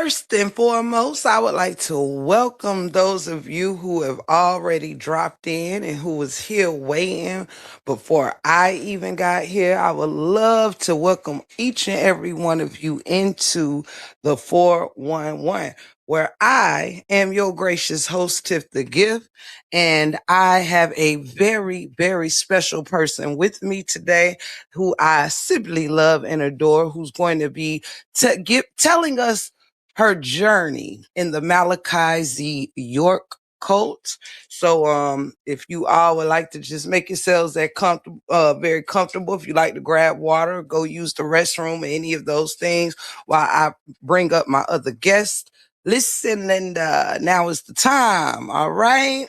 First and foremost, I would like to welcome those of you who have already dropped in and who was here waiting before I even got here. I would love to welcome each and every one of you into the 411, where I am your gracious host, Tiff the Gift, and I have a very, very special person with me today who I simply love and adore, who's going to be telling us her journey in the Malachi Z York cult. So if you all would like to just make yourselves that comfortable, very comfortable, if you like to grab water, go use the restroom, any of those things while I bring up my other guest. Listen, Linda, now is the time. All right.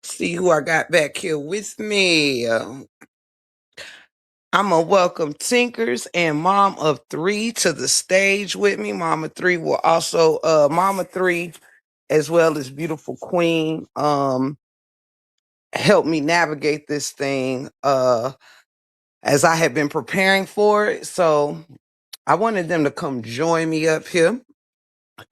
See who I got back here with me. I'm going to welcome Tinkers and Mom of Three to the stage with me. Mama Three will also, Mama Three, as well as beautiful Queen, help me navigate this thing as I have been preparing for it. So I wanted them to come join me up here.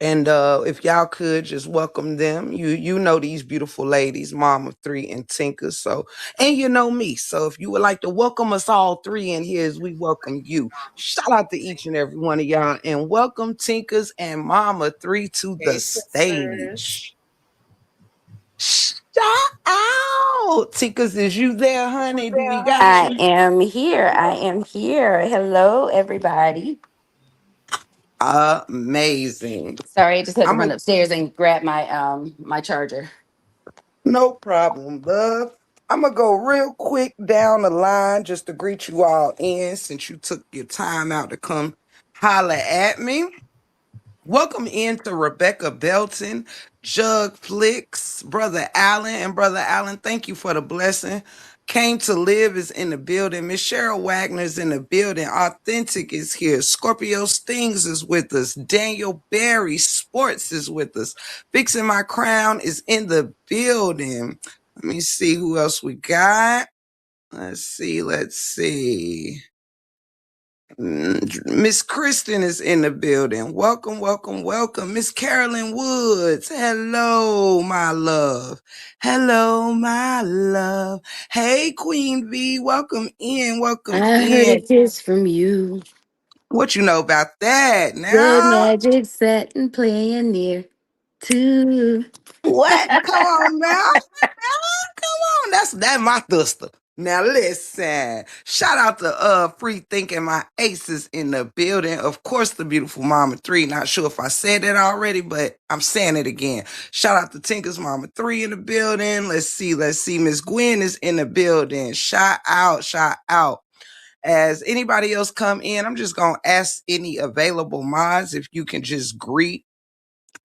And if y'all could just welcome them. You know these beautiful ladies, Mom of Three and Tinker. So, and you know me. So if you would like to welcome us all three in here as we welcome you. Shout out to each and every one of y'all and welcome Tinkers and Mama Three to Hey, the sisters. stage. Shout out. Tinkers, is you there, honey? Do we got I you? am here. I am here. Hello, everybody. Amazing. Sorry, I just had to I'm a run upstairs and grab my charger. No problem, love. I'm gonna go real quick down the line just to greet you all in since you took your time out to come holler at me. Welcome in to Rebecca Belton, Jug Flicks, Brother Allen, and Brother Allen, thank you for the blessing. Came to Live is in the building. Miss Cheryl Wagner is in the building. Authentic is here. Scorpio Stings is with us. Daniel Barry Sports is with us. Fixing My Crown is in the building. Let me see who else we got. Let's see. Miss Kristen is in the building. Welcome, welcome, welcome. Miss Carolyn Woods. Hello, my love. Hello, my love. Hey, Queen V. Welcome in. Welcome I heard a in. kiss from you. What you know about that The now? magic set and playing near to. What? Come on now. Come on. That's my thuster. Now listen. Shout out to Free Thinking My Aces in the building. Of course, the beautiful Mama Three. Not sure if I said that already, but I'm saying it again. Shout out to Tinker's Mama Three in the building. Let's see. Miss Gwen is in the building. Shout out, shout out. As anybody else come in, I'm just gonna ask any available mods if you can just greet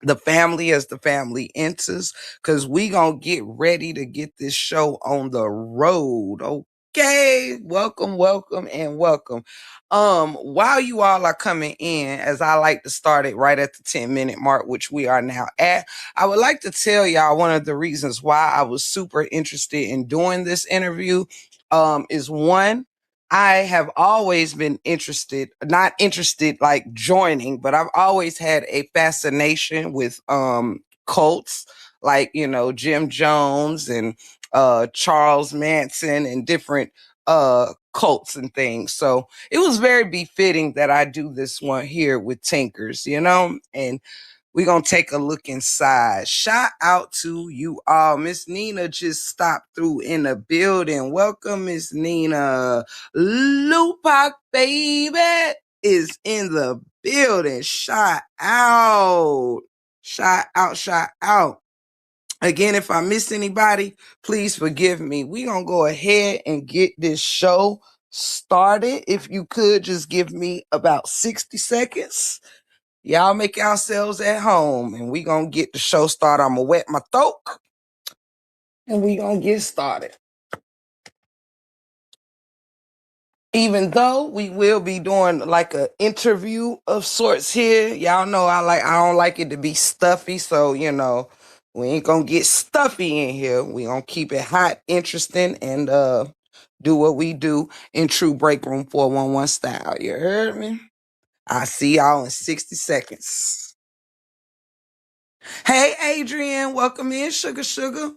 the family as the family enters, because we gonna get ready to get this show on the road. Okay, welcome, welcome, and welcome. While you all are coming in, as I like to start it right at the 10-minute mark, which we are now at, I would like to tell y'all one of the reasons why I was super interested in doing this interview. Is one, I have always been interested, not interested like joining, but I've always had a fascination with cults like, Jim Jones and Charles Manson and different cults and things. So it was very befitting that I do this one here with Tinkers, and we're going to take a look inside. Shout out to you all. Miss Nina just stopped through in the building. Welcome, Miss Nina. Lupac, baby, is in the building. Shout out. Shout out, shout out. Again, if I miss anybody, please forgive me. We're going to go ahead and get this show started. If you could just give me about 60 seconds. Y'all make yourselves at home and we gonna get the show started. I'm gonna wet my throat and we gonna get started. Even though we will be doing like an interview of sorts here, y'all know I don't like it to be stuffy, so we ain't gonna get stuffy in here. We gonna keep it hot, interesting, and do what we do in true break room 411 style. You heard me? I see y'all in 60 seconds. Hey, Adrian, welcome in, Sugar Sugar.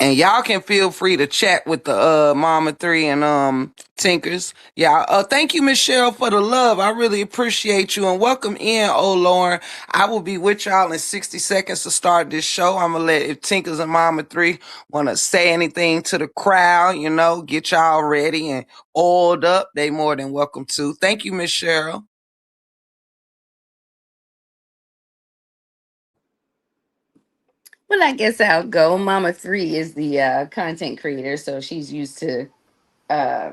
And y'all can feel free to chat with the Mama Three and Tinkers. Yeah. Thank you, Miss Cheryl, for the love. I really appreciate you. And welcome in, oh Lauren. I will be with y'all in 60 seconds to start this show. I'm gonna let if Tinkers and Mama Three wanna say anything to the crowd, get y'all ready and oiled up. They more than welcome to. Thank you, Miss Cheryl. Well, I guess I'll go. Mama Three is the content creator, so she's used to uh,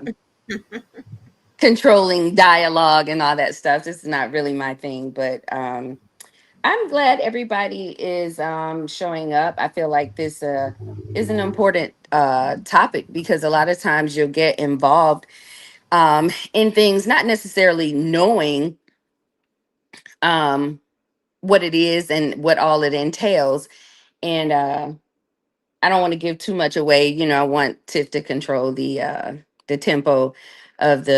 controlling dialogue and all that stuff. This is not really my thing, but I'm glad everybody is showing up. I feel like this is an important topic because a lot of times you'll get involved in things not necessarily knowing um, what it is and what all it entails. And I don't want to give too much away. I want Tiff to control the tempo of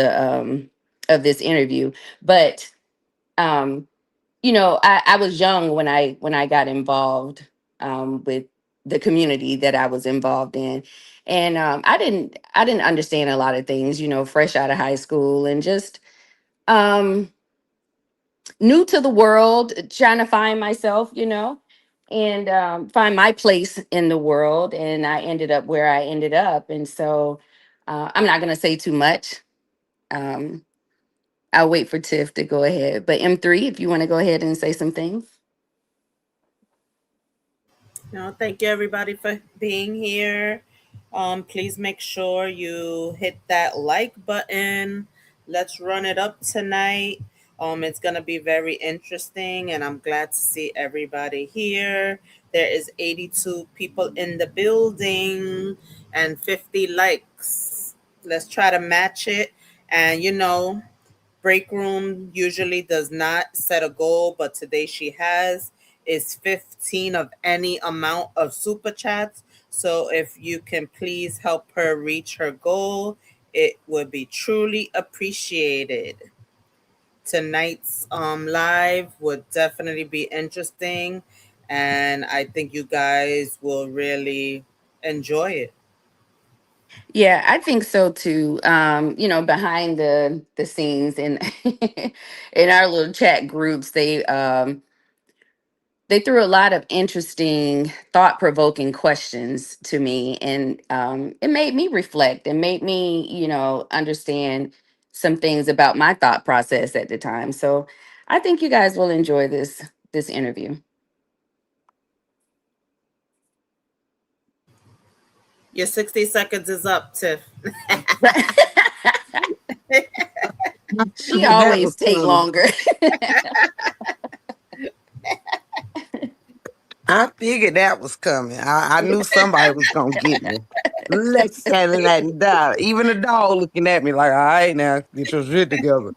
of this interview. But um, I was young when I got involved with the community that I was involved in. And I didn't understand a lot of things, fresh out of high school and just um new to the world, trying to find myself, and find my place in the world. And I ended up where I ended up. And so I'm not going to say too much. Um, I'll wait for Tiff to go ahead. But M3, if you want to go ahead and say some things. No, thank you everybody for being here. Please make sure you hit that like button. Let's run it up tonight. It's gonna be very interesting, and I'm glad to see everybody here. There is 82 people in the building and 50 likes. Let's try to match it. And break room usually does not set a goal, but today she has is 15 of any amount of super chats. So if you can please help her reach her goal, it would be truly appreciated. Tonight's live would definitely be interesting, and I think you guys will really enjoy it. Yeah, I think so too. Behind the scenes in in our little chat groups, they threw a lot of interesting, thought provoking questions to me. And it made me reflect and made me, understand some things about my thought process at the time. So I think you guys will enjoy this interview. Your 60 seconds is up, Tiff. She That was always take coming. longer. I figured that was coming. I knew somebody was gonna get me. Let's settle that down. Even the dog looking at me like, all right, now get your shit together.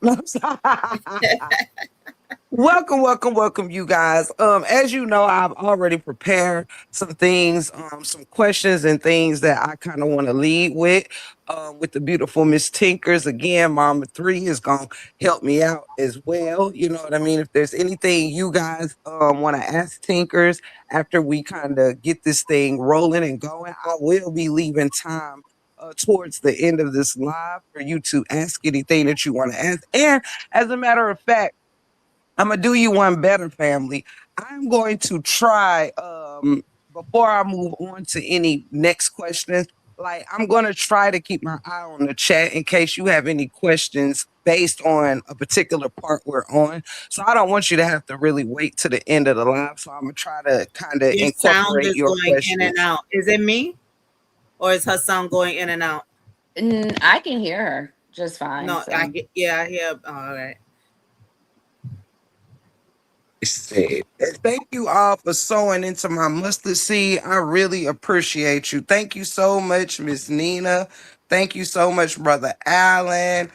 Welcome, welcome, welcome, you guys. As you know, I've already prepared some things, some questions and things that I kind of want to lead with the beautiful Miss Tinkers. Again, Mama Three is gonna help me out as well. You know what I mean? If there's anything you guys want to ask Tinkers after we kind of get this thing rolling and going, I will be leaving time. Towards the end of this live for you to ask anything that you want to ask. And as a matter of fact, I'm gonna do you one better, family. I'm going to try before I move on to any next questions. Like I'm gonna try to keep my eye on the chat in case you have any questions based on a particular part we're on. So I don't want you to have to really wait to the end of the live. So I'm gonna try to kind of Your sound incorporate is your going in and questions. out. Is it me or is her sound going in and out? I can hear her just fine. No, So yeah, I hear. All right. Said. Thank you all for sewing into my mustard seed. I really appreciate you. Thank you so much, Miss Nina. Thank you so much, Brother Allen.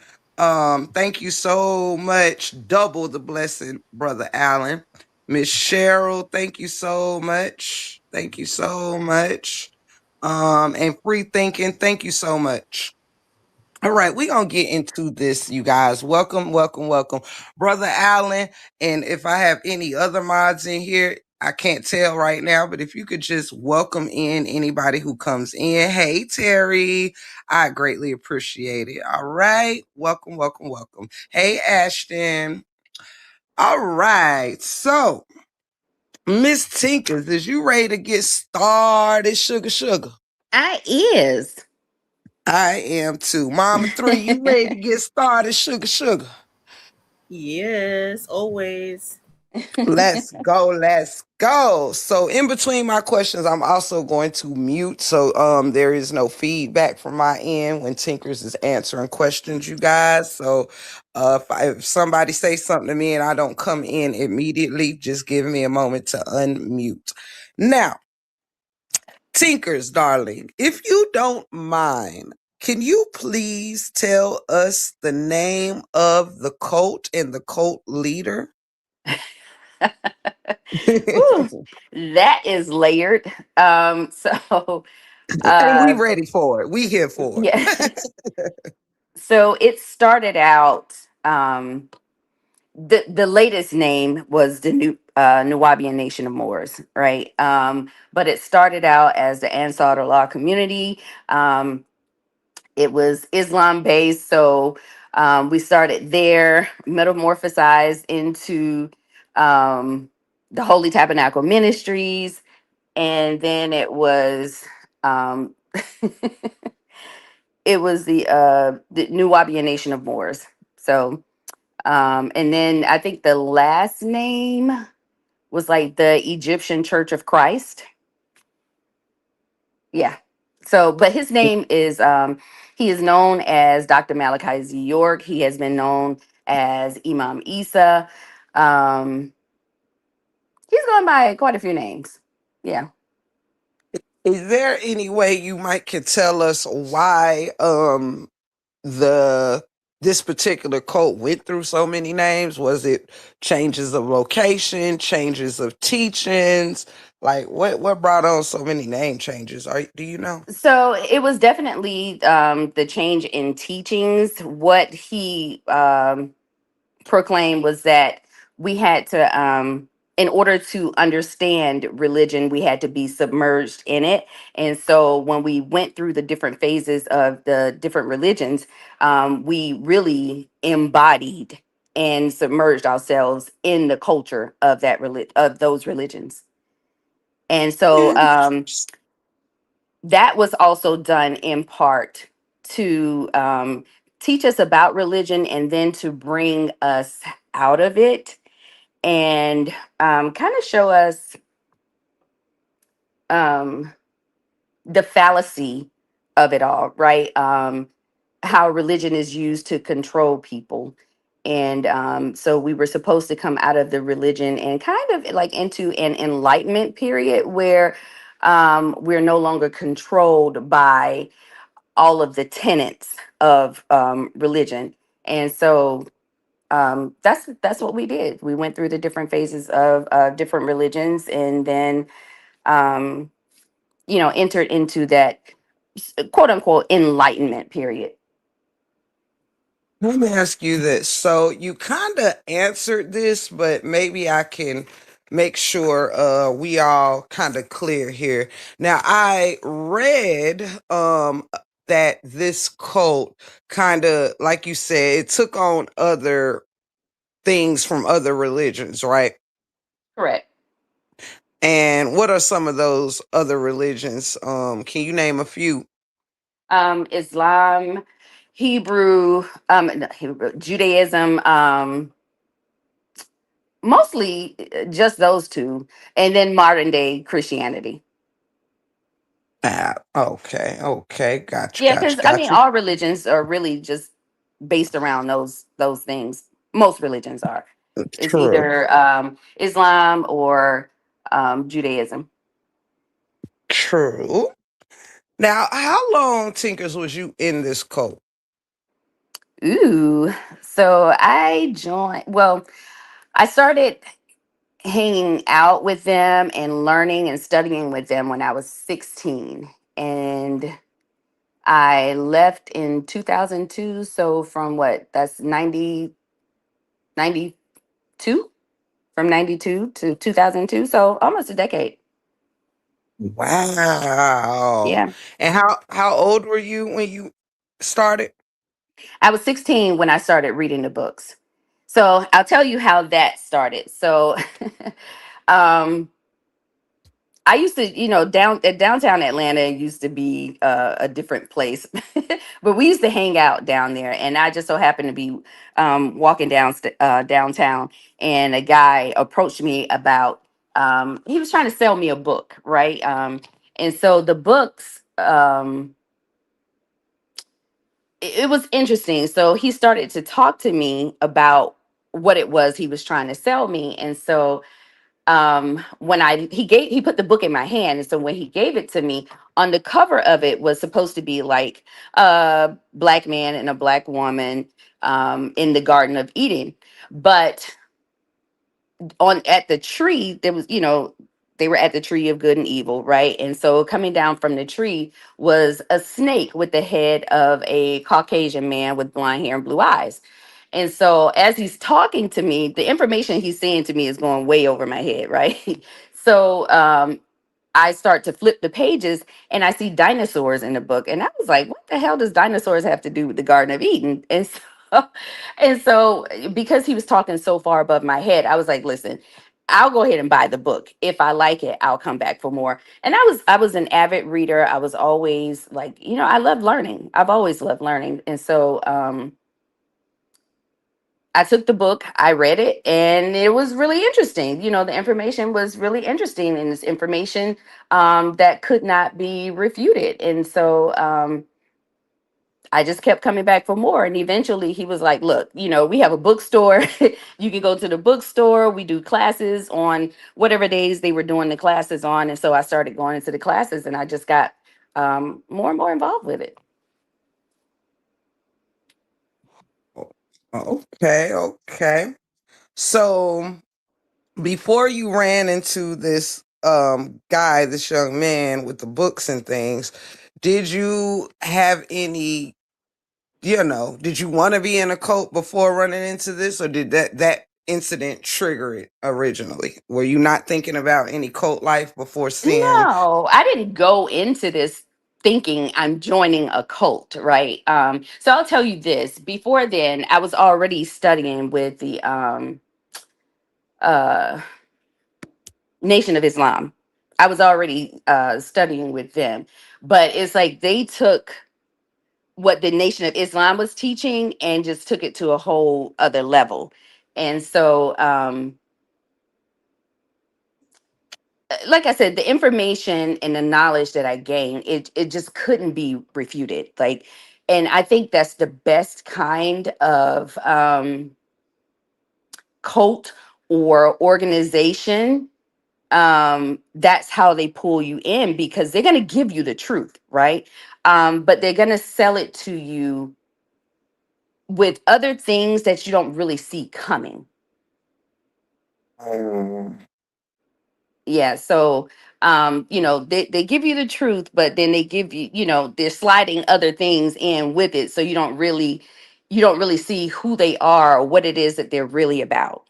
Thank you so much, double the blessing, Brother Allen. Miss Cheryl, thank you so much. Thank you so much. And free thinking. Thank you so much. All right, we're gonna get into this, you guys. Welcome, welcome, welcome, Brother Allen. And if I have any other mods in here, I can't tell right now, but if you could just welcome in anybody who comes in. Hey, Terry, I greatly appreciate it. All right, welcome, welcome, welcome. Hey, Ashton. All right, so Miss Tinkers, is you ready to get started, sugar, sugar? I is. I am too. Mama three, you ready to get started, sugar, sugar? Yes, always. Let's go, let's go. So in between my questions, I'm also going to mute so there is no feedback from my end when Tinkers is answering questions, you guys. So if somebody say something to me and I don't come in immediately, just give me a moment to unmute. Now, Tinkers, darling, if you don't mind, can you please tell us the name of the cult and the cult leader? Ooh, that is layered. So And we uh ready for it. We here for yeah. it. So it started out the latest name was the new Nuwabian Nation of Moors, right? But it started out as the Ansar Allah community. It was Islam based, so we started there, metamorphosized into um, the Holy Tabernacle Ministries, and then it was um, it was the Nuwabian Nation of Moors. So, and then I think the last name was like the Egyptian Church of Christ. Yeah. So, but his name is he is known as Dr. Malachi Z. York. He has been known as Imam Isa. Um, he's gone by quite a few names. Yeah. Is there any way you might can tell us why the this particular cult went through so many names? Was it changes of location, changes of teachings? Like what brought on so many name changes? Do you know? So it was definitely the change in teachings. What he proclaimed was that we had to in order to understand religion we had to be submerged in it, and so when we went through the different phases of the different religions, we really embodied and submerged ourselves in the culture of of those religions. And so that was also done in part to teach us about religion and then to bring us out of it and kind of show us um, the fallacy of it all, right? How religion is used to control people. And so we were supposed to come out of the religion and kind of like into an enlightenment period where we're no longer controlled by all of the tenets of religion. And so that's what we did. We went through the different phases of different religions, and then um, entered into that quote unquote enlightenment period. Let me ask you this. So you kind of answered this, but maybe I can make sure we all kind of clear here. Now I read that this cult kind of like you said, it took on other things from other religions, right? Correct. And what are some of those other religions? Can you name a few? Islam, Hebrew, no, Hebrew, Judaism, mostly just those two, and then modern day Christianity. Ah, okay, okay, gotcha, Yeah, because gotcha, I mean, gotcha. all religions are really just based around those things. Most religions are. It's True, either Islam or Judaism. true. Now, how long, Tinkers, was you in this cult? Ooh, so I joined. Well, I started hanging out with them and learning and studying with them when I was 16. and I left in 2002. So from what? That's 92, from 92 to 2002. So almost a decade. Wow. Yeah. And how old were you when you started? I was 16 when I started reading the books. So I'll tell you how that started. So um, I used to, down at downtown Atlanta used to be a different place, but we used to hang out down there. And I just so happened to be walking downtown, and a guy approached me about. He was trying to sell me a book, right? And so the books. It was interesting. So he started to talk to me about what it was he was trying to sell me, and so when he put the book in my hand, and so when he gave it to me, on the cover of it was supposed to be like a black man and a black woman in the Garden of Eden, but on at the tree there was, they were at the tree of good and evil, right? And so coming down from the tree was a snake with the head of a Caucasian man with blonde hair and blue eyes. And so as he's talking to me, the information he's saying to me is going way over my head, right? So I start to flip the pages, and I see dinosaurs in the book. And I was like, what the hell does dinosaurs have to do with the Garden of Eden? And so, and so because he was talking so far above my head, I was like, listen, I'll go ahead and buy the book. If I like it, I'll come back for more. And I was an avid reader. I was always like, I love learning. I've always loved learning. And so I took the book, I read it, and it was really interesting. The information was really interesting, and it's information that could not be refuted. And so I just kept coming back for more. And eventually he was like, look, we have a bookstore. You can go to the bookstore. We do classes on whatever days they were doing the classes on. And so I started going into the classes, and I just got more and more involved with it. Okay, okay. So before you ran into this guy, this young man with the books and things, did you have any, did you want to be in a cult before running into this, or did that incident trigger it originally? Were you not thinking about any cult life before seeing? No, I didn't go into this thinking I'm joining a cult, right? So I'll tell you this. Before then, I was already studying with the uh, Nation of Islam. I was already studying with them, but it's like they took what the Nation of Islam was teaching and just took it to a whole other level. And so, like I said, the information and the knowledge that I gained, it just couldn't be refuted. Like, and I think that's the best kind of cult or organization. That's how they pull you in, because they're going to give you the truth, right? But they're going to sell it to you with other things that you don't really see coming. Um, Yeah, so they give you the truth, but then they give you, they're sliding other things in with it, so you don't really see who they are or what it is that they're really about.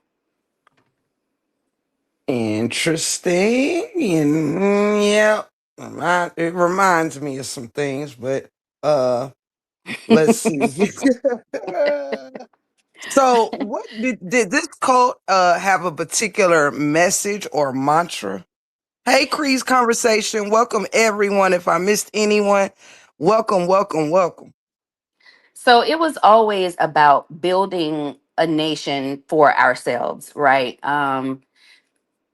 Interesting. And yeah, it reminds me of some things, but uh let's see. So, what did this cult have a particular message or mantra? Hey, Cree's Conversation. Welcome everyone. If I missed anyone, welcome, welcome, welcome. So it was always about building a nation for ourselves, right?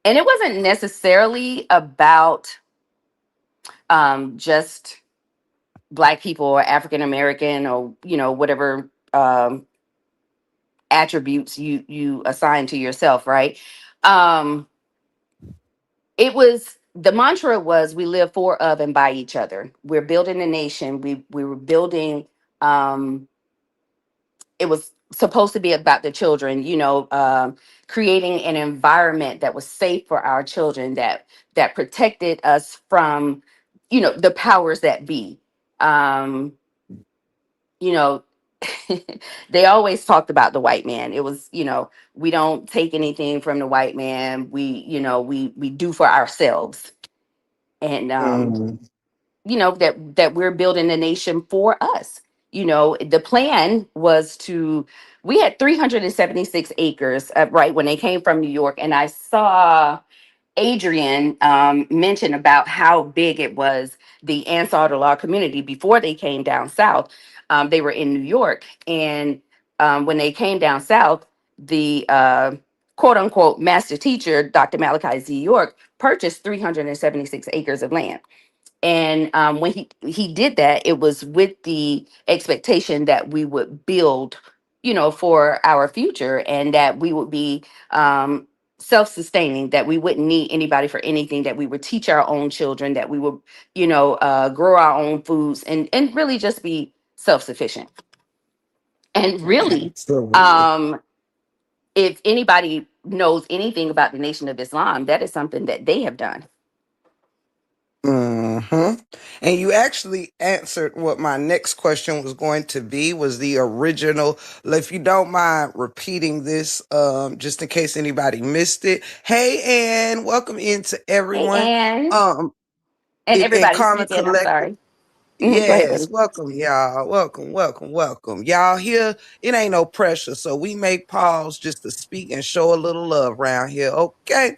And it wasn't necessarily about just Black people or African American, or whatever attributes you assign to yourself, right? um it was, the mantra was, we live for, of, and by each other. We're building a nation. We were building, um it was supposed to be about the children, creating an environment that was safe for our children, that protected us from the powers that be. Um, you know, they always talked about the white man. It was, we don't take anything from the white man. We do for ourselves. And Mm, that we're building a nation for us. The plan was to we had 376 acres, right when they came from New York, and I saw Adrian mentioned about how big it was, the Ansar Law community, before they came down south. They were in New York, and when they came down south, the quote unquote master teacher, Dr. Malachi Z. York, purchased 376 acres of land. And when he did that, it was with the expectation that we would build, for our future, and that we would be self-sustaining, that we wouldn't need anybody for anything, that we would teach our own children, that we would, grow our own foods, and really just be self-sufficient. And really, absolutely. um, if anybody knows anything about the Nation of Islam, that is something that they have done. Hmm. And you actually answered what my next question was going to be, was the original. If you don't mind repeating this, just in case anybody missed it. Hey, and welcome into Hey, everyone. Anne, Um, and in everybody Common speaking. I'm Collective. sorry. Go ahead, Yes, baby. welcome, y'all. Welcome, welcome, welcome. Y'all here, it ain't no pressure. So we make pause just to speak and show a little love around here. Okay.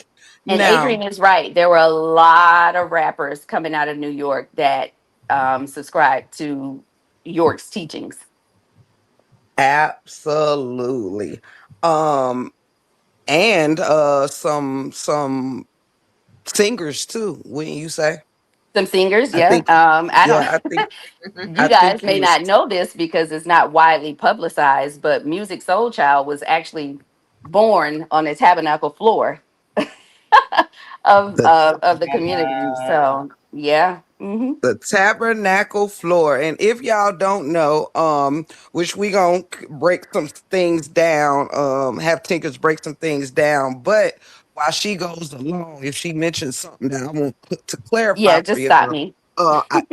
And Now, Adrian is right. There were a lot of rappers coming out of New York that subscribed to York's teachings. absolutely. Um, and some singers too, wouldn't you say? Some singers, I yeah. think, I yeah, don't. I You guys think you may was not know this because it's not widely publicized, but Music Soul Child was actually born on the tabernacle floor of the the community. So yeah. the tabernacle floor. And if y'all don't know, which we gonna break some things down, have Tinkers break some things down, but while she goes along, if she mentions something that I want to clarify Yeah, for just you, stop me.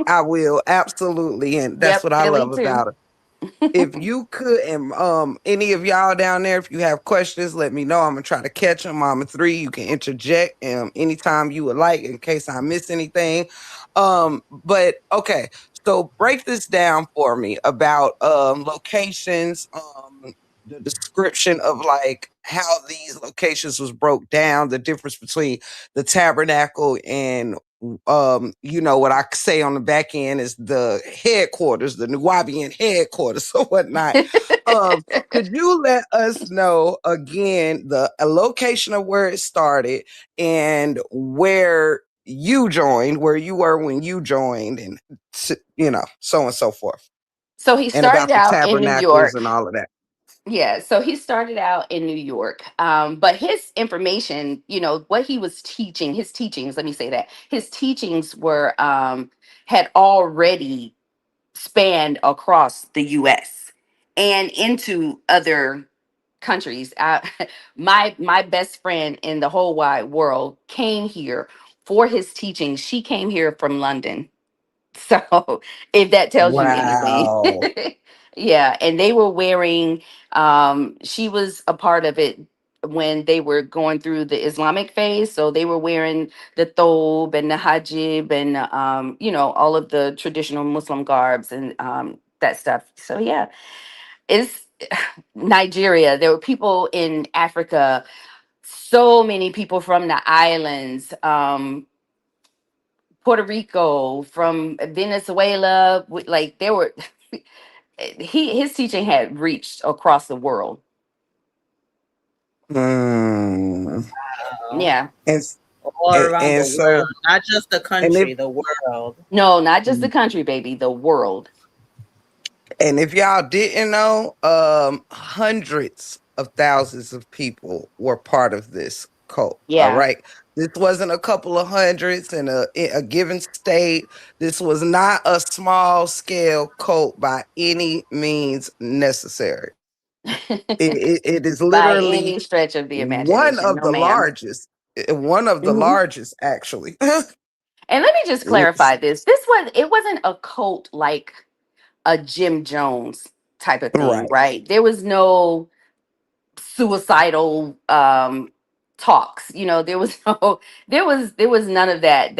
I will absolutely, and that's Yep, what I Philly love too. about her. If you could, and any of y'all down there, if you have questions, let me know. I'm gonna try to catch them. Mama three, you can interject anytime you would like, in case I miss anything. But okay, so break this down for me about locations, the description of like how these locations was broke down, the difference between the tabernacle and what I say on the back end is the headquarters, the Nuwabian headquarters or whatnot. Um, could you let us know again the location of where it started and where you joined, where you were when you joined, and so on and so forth, So he and started about the out in New tabernacles and York. all of that. Yeah, so he started out in New York. But his information, what he was teaching, his teachings, let me say that, his teachings were had already spanned across the US and into other countries. My best friend in the whole wide world came here for his teachings. She came here from London. So if that tells you anything. Wow. Yeah, and they were wearing she was a part of it when they were going through the Islamic phase. So they were wearing the thobe and the hajib and all of the traditional Muslim garbs and that stuff. So yeah, it's Nigeria. There were people in Africa, so many people from the islands. Puerto Rico, from Venezuela, like there were his teaching had reached across the world. Mm. Wow. Yeah. And All and, around the and world, so not just the and if country, the world. No, not just the country, baby, the world. And if y'all didn't know, hundreds of thousands of people were part of this cult. All Yeah. right. This wasn't a couple of hundreds in a given state. This was not a small scale cult by any means necessary. It is By literally any stretch of the one imagination. of No, the ma'am. largest, one of the Hmm. largest, actually. And let me just It's clarify this. It wasn't a cult like a Jim Jones type of thing, right. right? There was no suicidal talks. There was no there was none of that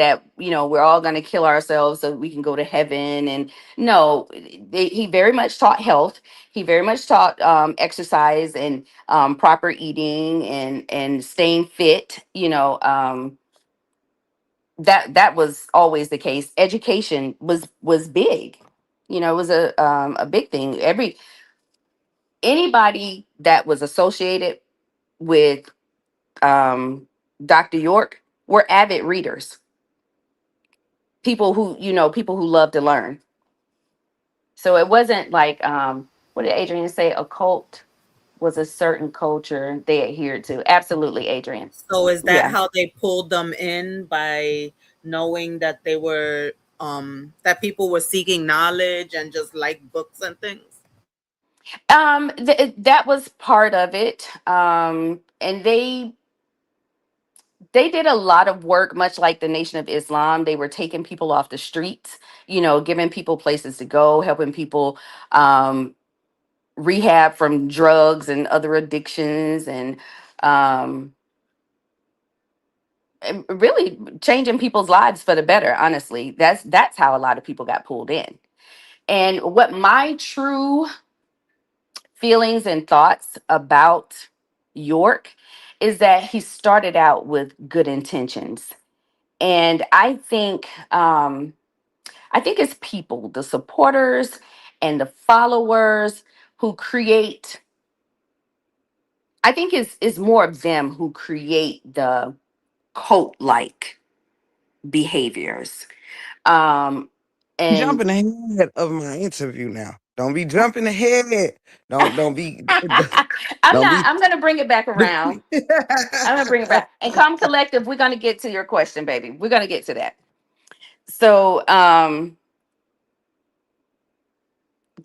we're all going to kill ourselves so we can go to heaven. And no, he very much taught health. He very much taught exercise and proper eating and staying fit. That was always the case. Education was big. It was a big thing. Anybody that was associated with Dr. York were avid readers. People who love to learn. So it wasn't like what did Adrian say? A cult was a certain culture they adhered to. Absolutely, Adrian. So is that Yeah. how they pulled them in, by knowing that they were that people were seeking knowledge and just like books and things? That was part of it. And they did a lot of work, much like the Nation of Islam. They were taking people off the streets, giving people places to go, helping people um, rehab from drugs and other addictions, um, and really changing people's lives for the better. Honestly, that's how a lot of people got pulled in. And what my true feelings and thoughts about York is that he started out with good intentions. And I think it's people, the supporters and the followers who create. I think it's more of them who create the cult like behaviors. Um, and Jumping ahead of my interview now. Don't be jumping ahead. Don't be I'm don't not. be I'm gonna bring it back around. I'm gonna bring it back. And come collective, we're gonna get to your question, baby. We're gonna get to that. So,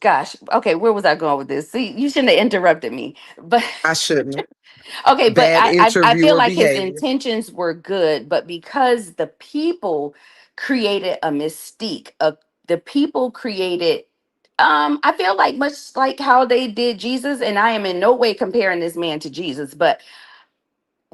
gosh, okay, where was I going with this? See, you shouldn't have interrupted me. But I shouldn't. okay, but Bad I feel interviewer like his behavior. intentions were good, but because the people created a mystique, the people created, I feel like much like how they did Jesus, and I am in no way comparing this man to Jesus, but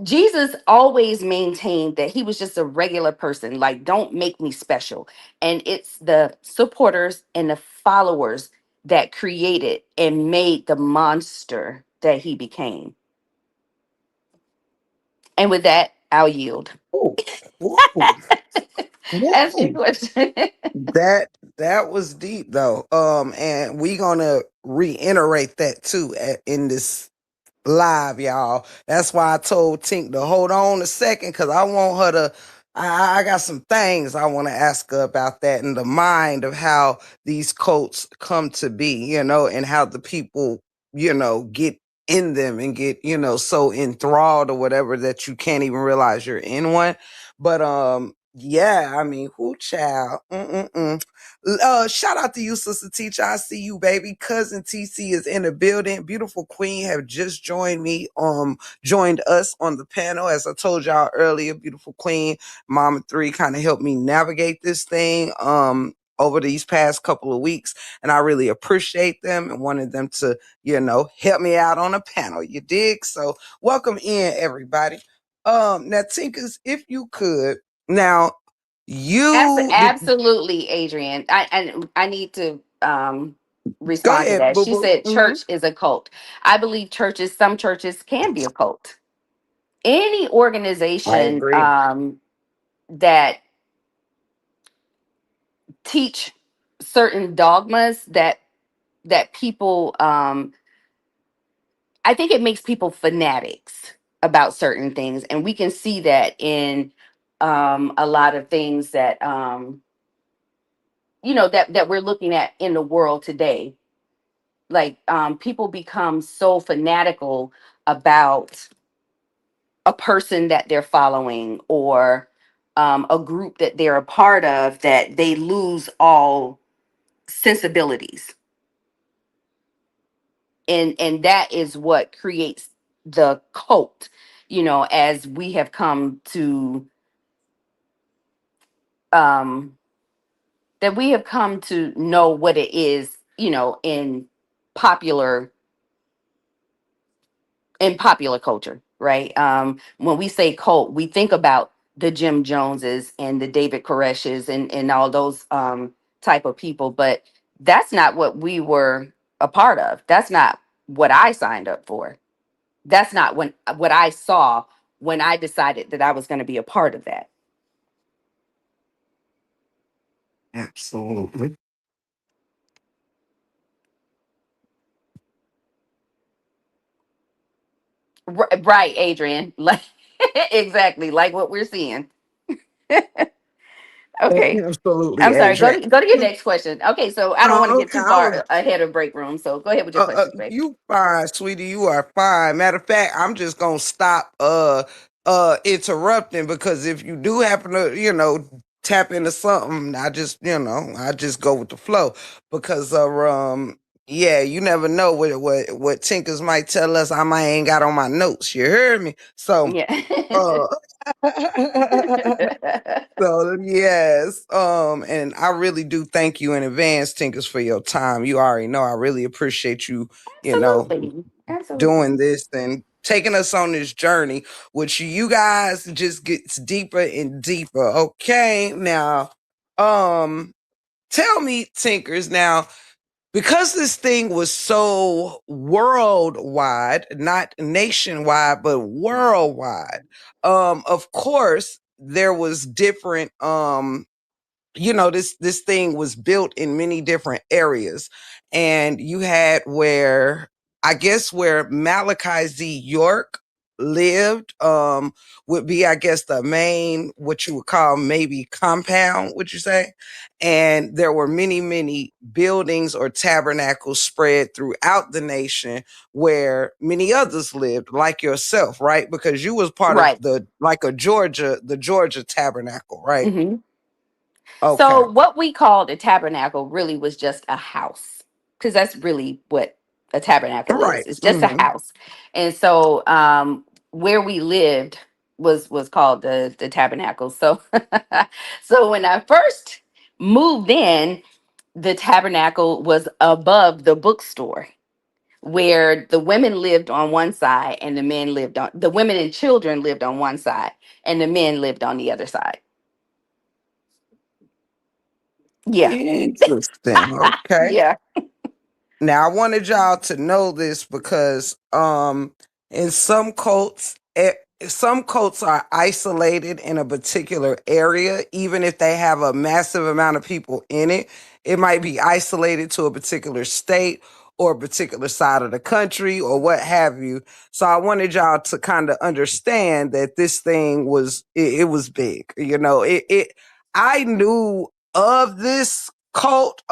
Jesus always maintained that he was just a regular person, like, don't make me special. And it's the supporters and the followers that created and made the monster that he became. And with that, I'll yield. Ooh, ooh, Ask your ooh. question. That was deep though. And we gonna reiterate that too in this live, y'all. That's why I told Tink to hold on a second because I want her to. I got some things I want to ask her about that and the mind of how these cults come to be, and how the people, get in them and get, so enthralled or whatever that you can't even realize you're in one. But yeah, I mean, who child? Mm-mm-mm. Shout out to you, sister teacher. I see you, baby. Cousin TC is in the building. Beautiful queen have just joined us on the panel. As I told y'all earlier, beautiful queen, Mama Three kind of helped me navigate this thing over these past couple of weeks. And I really appreciate them and wanted them to, help me out on a panel. You dig? So welcome in, everybody. Now Tinkers, if you could now you did Absolutely, Adrian. I need to go respond to ahead, that. boo She boo. said church is a cult. I believe some churches can be a cult. Any I organization agree. that teach certain dogmas that people I think it makes people fanatics about certain things, and we can see that in a lot of things that that we're looking at in the world today. Like people become so fanatical about a person that they're following, or a group that they're a part of, that they lose all sensibilities. And that is what creates the cult, as we have come to um that we have come to know what it is, in popular popular culture, right? When we say cult, we think about the Jim Joneses and the David Koreshes and all those type of people, but that's not what we were a part of. That's not what I signed up for. That's not what I saw when I decided that I was going to be a part of that. Absolutely. Right, Adrian. Like exactly like what we're seeing. Okay. Absolutely, I'm sorry. Adrian. Go to your next question. Okay, so I don't want to get Okay, too I was far ahead of break room. So go ahead with your questions, babe. you fine, sweetie. You are fine. Matter of fact, I'm just gonna stop interrupting because if you do happen to, tap into something, I just go with the flow because yeah, you never know what Tinkers might tell us I might ain't got on my notes. You heard me? So Yeah. uh So yes, and I really do thank you in advance, Tinkers, for your time. You already know I really appreciate you, you know, Absolutely. doing Absolutely. this and taking us on this journey, which you guys just gets deeper and deeper. Okay, now, um, tell me, Tinkers, now because this thing was so worldwide, not nationwide, but worldwide. Of course, there was different this thing was built in many different areas, and you had where I guess where Malachi Z. York lived would be, I guess, the main, what you would call maybe compound, would you say? And there were many buildings or tabernacles spread throughout the nation where many others lived, like yourself, right? Because you was part of Right. the Georgia tabernacle, right? hmm Okay. So what we called a tabernacle really was just a house, because that's really what a tabernacle is. Right. It's just a Hmm. house. And so where we lived was called the tabernacle. So so when I first moved in, the tabernacle was above the bookstore, where the women lived on one side and the women and children lived on one side and the men lived on the other side. Yeah. Interesting. Okay. Yeah. Now I wanted y'all to know this because in some cults are isolated in a particular area, even if they have a massive amount of people in it. It might be isolated to a particular state or a particular side of the country or what have you. So I wanted y'all to kind of understand that this thing it was big. It I knew of this cult.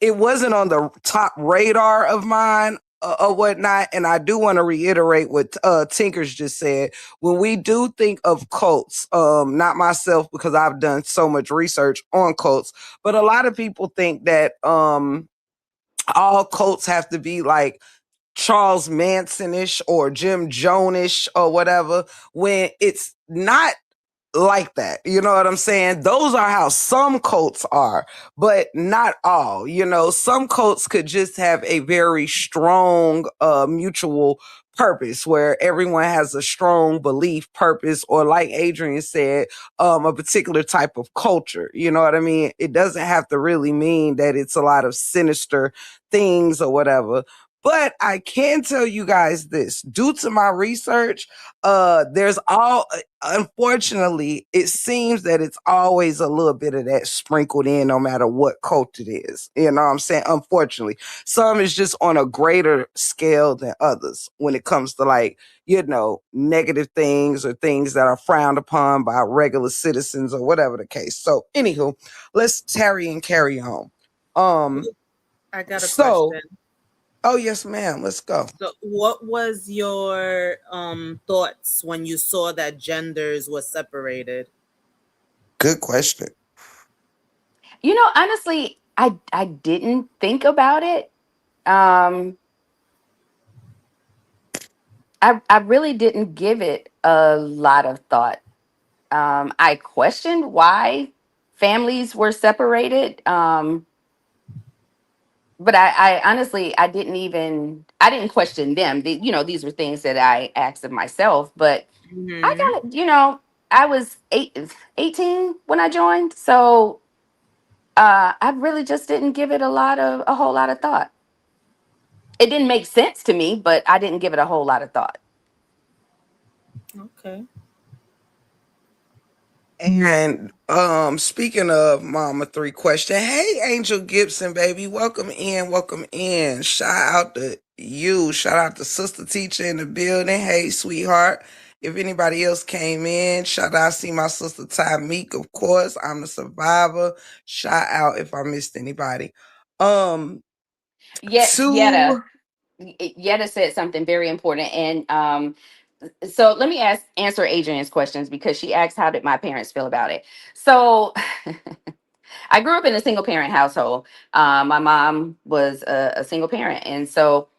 It wasn't on the top radar of mine or whatnot. And I do want to reiterate what Tinkers just said. When we do think of cults, not myself because I've done so much research on cults, but a lot of people think that all cults have to be like Charles Manson-ish or Jim Jones-ish or whatever, when it's not like that. You know what I'm saying? Those are how some cults are, but not all. Some cults could just have a very strong mutual purpose where everyone has a strong belief purpose, or like Adrian said, a particular type of culture. You know what I mean? It doesn't have to really mean that it's a lot of sinister things or whatever. But I can tell you guys this, due to my research, there's all unfortunately, it seems that it's always a little bit of that sprinkled in, no matter what cult it is. You know what I'm saying? Unfortunately, some is just on a greater scale than others when it comes to, like, negative things or things that are frowned upon by regular citizens or whatever the case. So, anywho, let's tarry and carry on. Um, I got a so, question. oh yes, ma'am. Let's go. So, what was your thoughts when you saw that genders were separated? Good question. Honestly, I didn't think about it. Um I really didn't give it a lot of thought. I questioned why families were separated. But I honestly, I didn't question them. These were things that I asked of myself. But I Hmm. kind of, I was 18 when I joined. So I really just didn't give it a whole lot of thought. It didn't make sense to me, but I didn't give it a whole lot of thought. Okay. And speaking of Mama Three question, hey Angel Gibson, baby, welcome in, welcome in. Shout out to you, shout out to Sister Teacher in the building. Hey, sweetheart. If anybody else came in, shout out. I see my sister Ty Meek, of course. I'm the survivor. Shout out if I missed anybody. Um, Yet, to Yetta said something very important, and so let me answer Adrian's questions because she asked how did my parents feel about it. So I grew up in a single parent household. My mom was a single parent, and so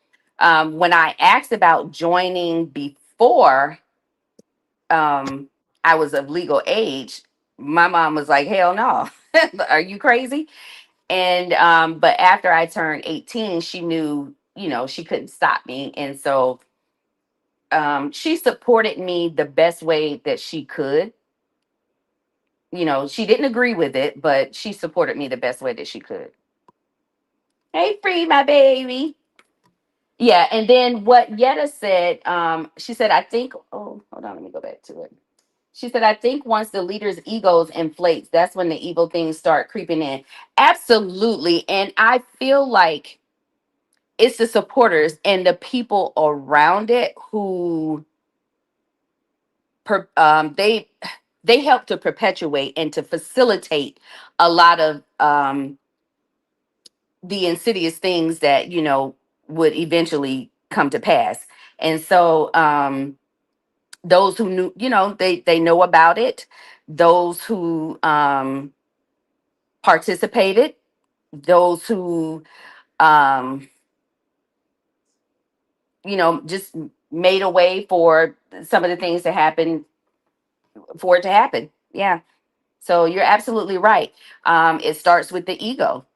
when I asked about joining before um, I was of legal age, my mom was like, "Hell no, are you crazy?" And but after I turned 18, she knew, she couldn't stop me, and so she supported me the best way that she could. She didn't agree with it, but she supported me the best way that she could. Hey, free my baby. Yeah, and then what Yetta said, she said, I think, oh, hold on, let me go back to it. She said, I think once the leader's egos inflates, that's when the evil things start creeping in. Absolutely. And I feel like it's the supporters and the people around it who they help to perpetuate and to facilitate a lot of the insidious things that would eventually come to pass. And so those who knew, they know about it. Those who participated, those who um just made a way for some of the things to happen, for it to happen. Yeah. So you're absolutely right. It starts with the ego.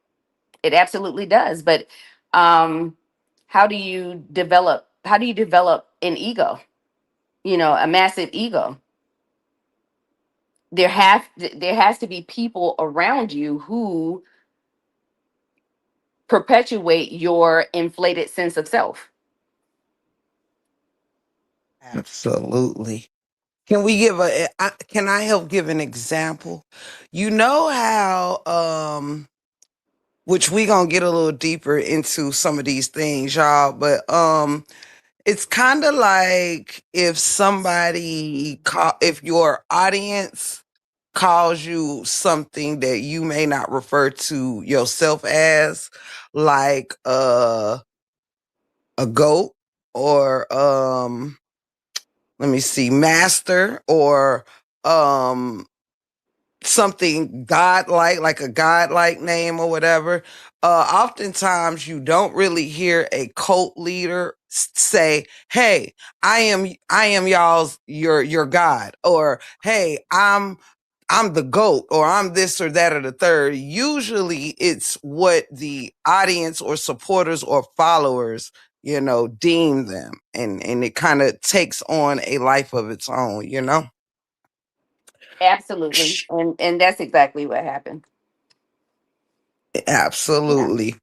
It absolutely does. But um how do you develop an ego, a massive ego? There has to be people around you who perpetuate your inflated sense of self. absolutely. Can we give can I help give an example? You know how which we gonna get a little deeper into some of these things, y'all, but it's kind of like if if your audience calls you something that you may not refer to yourself as, like a goat, or let me see, master, or um something godlike, like a godlike name or whatever. Oftentimes you don't really hear a cult leader say, "Hey, I am your god," or "Hey, I'm the goat," or "I'm this or that or the third." Usually it's what the audience or supporters or followers, deem them, and it kind of takes on a life of its own. Absolutely. And that's exactly what happened. Yeah. Absolutely.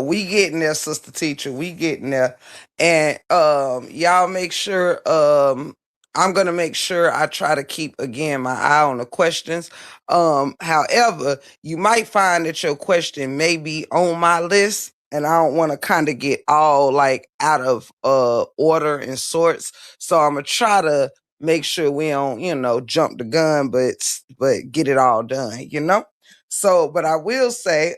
We getting there, sister teacher. We getting there. And y'all make sure I'm gonna make sure I try to keep again my eye on the questions. However, you might find that your question may be on my list, and I don't want to kind of get all like out of order and sorts. So I'm gonna try to make sure we don't, jump the gun, but get it all done. So, but I will say,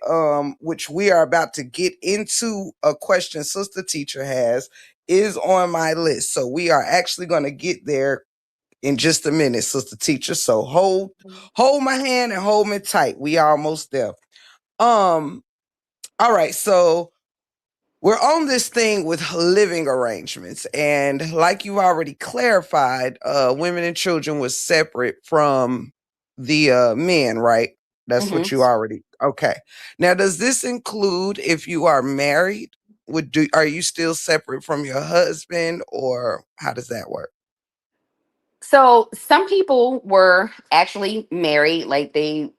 which we are about to get into, a question Sister Teacher has is on my list. So we are actually going to get there in just a minute, Sister Teacher. So hold my hand and hold me tight. We almost there. Um, all right. So We're on this thing with living arrangements, and like you already clarified, women and children was separate from the men, right? That's what Hmm. you already okay. Now, does this include if you are married? Are you still separate from your husband, or how does that work? So some people were actually married, like they,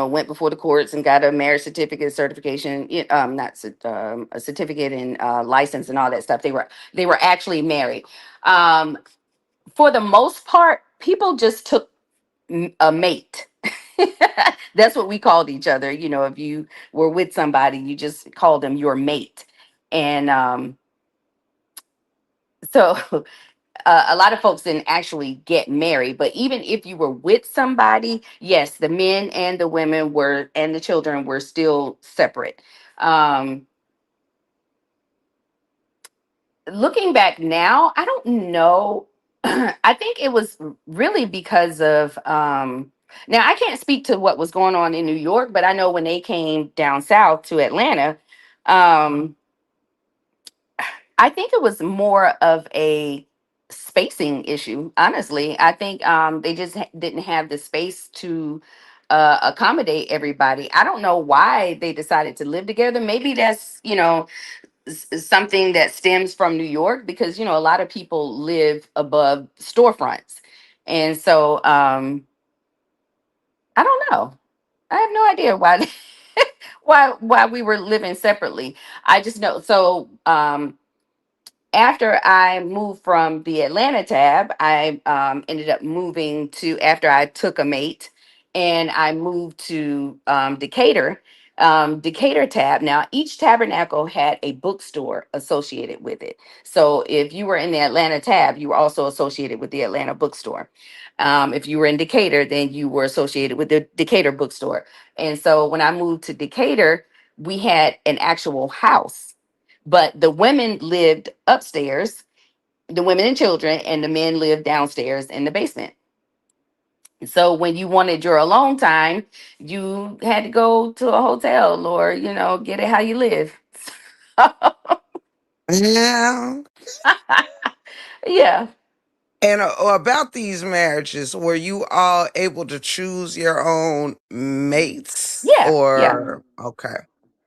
went before the courts and got a marriage certificate, certification, not a certificate and license and all that stuff. They were actually married. Um, for the most part, people just took a mate. That's what we called each other. If you were with somebody, you just called them your mate. And so a lot of folks didn't actually get married, but even if you were with somebody, yes, the men and the women were, and the children were still separate. Um, Looking back now, I don't know. I think it was really because of, now I can't speak to what was going on in New York, but I know when they came down south to Atlanta, um, I think it was more of a spacing issue. Honestly, I think they just didn't have the space to accommodate everybody. I don't know why they decided to live together. Maybe that's something that stems from New York, because a lot of people live above storefronts, and so I don't know. I have no idea why why we were living separately. I just know. So after I moved from the Atlanta tab, I ended up moving to, after I took a mate, and I moved to Decatur. Decatur tab. Now, each tabernacle had a bookstore associated with it. So if you were in the Atlanta tab, you were also associated with the Atlanta bookstore. If you were in Decatur, then you were associated with the Decatur bookstore. And so when I moved to Decatur, we had an actual house, but the women lived upstairs, the women and children, and the men lived downstairs in the basement. So when you wanted your alone time, you had to go to a hotel or, get it how you live. Yeah. Yeah. And about these marriages, were you all able to choose your own mates, Yeah. Yeah. or okay?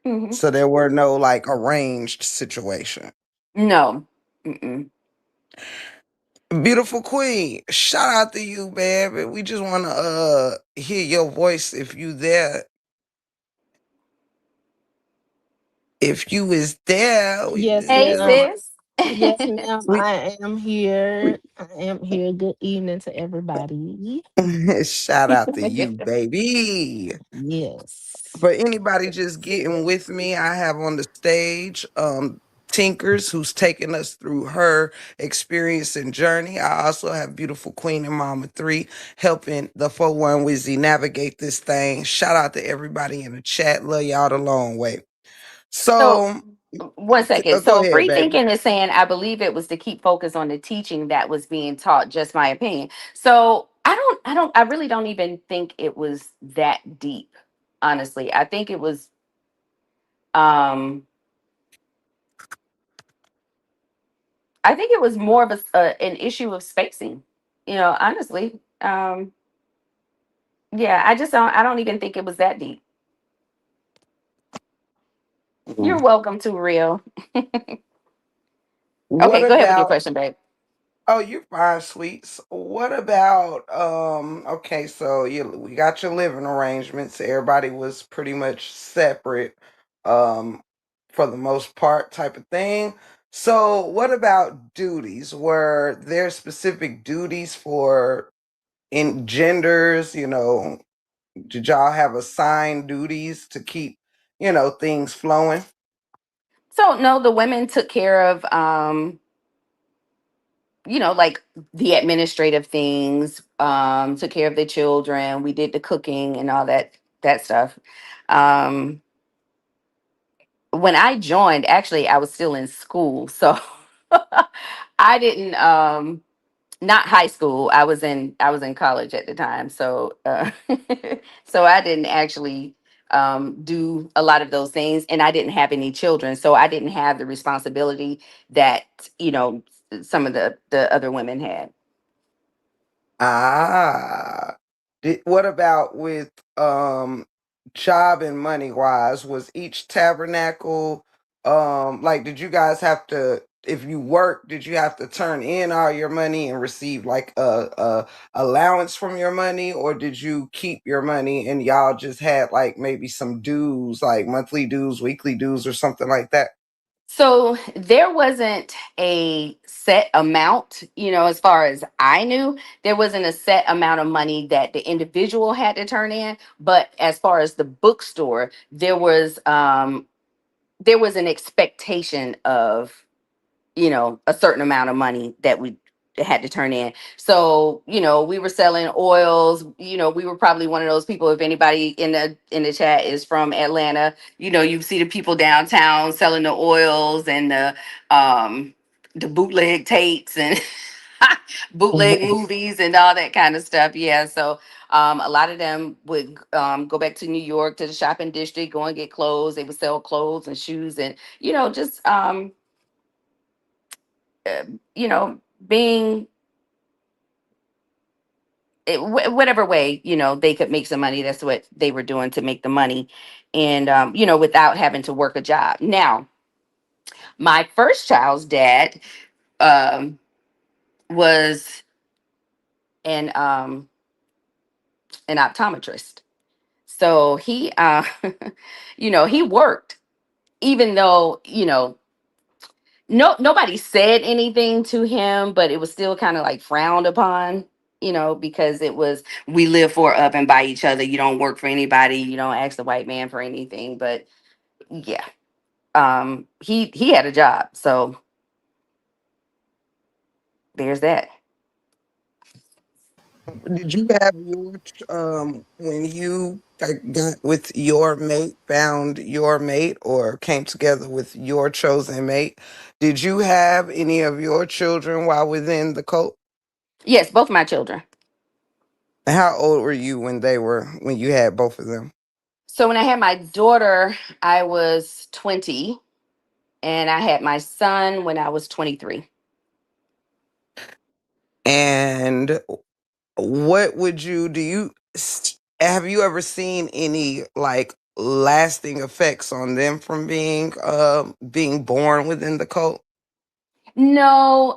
Hmm. So there were no like arranged situation. No. Mm-mm. Beautiful queen, shout out to you, baby. We just want to hear your voice if you there. If you is there, Yes, Hey, ma'am. sis. Yes, ma'am. we, I am we here. I am here. Good evening to everybody. shout out to you, baby. Yes. For anybody just getting with me, I have on the stage Tinkers, who's taking us through her experience and journey. I also have beautiful Queen and Mama 3 helping the 4-1 Wizzy navigate this thing. Shout out to everybody in the chat. Love y'all the long way. So, So, 1 second. go So, ahead, free baby. thinking is saying, I believe it was to keep focus on the teaching that was being taught. Just my opinion. So, I really don't even think it was that deep. Honestly, I think it was, um, I think it was more of an issue of spacing. Honestly, yeah. I don't even think it was that deep. You're welcome to real. What Okay, go ahead with your about question, babe. Oh, you're fine, sweets. What about okay, so we got your living arrangements. Everybody was pretty much separate um for the most part type of thing. So, what about duties? Were there specific duties for in genders, did y'all have assigned duties to keep, things flowing? So no, the women took care of like the administrative things, took care of the children. We did the cooking and all that stuff. Um, when I joined, actually, I was still in school, so I didn't. Not high school. I was in college at the time, so so I didn't actually do a lot of those things, and I didn't have any children, so I didn't have the responsibility that some of the other women had. Ah. What about with job and money wise? Was each tabernacle like did you guys have to, if you work, did you have to turn in all your money and receive like a allowance from your money, or did you keep your money and y'all just had like maybe some dues, like monthly dues, weekly dues or something like that? So there wasn't a set amount, as far as I knew, there wasn't a set amount of money that the individual had to turn in. But as far as the bookstore, there was an expectation of a certain amount of money that we had to turn in. So, we were selling oils. We were probably one of those people. If anybody in the chat is from Atlanta, you see the people downtown selling the oils and the bootleg tapes and bootleg movies and all that kind of stuff. Yeah. So a lot of them would go back to New York to the shopping district, go and get clothes. They would sell clothes and shoes and just uh, being whatever way they could make some money. That's what they were doing to make the money, and without having to work a job. Now, my first child's dad um, was an um, an optometrist, so he he worked, even though nobody said anything to him, but it was still kind of like frowned upon, because it was, we live for up and by each other. You don't work for anybody. You don't ask the white man for anything. But yeah, he had a job, so there's that. Did you have your when you got with your mate, found your mate, or came together with your chosen mate? Did you have any of your children while within the cult? Yes, both of my children. How old were you when you had both of them? So when I had my daughter, I was 20, and I had my son when I was 23. And what would you do? Have you ever seen any like lasting effects on them from being born within the cult? No,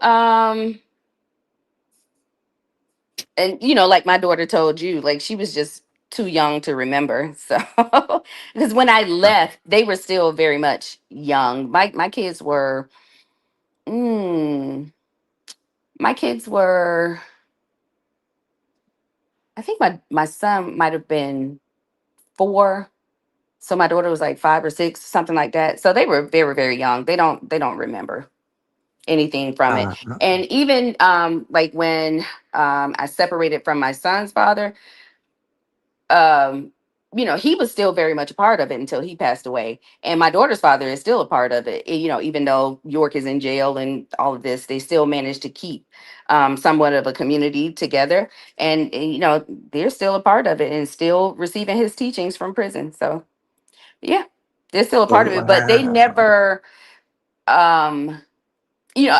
and like my daughter told you, like she was just too young to remember. So because when I left, they were still very much young. My kids were mm, my kids were, I think my son might have been 4. So my daughter was like 5 or 6, something like that. So they were very, very young. They don't remember anything from it. Uh, And even like when I separated from my son's father, um he was still very much a part of it until he passed away. And my daughter's father is still a part of it. Even though York is in jail and all of this, they still managed to keep somewhat of a community together. And they're still a part of it and still receiving his teachings from prison. So yeah, they're still a part of it, but they wow. never um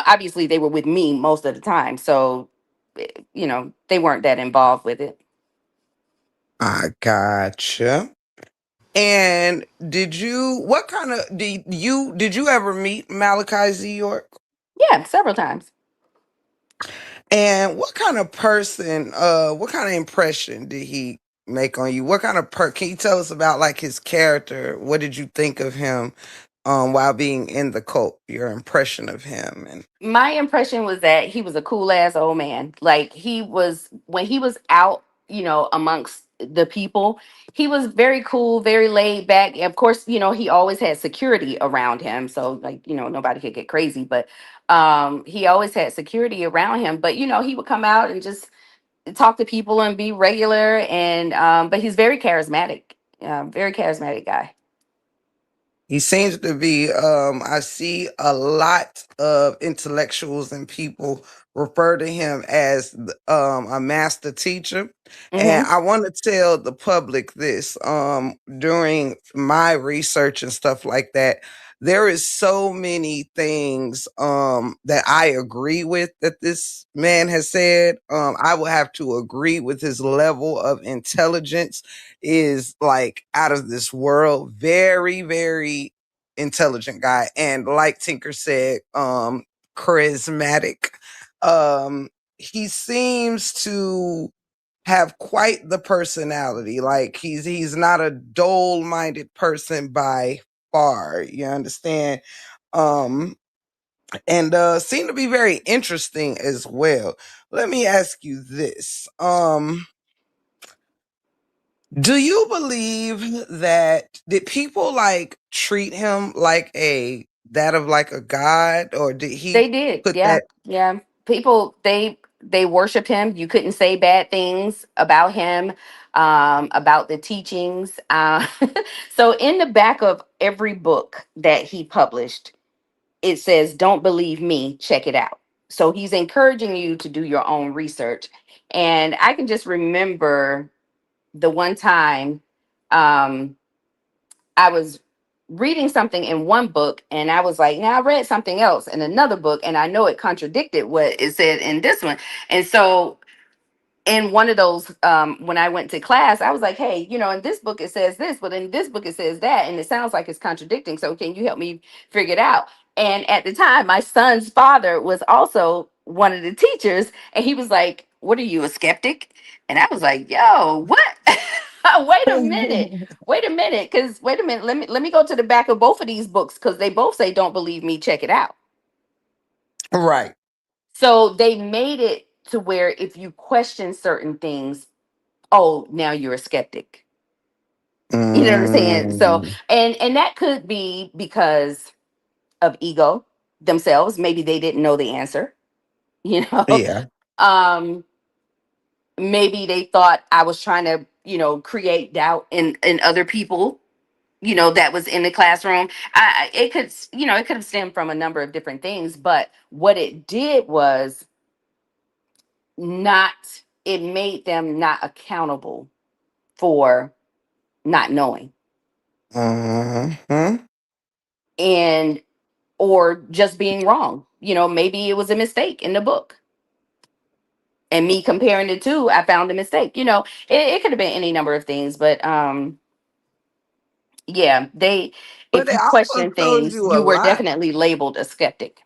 obviously they were with me most of the time. So they weren't that involved with it. I gotcha. And what kind of, did you ever meet Malachi Z. York? Yeah, several times. And what kind of impression did he make on you? What kind of can you tell us about like his character? What did you think of him while being in the cult? Your impression of him and My impression was that he was a cool ass old man. Like he was, when he was out, amongst the people, he was very cool, very laid back. Of course, he always had security around him. So like, nobody could get crazy, but he always had security around him. But he would come out and just talk to people and be regular, and but he's very charismatic. Very charismatic guy. He seems to be, I see a lot of intellectuals and people refer to him as a master teacher. And Mm-hmm. I want to tell the public this, during my research and stuff like that, there is so many things that I agree with that this man has said. I will have to agree with his level of intelligence is like out of this world. Very, very intelligent guy. And like Tinker said, charismatic. He seems to have quite the personality. Like he's not a dull-minded person by far. You understand? Um and seem to be very interesting as well. Let me ask you this. Do you believe that did people like treat him like a that of like a god, or did he They did, put yeah, that? yeah. People they worshiped him. You couldn't say bad things about him, about the teachings. So in the back of every book that he published, it says, "Don't believe me, check it out." So he's encouraging you to do your own research. And I can just remember the one time, um, I was reading something in one book and I was like, now I read something else in another book and I know it contradicted what it said in this one. And so in one of those, when I went to class, I was like, hey, in this book it says this, but in this book it says that, and it sounds like it's contradicting. So can you help me figure it out? And at the time, my son's father was also one of the teachers, and he was like, what are you, a skeptic? And I was like, yo, what? Wait a minute, because wait a minute, let me go to the back of both of these books because they both say don't believe me, check it out. Right. So they made it to where if you question certain things, oh, now you're a skeptic. You know what I'm saying? So, Mm, and that could be because of ego themselves. Maybe they didn't know the answer, you know. yeah. um Maybe they thought I was trying to, create doubt in other people, that was in the classroom. It could, it could have stemmed from a number of different things, but what it did was not it made them not accountable for not knowing, Hmm. and or just being wrong. Maybe it was a mistake in the book, and me comparing the two, I found a mistake. It could have been any number of things, but yeah, But if it you also question shows things, you a you were lot. definitely labeled a skeptic.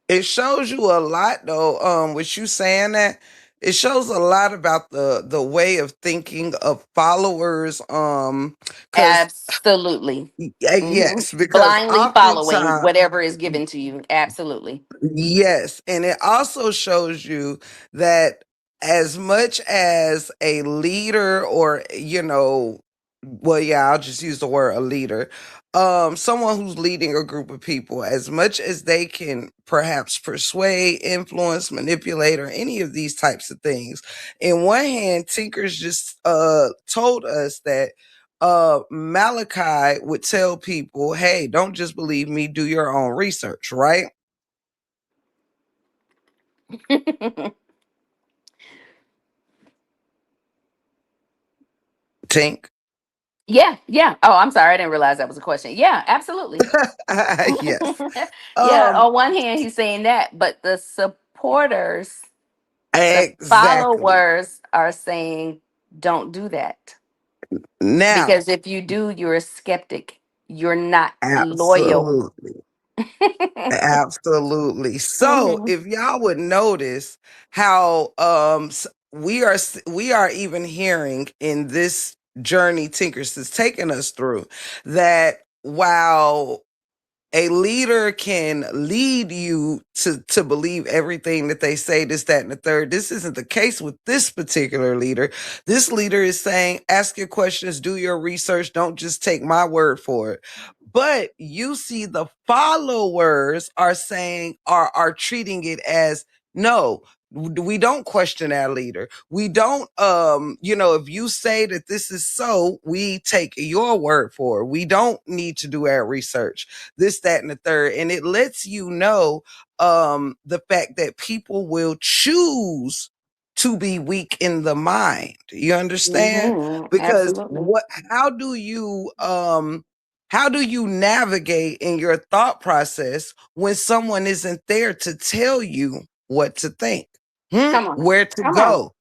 It shows you a lot though, with you saying that. It shows a lot about the way of thinking of followers. Because Absolutely. Hmm. yes, because Blindly following oftentimes, whatever is given to you. Absolutely. yes, and it also shows you that as much as a leader, or well, yeah, I'll just use the word a leader, someone who's leading a group of people, as much as they can perhaps persuade, influence, manipulate, or any of these types of things. In one hand, Tinker's just told us that Malachi would tell people, hey, don't just believe me, do your own research, right? Tink. Yeah, yeah. Oh, I'm sorry. I didn't realize that was a question. Yeah, absolutely. Yes. Yeah, Um, on one hand, he's saying that, but the supporters, the exactly. followers are saying, don't do that. Now, Because if you do, you're a skeptic. You're not loyal. absolutely. Absolutely. So, Hmm. if y'all would notice how we are even hearing in this journey Tinkers is taking us through, that while a leader can lead you to believe everything that they say, this, that, and the third. This isn't the case with this particular leader. This leader is saying, ask your questions, do your research, don't just take my word for it. But you see the followers are saying, are treating it as, no, We don't question our leader. We don't, if you say that this is so, we take your word for it. We don't need to do our research, this, that, and the third. And it lets you know, the fact that people will choose to be weak in the mind. You understand? Because Absolutely. how do you navigate in your thought process when someone isn't there to tell you what to think? Come on. Where to Come on. go?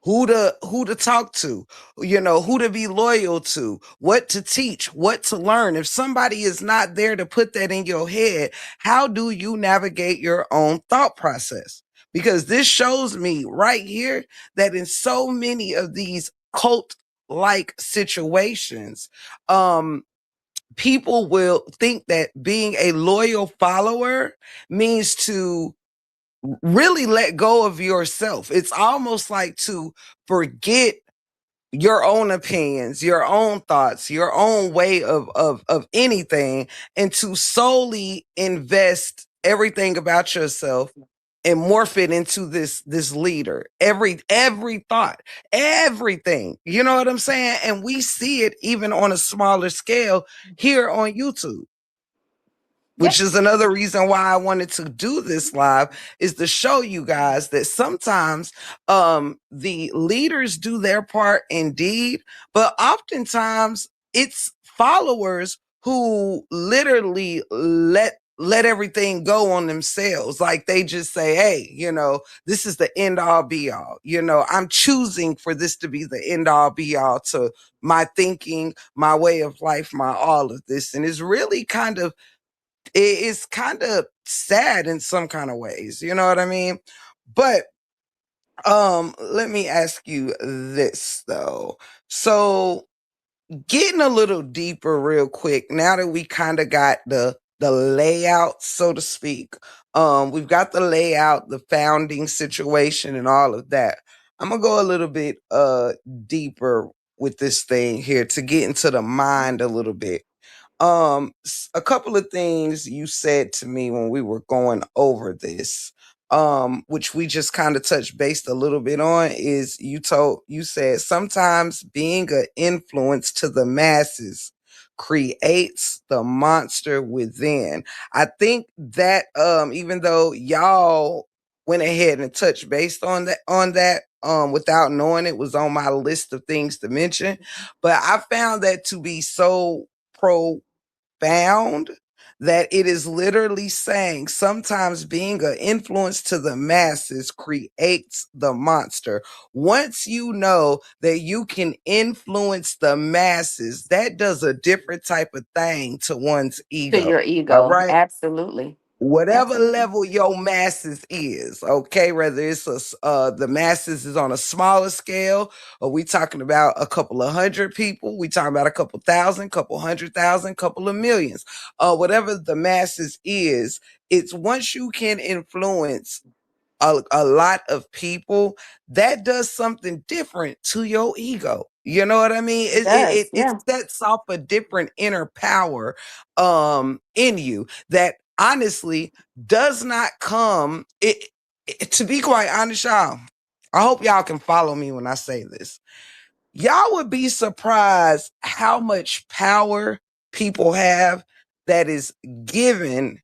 Who to talk to, who to be loyal to, what to teach, what to learn. If somebody is not there to put that in your head, how do you navigate your own thought process? Because this shows me right here that in so many of these cult like situations, people will think that being a loyal follower means to really let go of yourself. It's almost like to forget your own opinions, your own thoughts, your own way of anything, and to solely invest everything about yourself and morph it into this leader. Every thought, everything. You know what I'm saying? And we see it even on a smaller scale here on YouTube, which Yep. is another reason why I wanted to do this live, is to show you guys that sometimes the leaders do their part indeed, but oftentimes it's followers who literally let everything go on themselves. Like they just say, hey, this is the end all be all. I'm choosing for this to be the end all be all to my thinking, my way of life, my all of this. And it's really it's kind of sad in some kind of ways, you know what I mean? But let me ask you this though. So getting a little deeper real quick, now that we kind of got the layout, so to speak, we've got the layout, the founding situation and all of that. I'm gonna go a little bit deeper with this thing here to get into the mind a little bit. A couple of things you said to me when we were going over this, which we just kind of touched based a little bit on, is you said sometimes being an influence to the masses creates the monster within. I think that even though y'all went ahead and touched based on that without knowing it was on my list of things to mention, but I found that to be so profound that it is literally saying sometimes being an influence to the masses creates the monster. Once you know that you can influence the masses, that does a different type of thing to one's To ego. your All ego. right. Absolutely. Whatever Absolutely. level your masses is, okay, whether it's the masses is on a smaller scale, or we talking about a couple of hundred people, we talking about a couple thousand, couple 100,000, couple of millions, whatever the masses is, it's once you can influence a lot of people, that does something different to your ego. You know what I mean? It does. It Yeah. sets off a different inner power in you that honestly does not come. To be quite honest, y'all, I hope y'all can follow me when I say this. Y'all would be surprised how much power people have that is given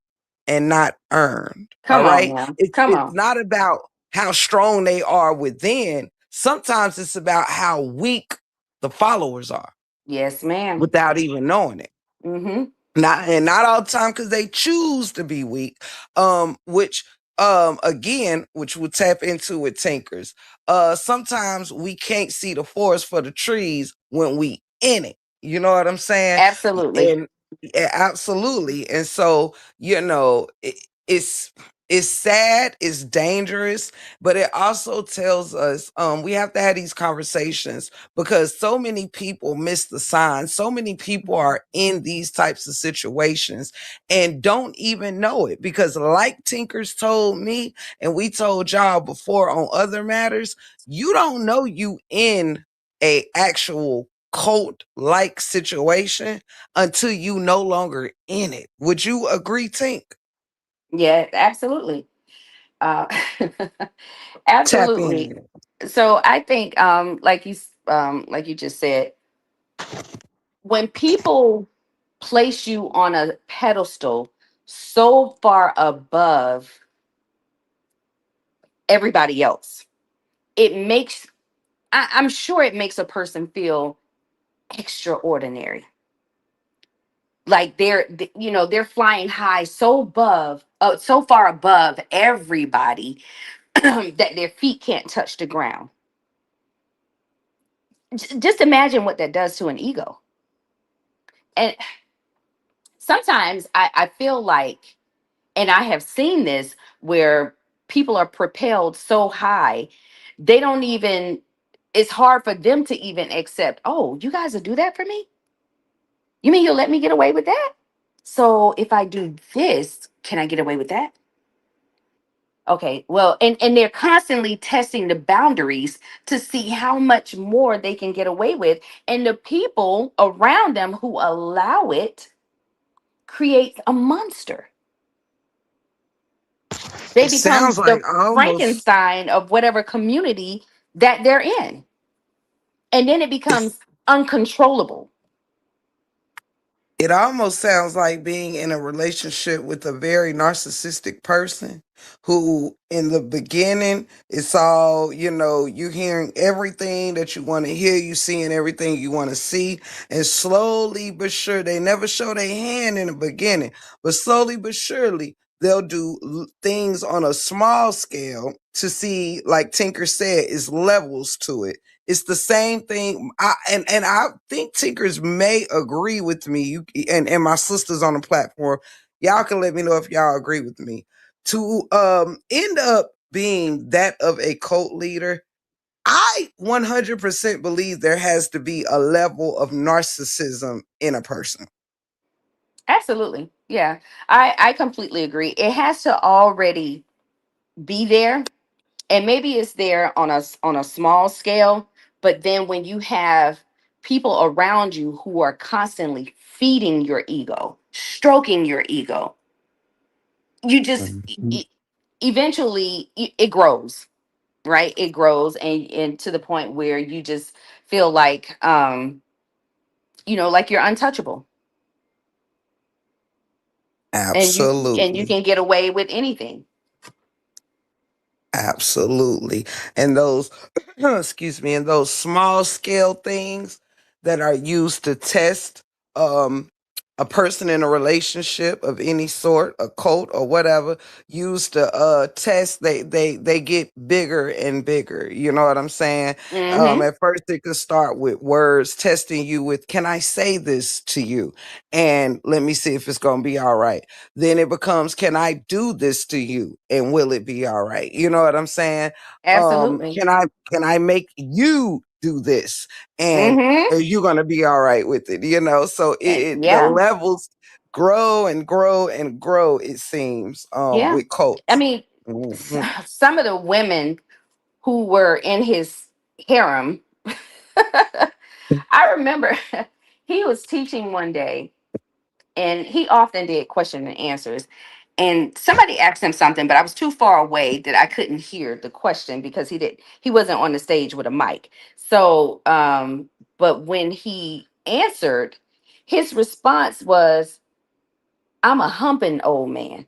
and not earned. All Come on right. now. Come It's on. not about how strong they are within. Sometimes it's about how weak the followers are Yes, ma'am. without even knowing it. Mm-hmm. Not all the time, because they choose to be weak. Which again, which we'll tap into with Tinkers. Sometimes we can't see the forest for the trees when we in it. You know what I'm saying? Absolutely. And yeah, absolutely. And so, it's it's sad, it's dangerous, but it also tells us we have to have these conversations because so many people miss the signs. So many people are in these types of situations and don't even know it because, like Tinkers told me, and we told y'all before on other matters, you don't know you in a actual cult like situation until you no longer in it. Would you agree, Tink? Yeah, absolutely. Uh, Tap absolutely. in. So I think, like you just said, when people place you on a pedestal so far above everybody else, it makes, I'm sure it makes a person feel extraordinary. Like they're flying high so above, so far above everybody that their feet can't touch the ground. Just imagine what that does to an ego. And sometimes I feel like, and I have seen this where people are propelled so high, they don't even, it's hard for them to even accept, oh, you guys will do that for me? You mean you'll let me get away with that? So if I do this, can I get away with that? Okay, well, and they're constantly testing the boundaries to see how much more they can get away with. And the people around them who allow it create a monster. They It become sounds like the almost Frankenstein of whatever community that they're in. And then it becomes uncontrollable. it almost sounds like being in a relationship with a very narcissistic person who in the beginning it's all, you hearing everything that you want to hear, you seeing everything you want to see, and slowly but sure they never show their hand in the beginning, but slowly but surely they'll do things on a small scale to see, like Tinker said, is levels to it. It's the same thing. And I think Tinkers may agree with me. You and my sisters on the platform, y'all can let me know if y'all agree with me. To end up being that of a cult leader, I 100% believe there has to be a level of narcissism in a person. Absolutely. Yeah. I completely agree. It has to already be there. And maybe it's there on a small scale, but then when you have people around you who are constantly feeding your ego, stroking your ego, you just Mhm. eventually it grows, right? It grows, and to the point where you just feel like like you're untouchable, and you Absolutely. can get away with anything. Absolutely. And those, excuse me, and those small scale things that are used to test um a person in a relationship of any sort, a cult or whatever, used to test, they get bigger and bigger. You know what I'm saying? Hmm. At first it could start with words, testing you with, can I say this to you? And let me see if it's gonna be all right. Then it becomes, can I do this to you and will it be all right? You know what I'm saying? Absolutely. Can I make you do this and Hmm. are you going to be all right with it? So the Yeah. levels grow and grow and grow, it seems, Yeah. with I cults. mean, Mhm. some of the women who were in his harem, I remember he was teaching one day, and he often did question and answers. And somebody asked him something, but I was too far away that I couldn't hear the question because he wasn't on the stage with a mic. So but when he answered, his response was, I'm a humping old man.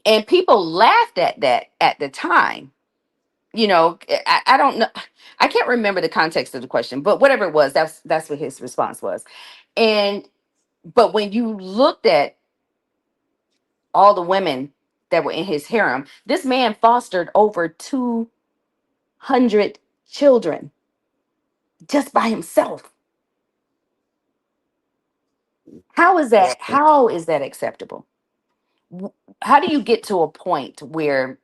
And people laughed at that at the time. I don't know, I can't remember the context of the question, but whatever it was, that's what his response was. And but when you looked at all the women that were in his harem, this man fostered over 200 children just by himself. How is that acceptable? How do you get to a point where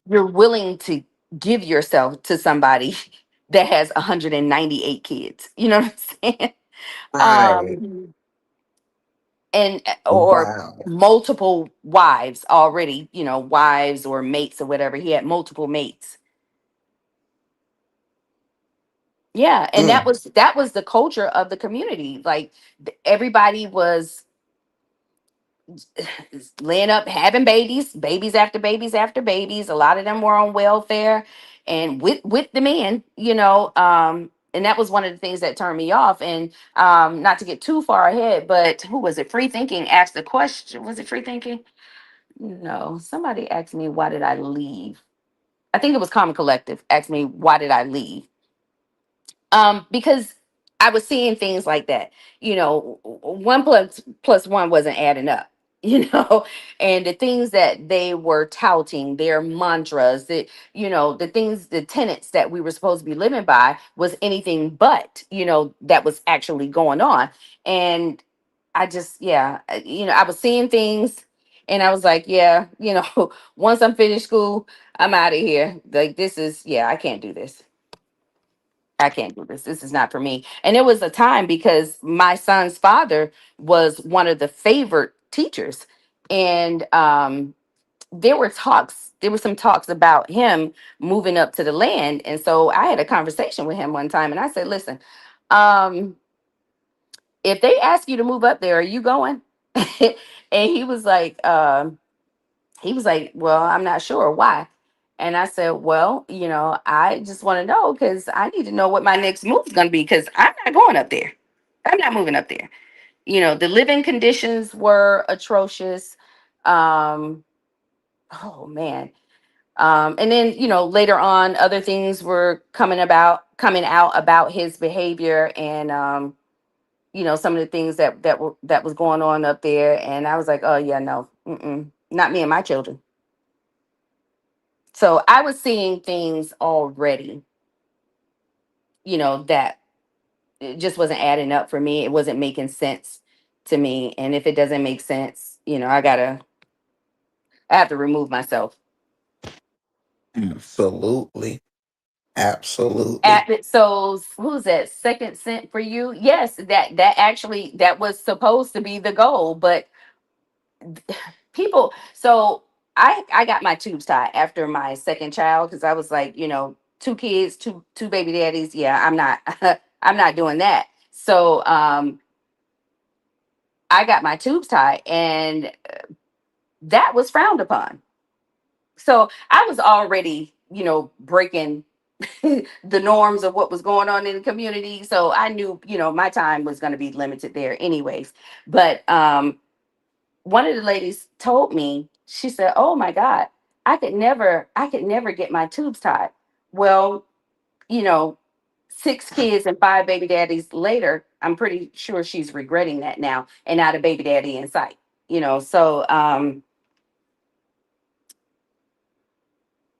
you're willing to give yourself to somebody that has 198 kids? You know what I'm saying? Right. um and or Wow. multiple wives already, wives or mates or whatever. He had multiple mates. Yeah, and that Mm. was that was the culture of the community. Like everybody was laying up, having babies, babies after babies after babies. A lot of them were on welfare and with the men, and that was one of the things that turned me off. And not to get too far ahead, but who was it? Free Thinking asked the question. Was it Free Thinking? No, somebody asked me, why did I leave? I think it was Common Collective asked me, why did I leave? Because I was seeing things like that. 1 plus 1 wasn't adding up. And the things that they were touting, their mantras, the things, the tenets that we were supposed to be living by was anything but, that was actually going on. And I just, yeah, I was seeing things, and I was like, yeah, once I'm finished school, I'm out of here. Like, this is, yeah, I can't do this. I can't do this. This is not for me. And it was a time because my son's father was one of the favorite teachers. And there were some talks about him moving up to the land. And so I had a conversation with him one time, and I said, listen, um, if they ask you to move up there, are you going? And he was like, well, I'm not sure why. And I said, well, I just want to know because I need to know what my next move is going to be because I'm not going up there. I'm not moving up there. The living conditions were atrocious. Um, oh man. And then, later on, other things were coming out about his behavior and, some of the things that was going on up there. And I was like, oh yeah, no, not me and my children. So I was seeing things already, that it just wasn't adding up for me. It wasn't making sense to me. And if it doesn't make sense, I have to remove myself. Absolutely. Absolutely. So who's that? Second Scent for you? Yes, that actually that was supposed to be the goal, but people. So I got my tubes tied after my second child because I was like, 2 kids, two baby daddies. Yeah, I'm not I'm not doing that. So I got my tubes tied, and that was frowned upon. So I was already, breaking the norms of what was going on in the community. So I knew, my time was going to be limited there anyways. But one of the ladies told me, she said, oh my God, I could never get my tubes tied. Well, you know, 6 kids and 5 baby daddies later, I'm pretty sure she's regretting that now and not a baby daddy in sight. So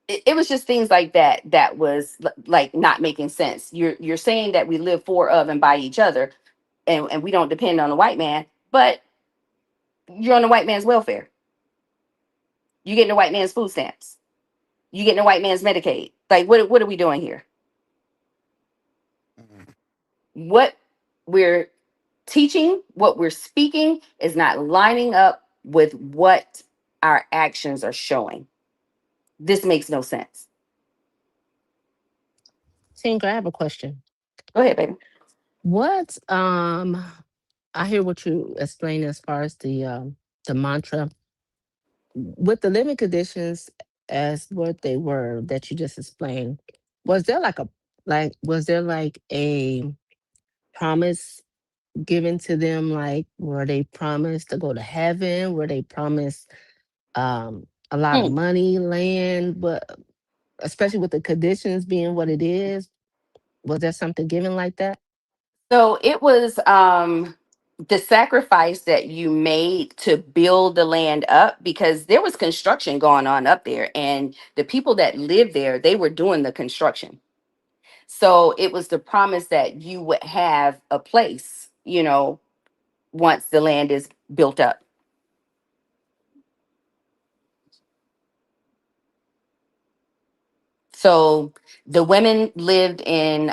it was just things like that that was like not making sense. You're saying that we live for, of, and by each other, and we don't depend on the white man, but you're on the white man's welfare. You getting the white man's food stamps. You getting the white man's Medicaid. Like, what are we doing here? What we're teaching, what we're speaking is not lining up with what our actions are showing. This makes no sense. Tinker, I have a question. Go ahead, baby. What I hear what you explain as far as the mantra with the living conditions as what they were that you just explained. Was there like a promise given to them? Like, were they promised to go to heaven? Were they promised a lot of Hmm. money, land, but especially with the conditions being what it is, was there something given like that? So it was the sacrifice that you made to build the land up because there was construction going on up there, and the people that lived there, they were doing the construction. So it was the promise that you would have a place, once the land is built up. So the women lived in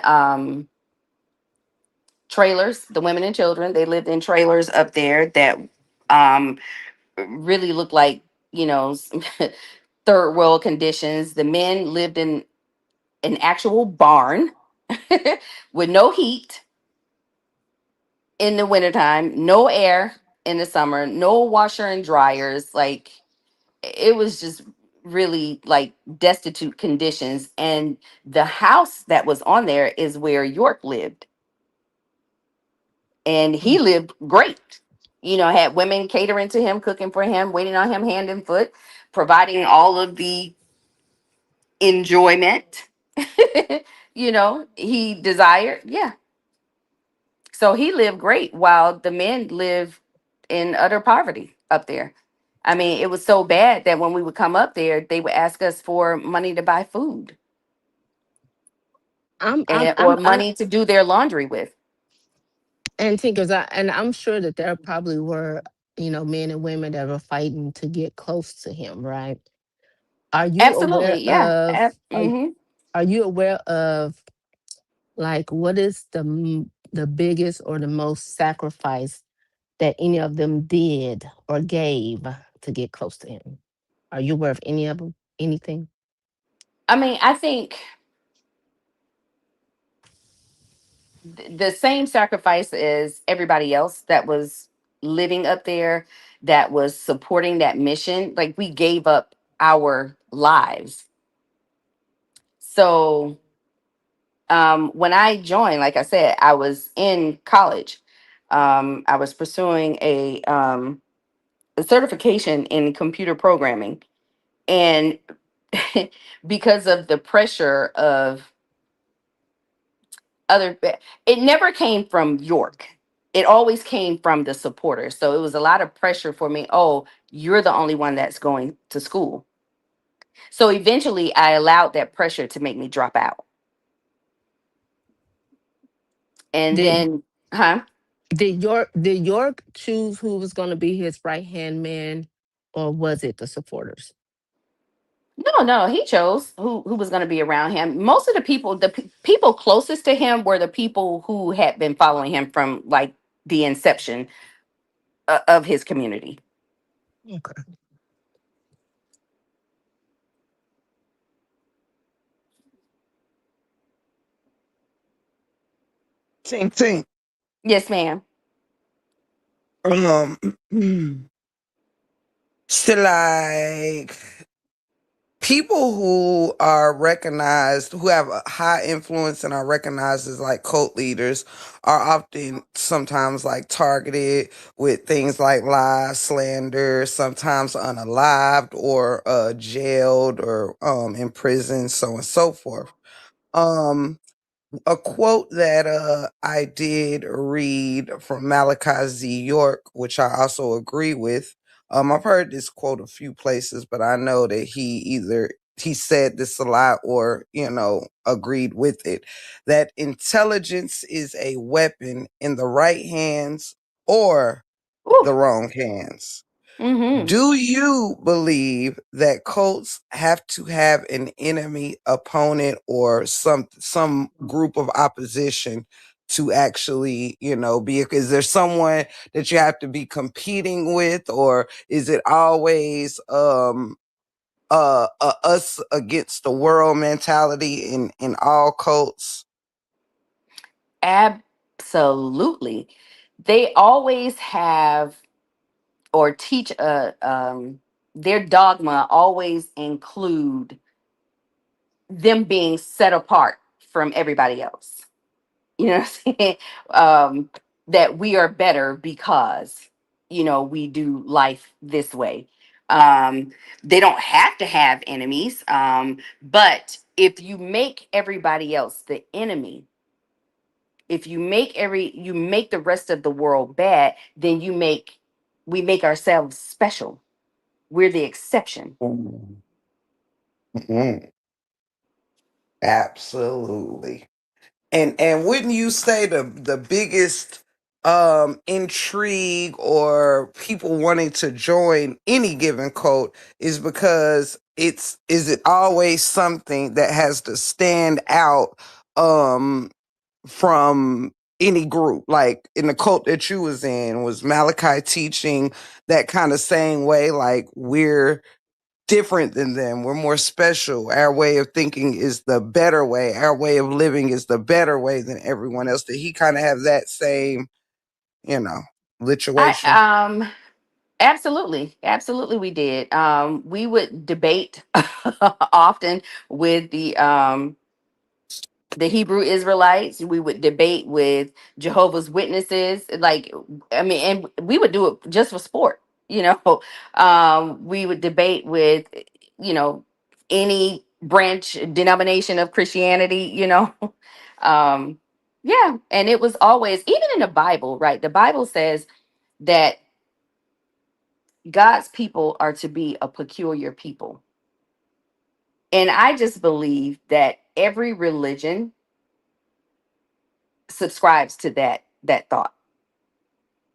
trailers, the women and children, they lived in trailers up there that um, really looked like, some third world conditions. The men lived in an actual barn with no heat in the wintertime, no air. in the summer, no washer and dryers. Like it was just really like destitute conditions. And the house that was on there is where York lived, and he lived great. You know, had women catering to him, cooking for him, waiting on him hand and foot, providing all of the enjoyment he desired. Yeah. So he lived great while the men lived in utter poverty up there. I mean, it was so bad that when we would come up there, they would ask us for money to buy food I'm I'm and or I'm I money to do their laundry with. and Tinkers, I'm sure that there probably were, men and women that were fighting to get close to him, right? Are you aware Absolutely. Yeah. of Hmm. are you aware of, like, what is the biggest or the most sacrifice that any of them did or gave to get close to him? Are you aware of any of them? Anything? I mean, I think the same sacrifice as everybody else that was living up there, that was supporting that mission. Like we gave up our lives. So when I joined, like I said, I was in college. I was pursuing a certification in computer programming. And because of the pressure of it never came from York. It always came from the supporters. So it was a lot of pressure for me. Oh, you're the only one that's going to school. So eventually I allowed that pressure to make me drop out. And Did then, huh? did York choose who was going to be his right hand man, or was it the supporters? No, no, he chose who was going to be around him. Most of the people, people closest to him were the people who had been following him from like the inception of his community. Okay. Tink tink. Yes, ma'am. Um, so like people who are recognized, who have a high influence and are recognized as like cult leaders, are often sometimes like targeted with things like lies, slander, sometimes unalived or jailed or imprisoned, so on and so forth. Um, a quote that I did read from Malachi Z. York, which I also agree with. I've heard this quote a few places, but I know that he said this a lot or agreed with it. That intelligence is a weapon in the right hands or Ooh. the wrong hands. Mm-hmm. Do you believe that cults have to have an enemy opponent or some group of opposition to actually, be, is there someone that you have to be competing with, or is it always us against the world mentality in all cults? Absolutely. They always have or teach their dogma always include them being set apart from everybody else. You know what I'm saying? That we are better because we do life this way. They don't have to have enemies, but if you make everybody else the enemy, if you make the rest of the world bad, then we make ourselves special. We're the exception. Mhm. Mhm. Absolutely. And wouldn't you say the biggest intrigue or people wanting to join any given cult is because is it always something that has to stand out um from any group? Like in the cult that you was in, was Malachi teaching that kind of same way, like we're different than them. We're more special. Our way of thinking is the better way. Our way of living is the better way than everyone else. Did he kind of have that same, you know? I lituation? absolutely, absolutely we did. We would debate often with the Hebrew Israelites. We would debate with Jehovah's Witnesses. Like, I mean, and we would do it just for sport. You know, we would debate with, you know, any branch denomination of Christianity. You know, um, yeah, and it was always, even in the Bible, right? The Bible says that God's people are to be a peculiar people, and I just believe that every religion subscribes to that thought,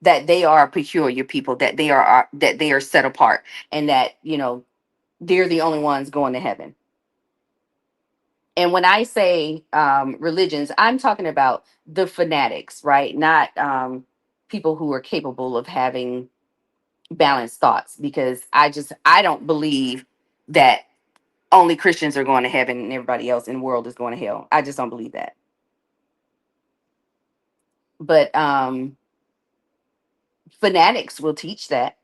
that they are a peculiar people, that they are set apart, and that, you know, they're the only ones going to heaven. And when I say religions, I'm talking about the fanatics, right? Not people who are capable of having balanced thoughts, because I don't believe that only Christians are going to heaven and everybody else in the world is going to hell. I just don't believe that. But fanatics will teach that.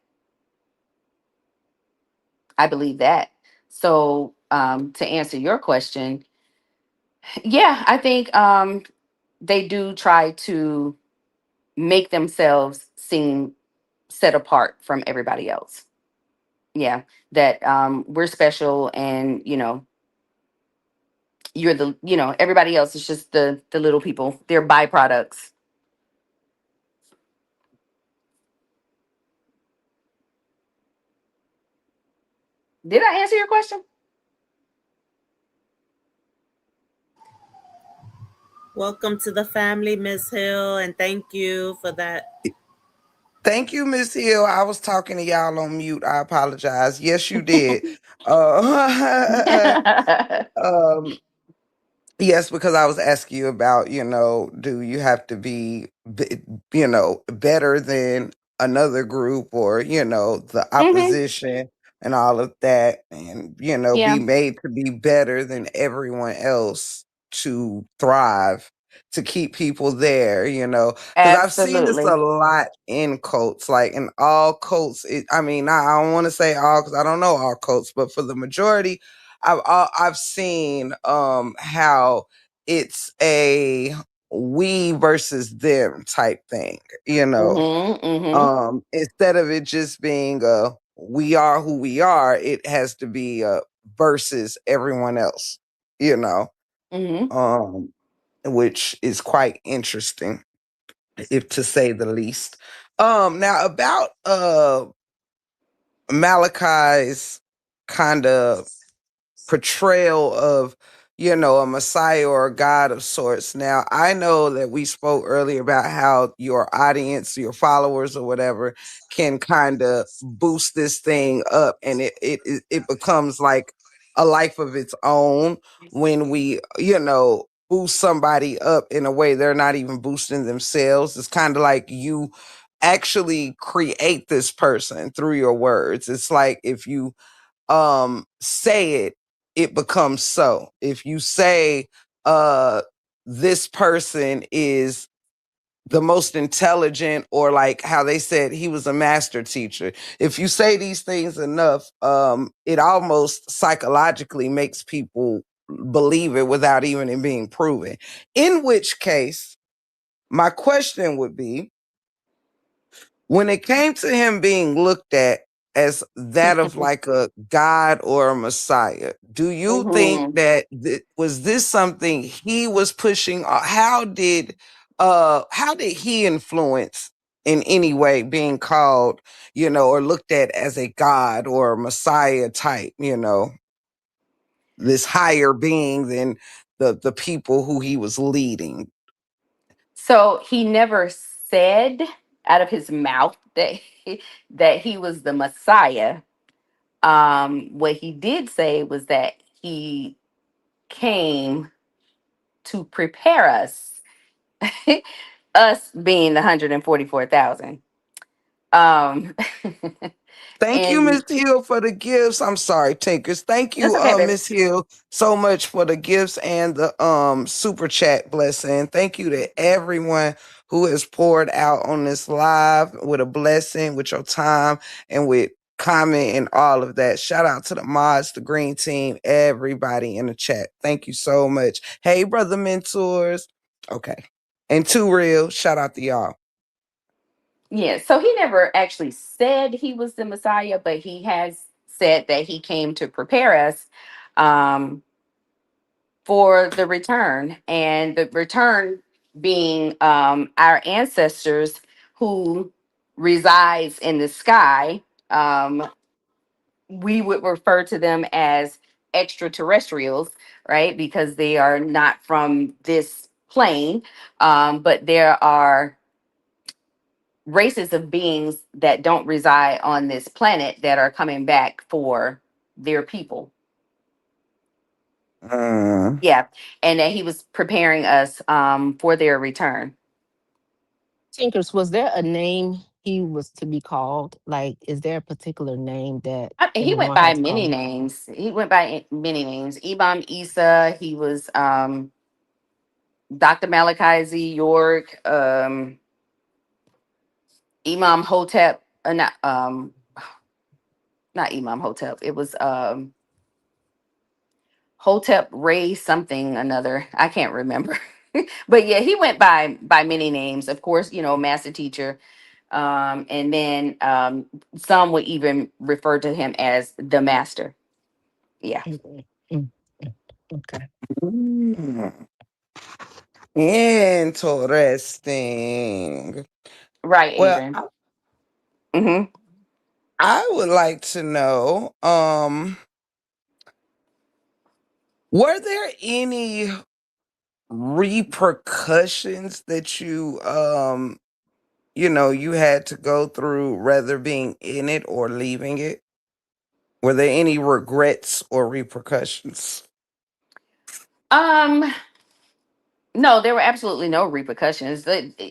I believe that. So, to answer your question, yeah, I think they do try to make themselves seem set apart from everybody else. Yeah, that we're special, and you know, you're the, you know, everybody else is just the little people. They're byproducts. Did I answer your question? Welcome to the family, Miss Hill, and thank you for that. Thank you, Miss Hill. I was talking to y'all on mute. I apologize. Yes, you did. Um, Yes, because I was asking you about, do you have to be, better than another group, or, the Hmm. opposition and all of that, and, be Yeah, made to be better than everyone else to thrive, to keep people there, because I've seen this a absolutely. lot in cults, like in all cults. I mean, I don't want to say all because I don't know all cults, but for the majority, I've seen how it's a we versus them type thing, Hmm. Hmm. instead of it just being we are who we are, it has to be versus everyone else, you know, Hmm. um which is quite interesting, if to say the least. Now about Malachi's kind of portrayal of, a messiah or a god of sorts. Now I know that we spoke earlier about how your audience, your followers or whatever, can kind of boost this thing up, and it becomes like a life of its own when we, boost somebody up in a way they're not even boosting themselves. It's kind of like you actually create this person through your words. It's like if you say it, it becomes so. If you say uh this person is the most intelligent, or like how they said he was a master teacher, if you say these things enough, it almost psychologically makes people believe it without even it being proven. In which case, my question would be, when it came to him being looked at as that of like a god or a messiah, do you think Hmm. that was this something he was pushing? Or how did he influence in any way being called, or looked at as a god or a messiah type, this higher being than the people who he was leading? So he never said out of his mouth that that he was the Messiah. What he did say was that he came to prepare us, us being the 144,000. Um, Thank you, and Miss Hill, for the gifts. I'm sorry, Tinkers. Thank that's you, okay, baby. Miss Hill, so much for the gifts and the super chat blessing. Thank you to everyone who has poured out on this live with a blessing, with your time, and with comment and all of that. Shout out to the mods, the green team, everybody in the chat. Thank you so much. Hey, brother mentors. Okay. And Too Real. Shout out to y'all. Yeah, so he never actually said he was the Messiah, but he has said that he came to prepare us um, for the return, and the return being our ancestors who resides in the sky. Um, we would refer to them as extraterrestrials, right? Because they are not from this plane, but there are races of beings that don't reside on this planet that are coming back for their people. Mm. Yeah, and that he was preparing us for their return. Tinkers, was there a name he was to be called? Like, is there a particular name that He went everyone by had to call many him? names. He went by many names. Imam Isa. He was Dr. Malachi Z. York. Imam Hotep. Not Imam Hotep. It was Hotep Ray something another. I can't remember. But yeah, he went by many names. Of course, master teacher. And then some would even refer to him as the master. Yeah. Mhm. Mm, mm. Okay. Mm. Interesting. Right, Well, Adrian. Hmm. I would like to know, were there any repercussions that you had to go through, whether being in it or leaving it? Were there any regrets or repercussions? Um, no, there were absolutely no repercussions.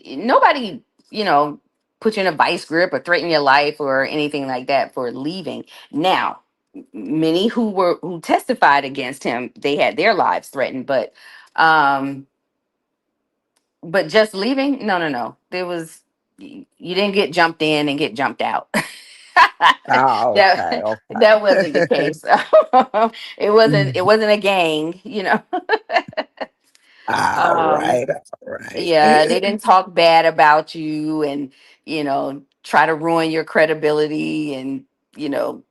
Nobody, you know, put you in a vice grip or threaten your life or anything like that for leaving. Now, many who testified against him, they had their lives threatened, um, but just leaving, no, no, no. There was you didn't get jumped in and get jumped out. Oh, okay, that that wasn't the okay. case. It wasn't a gang, All Um, right, all right. yeah, they didn't talk bad about you and try to ruin your credibility and you know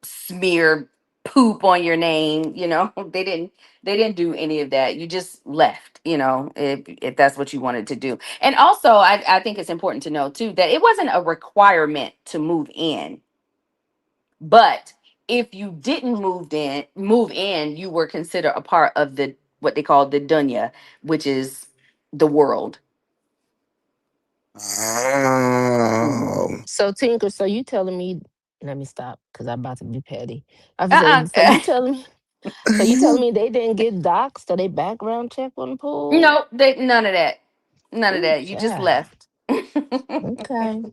smear poop on your name. They didn't do any of that. You just left, if that's what you wanted to do. And also, I think it's important to know too that it wasn't a requirement to move in, but if you didn't move in, you were considered a part of the what they call the dunya, which is the world. Oh. Mhm. So Tinker, so you telling me? Let me stop because I'm about to be petty. I was saying, so Uh-uh. you telling me? So you telling me they didn't get doxxed or they background check on the pool? No, none of that. None of Ooh, that. You just child. left. Okay.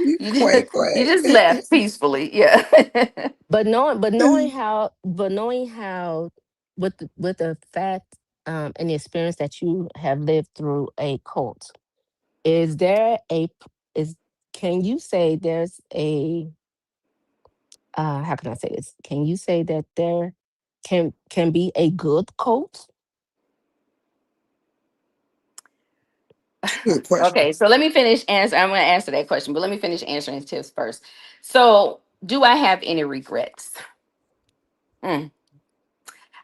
You you just quack you quack. just left peacefully. Yeah. But knowing how, with the fact and the experience that you have lived through a cult, is there a p- is can you say there's a how can I say this? Can you say that there can be a good cult? That's a good question. Okay, so let me finish answer. I'm going to answer that question, but let me finish answering tips first. So, do I have any regrets? Hmm,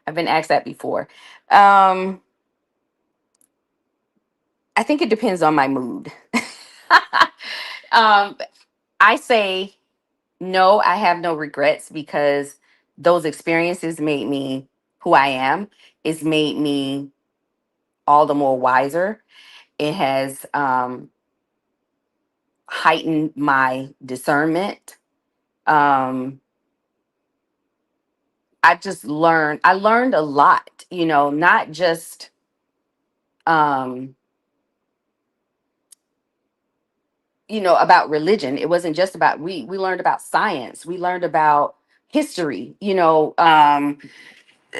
I've been asked that before. Um, I think it depends on my mood. um, I say no, I have no regrets because those experiences made me who I am. It's made me all the more wiser. It has heightened my discernment. Um, I learned a lot, not just um, about religion. It wasn't just about, we learned about science, we learned about history,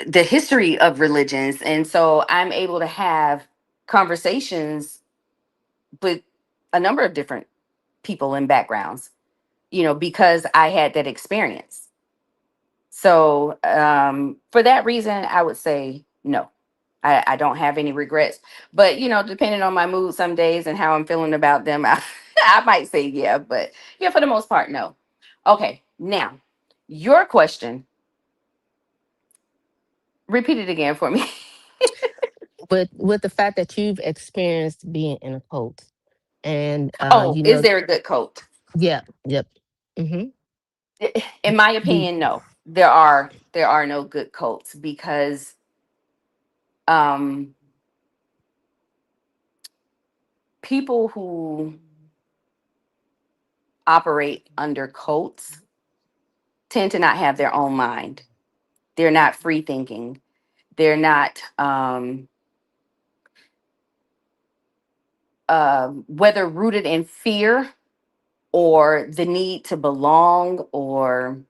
the history of religions. And so I'm able to have conversations with a number of different people and backgrounds, because I had that experience. So for that reason, I would say no. I don't have any regrets. But, depending on my mood some days and how I'm feeling about them, I might say yeah. But yeah, for the most part, no. Okay, now your question, repeat it again for me. With the fact that you've experienced being in a cult, and Oh, is there a good coat? yeah, yep. Hmm. In my Do opinion, no. There are no good coats because um people who operate under cults tend to not have their own mind. They're not free thinking. They're not whether rooted in fear or the need to belong, or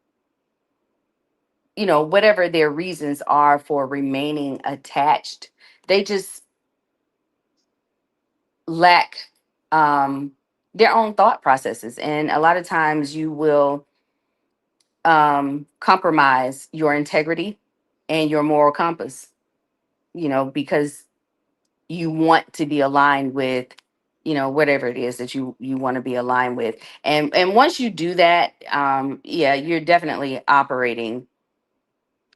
whatever their reasons are for remaining attached. They just lack um their own thought processes, and a lot of times you will compromise your integrity and your moral compass, because you want to be aligned with, whatever it is that you want to be aligned with. And once you do that, yeah, you're definitely operating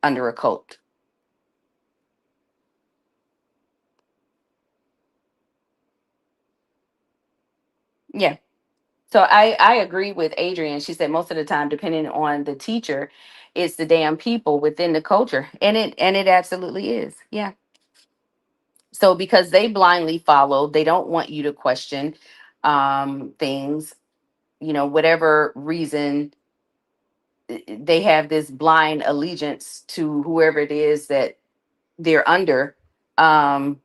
under a cult. Yeah. So I agree with Adrian. She said most of the time, depending on the teacher, it's the damn people within the culture. And it absolutely is. Yeah. So because they blindly follow, they don't want you to question things, whatever reason, they have this blind allegiance to whoever it is that they're under. Um,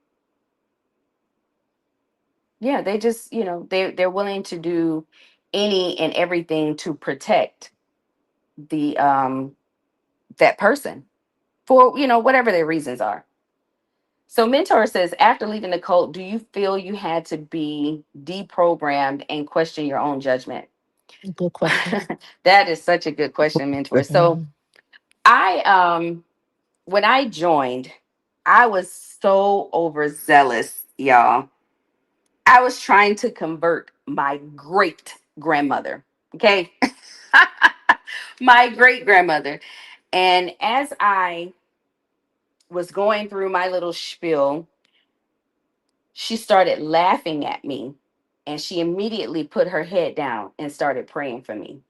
yeah, they just, they're willing to do any and everything to protect the that person for, whatever their reasons are. So mentor says, after leaving the cult, do you feel you had to be deprogrammed and question your own judgment? good question. That is such a good question, mentor. So Mhm. I when I joined, I was so overzealous, y'all. I was trying to convert my great grandmother. Okay. My great grandmother. And as I was going through my little spiel, she started laughing at me, and she immediately put her head down and started praying for me.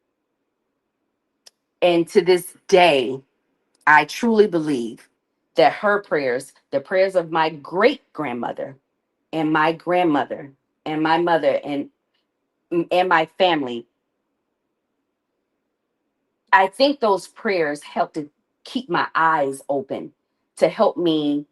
And to this day, I truly believe that her prayers, the prayers of my great grandmother and my grandmother and my mother and my family, I think those prayers helped to keep my eyes open, to help me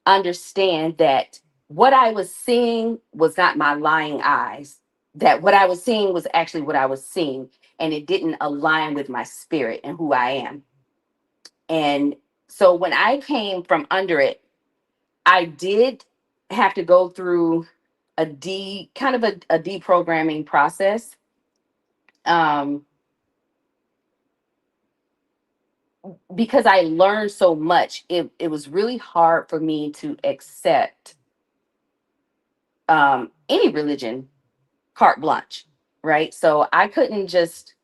understand that what I was seeing was not my lying eyes, that what I was seeing was actually what I was seeing, and it didn't align with my spirit and who I am. And so when I came from under it, I did have to go through a deprogramming process. Um, because I learned so much, it was really hard for me to accept any religion carte blanche, right? So I couldn't just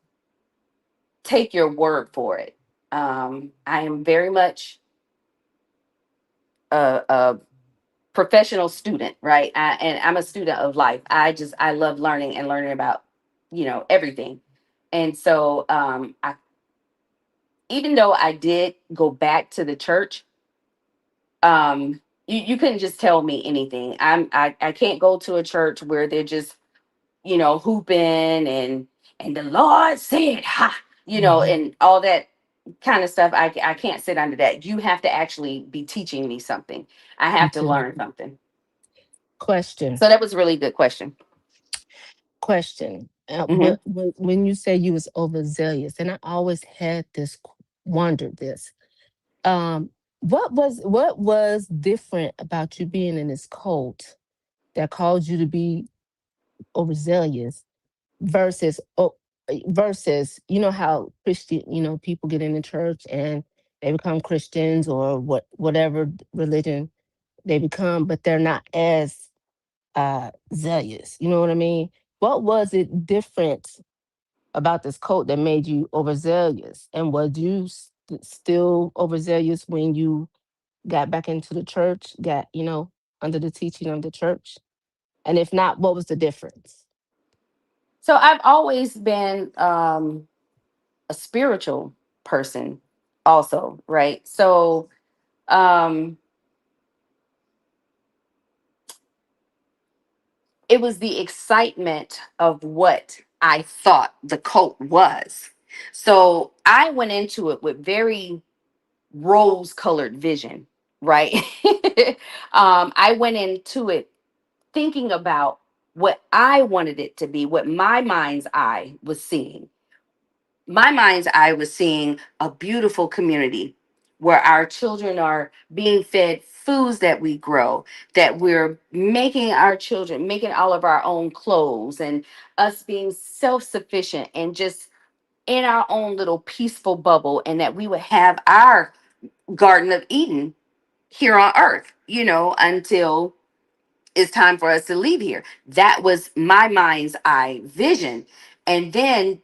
take your word for it. I am very much a professional student, right? And I'm a student of life. I love learning and learning about, everything. And so even though I did go back to the church, you couldn't just tell me anything. I can't go to a church where they're just, hooping and the Lord said, ha, Mhm. and all that kind of stuff. I can't sit under that. You have to actually be teaching me something. I Me have to too. learn something. Question. So that was a really good question. question. Hmm. When you say you was overzealous, and I always had this wondered this. Um, what was different about you being in this cult that caused you to be overzealous versus versus how Christian, people get in the church and they become Christians or whatever religion they become, but they're not as zealous. You know what I mean? What was it different about this cult that made you overzealous? And was you still overzealous when you got back into the church, got, under the teaching of the church? And if not, what was the difference? So I've always been a spiritual person, also, right? So um, it was the excitement of what I thought the cult was. So I went into it with very rose colored vision, right? I went into it thinking about what I wanted it to be, what my mind's eye was seeing. My mind's eye was seeing a beautiful community where our children are being fed foods that we grow, that we're making our children, making all of our own clothes, and us being self sufficient and just in our own little peaceful bubble, and that we would have our Garden of Eden here on earth, until it's time for us to leave here. That was my mind's eye vision. And then,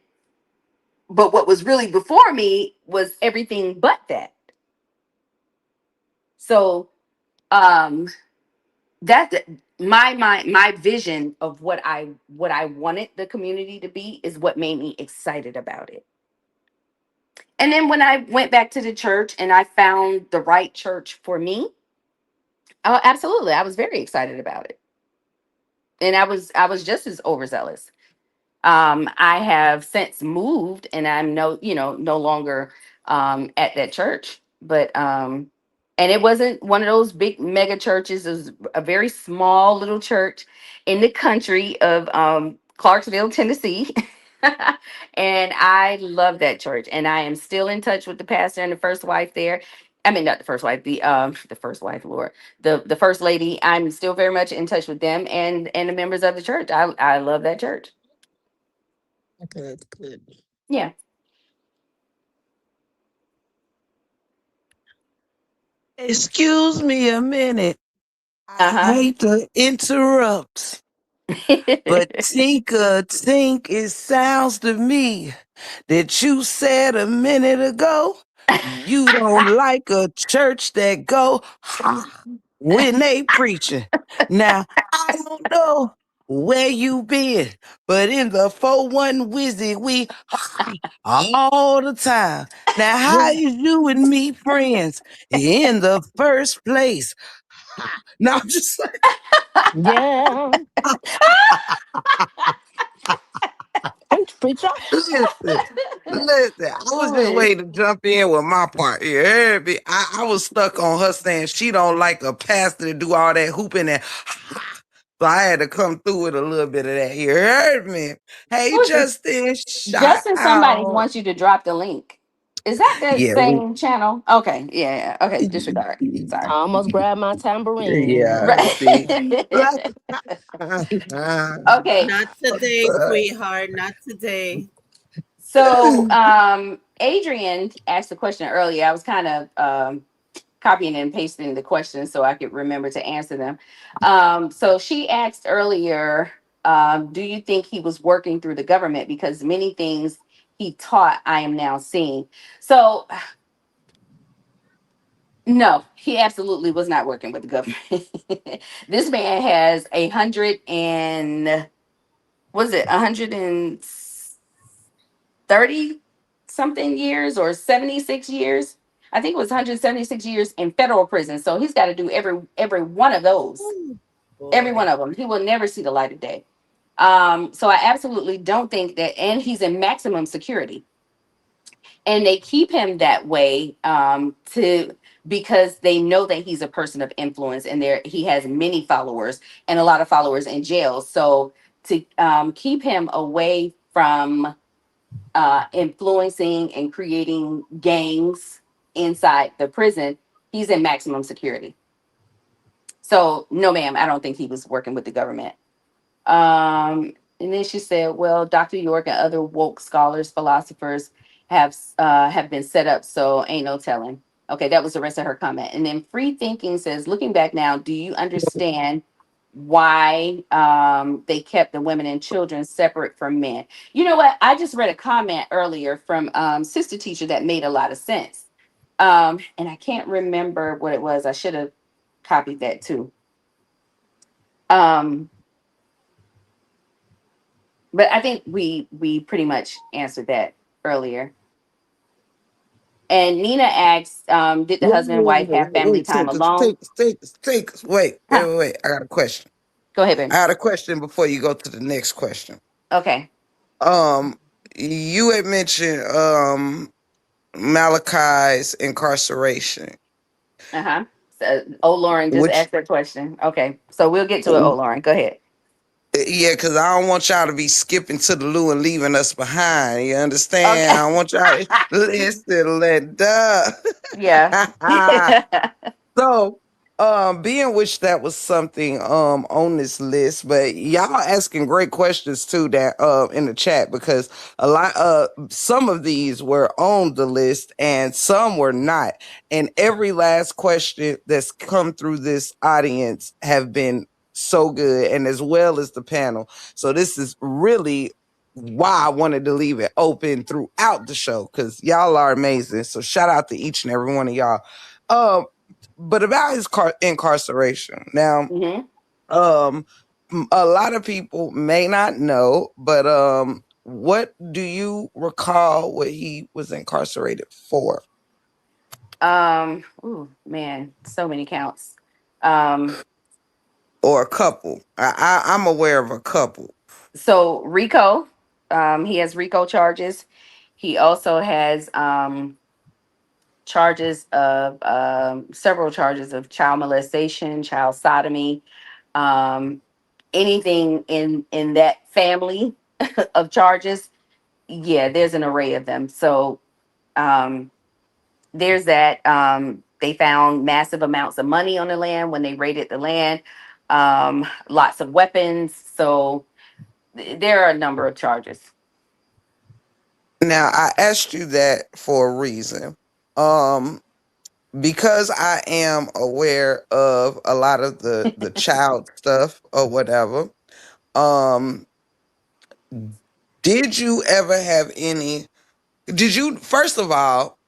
but what was really before me was everything but that. So, um, that my vision of what I wanted the community to be is what made me excited about it. And then when I went back to the church and I found the right church for me, absolutely, I was very excited about it, and I was just as overzealous. I have since moved, and I'm no longer at that church. But and it wasn't one of those big mega churches. It was a very small little church in the country of Clarksville, Tennessee. And I love that church, and I am still in touch with the pastor and the first wife there. I mean, not the first wife, the first wife, Lord, the first lady. I'm still very much in touch with them and the members of the church. I love that church. Good, good. Yeah. Excuse me a minute. I Uh-huh. hate to interrupt, but tink, it sounds to me that you said a minute ago you don't like a church that go ha when they preaching. Now, I don't know where you been, but in the 4-1 Wizzy, we ha all the time. Now, how Yeah. is you and me friends in the first place? Ha. Now, I'm just like, Yeah. Preach, preacher. listen, listen. I was just Oh, waiting to jump in with my part. You heard me? I was stuck on her saying she don't like a pastor to do all that hooping and so I had to come through with a little bit of that. You heard me? Hey, who's this? Justin, shout Justin, somebody out. wants you to drop the link. Is that the Yeah, we. same channel? Okay. Yeah. Yeah. Okay. Disregard. I Sorry. almost grabbed my tambourine. Yeah, see. Right. Okay. Not today, sweetheart. Not today. So, Adrian asked a question earlier. I was kind of copying and pasting the questions so I could remember to answer them. So she asked earlier, do you think he was working through the government? Because many things he taught, I am now seeing. So no, he absolutely was not working with the government. This man has 130 something years or 76 years. I think it was 176 years in federal prison. So he's got to do every one of those. Ooh, Every boy. one of them. He will never see the light of day. So I absolutely don't think that, and he's in maximum security, and they keep him that way to because they know that he's a person of influence, and there he has many followers and a lot of followers in jail. So to keep him away from influencing and creating gangs inside the prison, he's in maximum security. So, no, ma'am, I don't think he was working with the government. And then she said, "Well, Dr. York and other woke scholars, philosophers have been set up, so ain't no telling." Okay, that was the rest of her comment. And then Free Thinking says, "Looking back now, do you understand why they kept the women and children separate from men?" You know what? I just read a comment earlier from Sister Teacher that made a lot of sense. And I can't remember what it was. I should have copied that too. Um, but I think we pretty much answered that earlier. And Nina asks, "Did the husband and wife have family Wait, time alone?" take us. Wait, Huh? wait. I got a question. Go ahead, baby. I got a question before you go to the next question. Okay. Um, you had mentioned Malachi's incarceration, Uh huh. So, oh, Lauren just which asked that question. Okay, so we'll get to it. Oh, Lauren, go ahead. yeah, because I don't want y'all to be skipping to the loo and leaving us behind. You understand? Okay. I don't want y'all to listen, let duh. Yeah. So, being which that was something on this list, but y'all asking great questions too that in the chat because a lot some of these were on the list and some were not. And every last question that's come through this audience have been so good and as well as the panel. So this is really why I wanted to leave it open throughout the show because y'all are amazing. So shout out to each and every one of y'all. Um, but about his incarceration. Now, Hmm. um, a lot of people may not know, but what do you recall what he was incarcerated for, Ooh, man, so many counts. Um, or a couple? I'm aware of a couple. so Rico, he has Rico charges. He also has charges of several charges of child molestation, child sodomy, um, anything in that family of charges. Yeah, there's an array of them. So um, there's that. They found massive amounts of money on the land when they raided the land. Lots of weapons. So there are a number of charges. Now, I asked you that for a reason. Um, because I am aware of a lot of the child stuff or whatever. Um, did you ever have any? Did you first of all,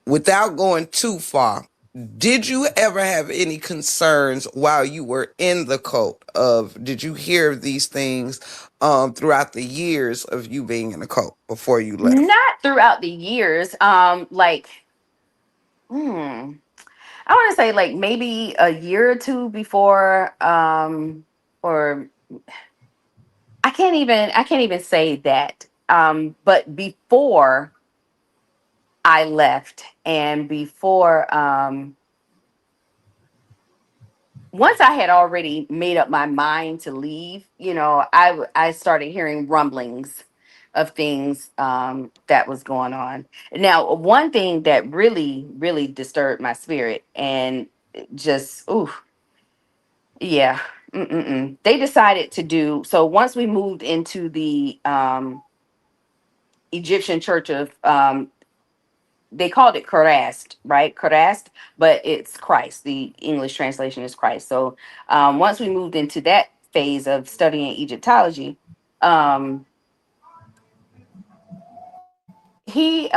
without going too far, did you ever have any concerns while you were in the cult? Of did you hear of these things throughout the years of you being in the cult before you left? Not throughout the years. Like, hmm, I want to say like maybe a year or two before, or I can't even say that. But before I left and before once I had already made up my mind to leave, I started hearing rumblings of things that was going on. Now, one thing that really, really disturbed my spirit and just, ooh, yeah, they decided to do so. Once we moved into the Egyptian church of they called it Christ, right? Christ, but it's Christ. The English translation is Christ. So once we moved into that phase of studying Egyptology, um, he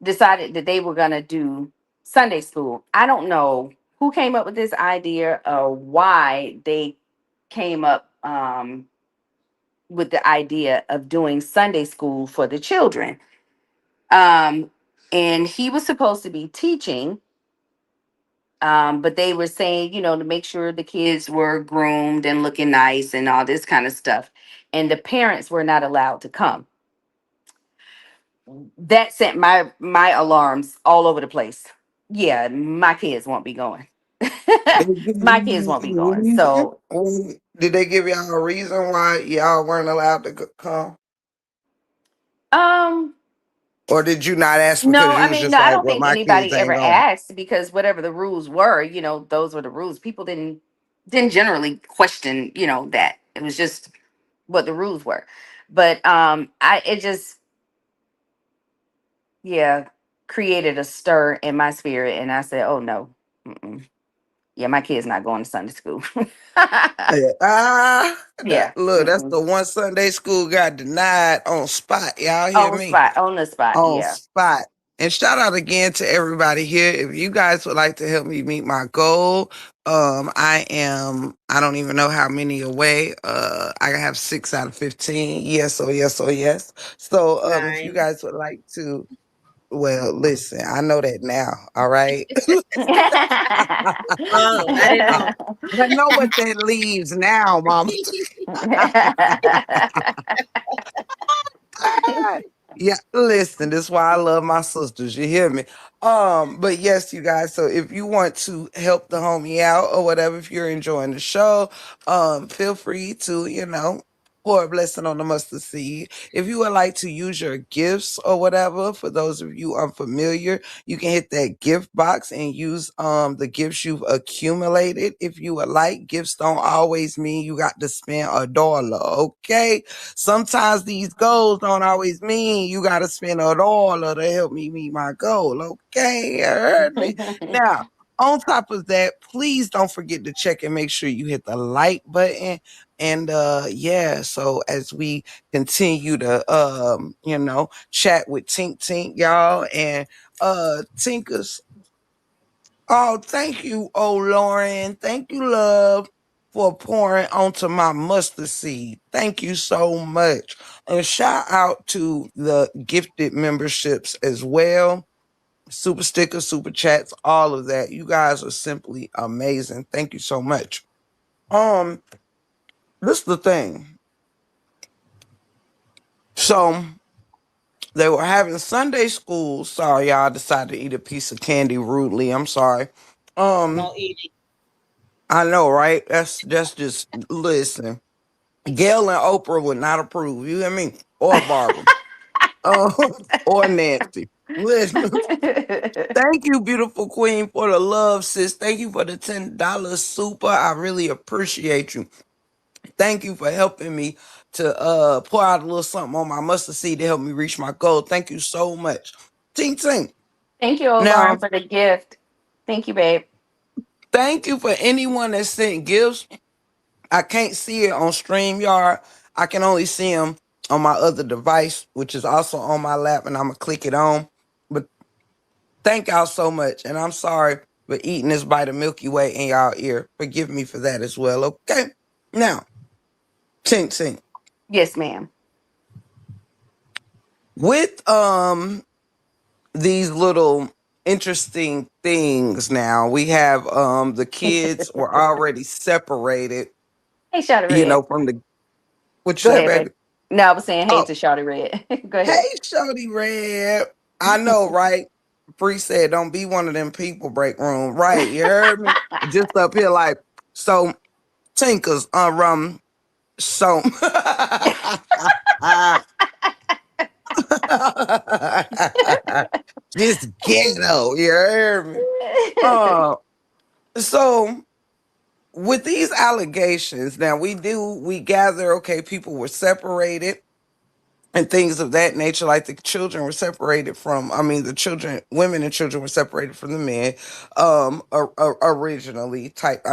decided that they were going to do Sunday school. I don't know who came up with this idea or why they came up with the idea of doing Sunday school for the children. Um, and he was supposed to be teaching. But they were saying, to make sure the kids were groomed and looking nice and all this kind of stuff. And the parents were not allowed to come. That sent my alarms all over the place. Yeah, my kids won't be going. They give My kids won't be you a going. reason? So, Did they give y'all a reason why y'all weren't allowed to come? um, Or did you not ask no, because you I was mean, just no, I like, don't well, think my kids anybody ain't ever going? asked because whatever the rules were, those were the rules. People didn't generally question, that. It was just what the rules were. But I it just, yeah, created a stir in my spirit, and I said, "Oh no. Mm-mm. Yeah, my kid's not going to Sunday school." Yeah. Yeah. Look, that's Mm-mm. the one Sunday school got denied on spot. Y'all hear me? On the spot. On Yeah. spot. And shout out again to everybody here. If you guys would like to help me meet my goal, I don't even know how many away. I have 6 out of 15. Yes, oh yes, oh yes. So if you Nine. guys would like to, well, listen, I know that now. All right. Oh, I didn't know. I know what that leaves now, mama. Yeah, listen, this is why I love my sisters. You hear me? But yes, you guys. So if you want to help the homie out or whatever, if you're enjoying the show, feel free to, pour a blessing on the mustard seed. If you would like to use your gifts or whatever, for those of you unfamiliar, you can hit that gift box and use the gifts you've accumulated. If you would like, gifts don't always mean you got to spend $1. Okay. Sometimes these goals don't always mean you got to spend $1 to help me meet my goal. Okay, you heard me. Now, on top of that, please don't forget to check and make sure you hit the like button. And yeah, so as we continue to chat with Tink Tink, y'all, and Tinkers. Oh, thank you, oh Lauren. Thank you, love, for pouring onto my mustard seed. Thank you so much. And shout out to the gifted memberships as well. Super stickers, super chats, all of that. You guys are simply amazing. Thank you so much. Um, this is the thing. So they were having Sunday school. Sorry, y'all, I decided to eat a piece of candy rudely. I'm sorry. Um, No eating. I know, right? That's just listen. Gail and Oprah would not approve. You hear me? Or Barbara. Uh, or Nancy. Listen. Thank you, beautiful queen, for the love, sis. Thank you for the $10 super. I really appreciate you. Thank you for helping me to pour out a little something on my mustard seed to help me reach my goal. Thank you so much. Ting ting. Thank you, Now, Lauren, for the gift. Thank you, babe. thank you for anyone that sent gifts. I can't see it on StreamYard. I can only see them on my other device, which is also on my lap, and I'm gonna click it on. But thank y'all so much, and I'm sorry for eating this bite of Milky Way in y'all ear. Forgive me for that as well. Okay, now, Tink Tink, Yes, ma'am. with these little interesting things. Now we have the kids were already separated. Hey, Shawty Red. From the what you Go said, ahead, babe. baby. No, I was saying hey Oh, to Shawty Red. Go hey, ahead. Shorty Red. I know, right? Free said, don't be one of them people break room. Right. You heard me? Just up here like, so Tinkers, so just ghetto. You heard me? Uh, so with these allegations, now we gather, okay, people were separated and things of that nature, like the children were separated from, the children, women and children were separated from the men, originally type,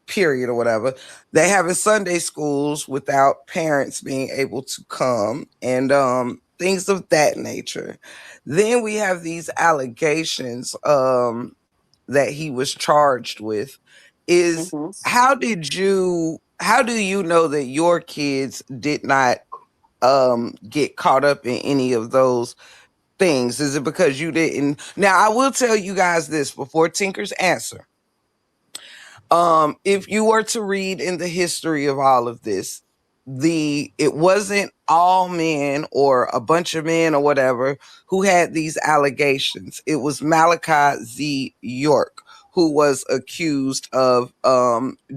period or whatever. They having Sunday schools without parents being able to come, and things of that nature. Then we have these allegations that he was charged with. Is Mhm. how do you know that your kids did not get caught up in any of those things? Is it because you didn't? Now I will tell you guys this before Tinker's answer. If you were to read in the history of all of this, it wasn't all men or a bunch of men or whatever who had these allegations. It was Malachi Z. York who was accused of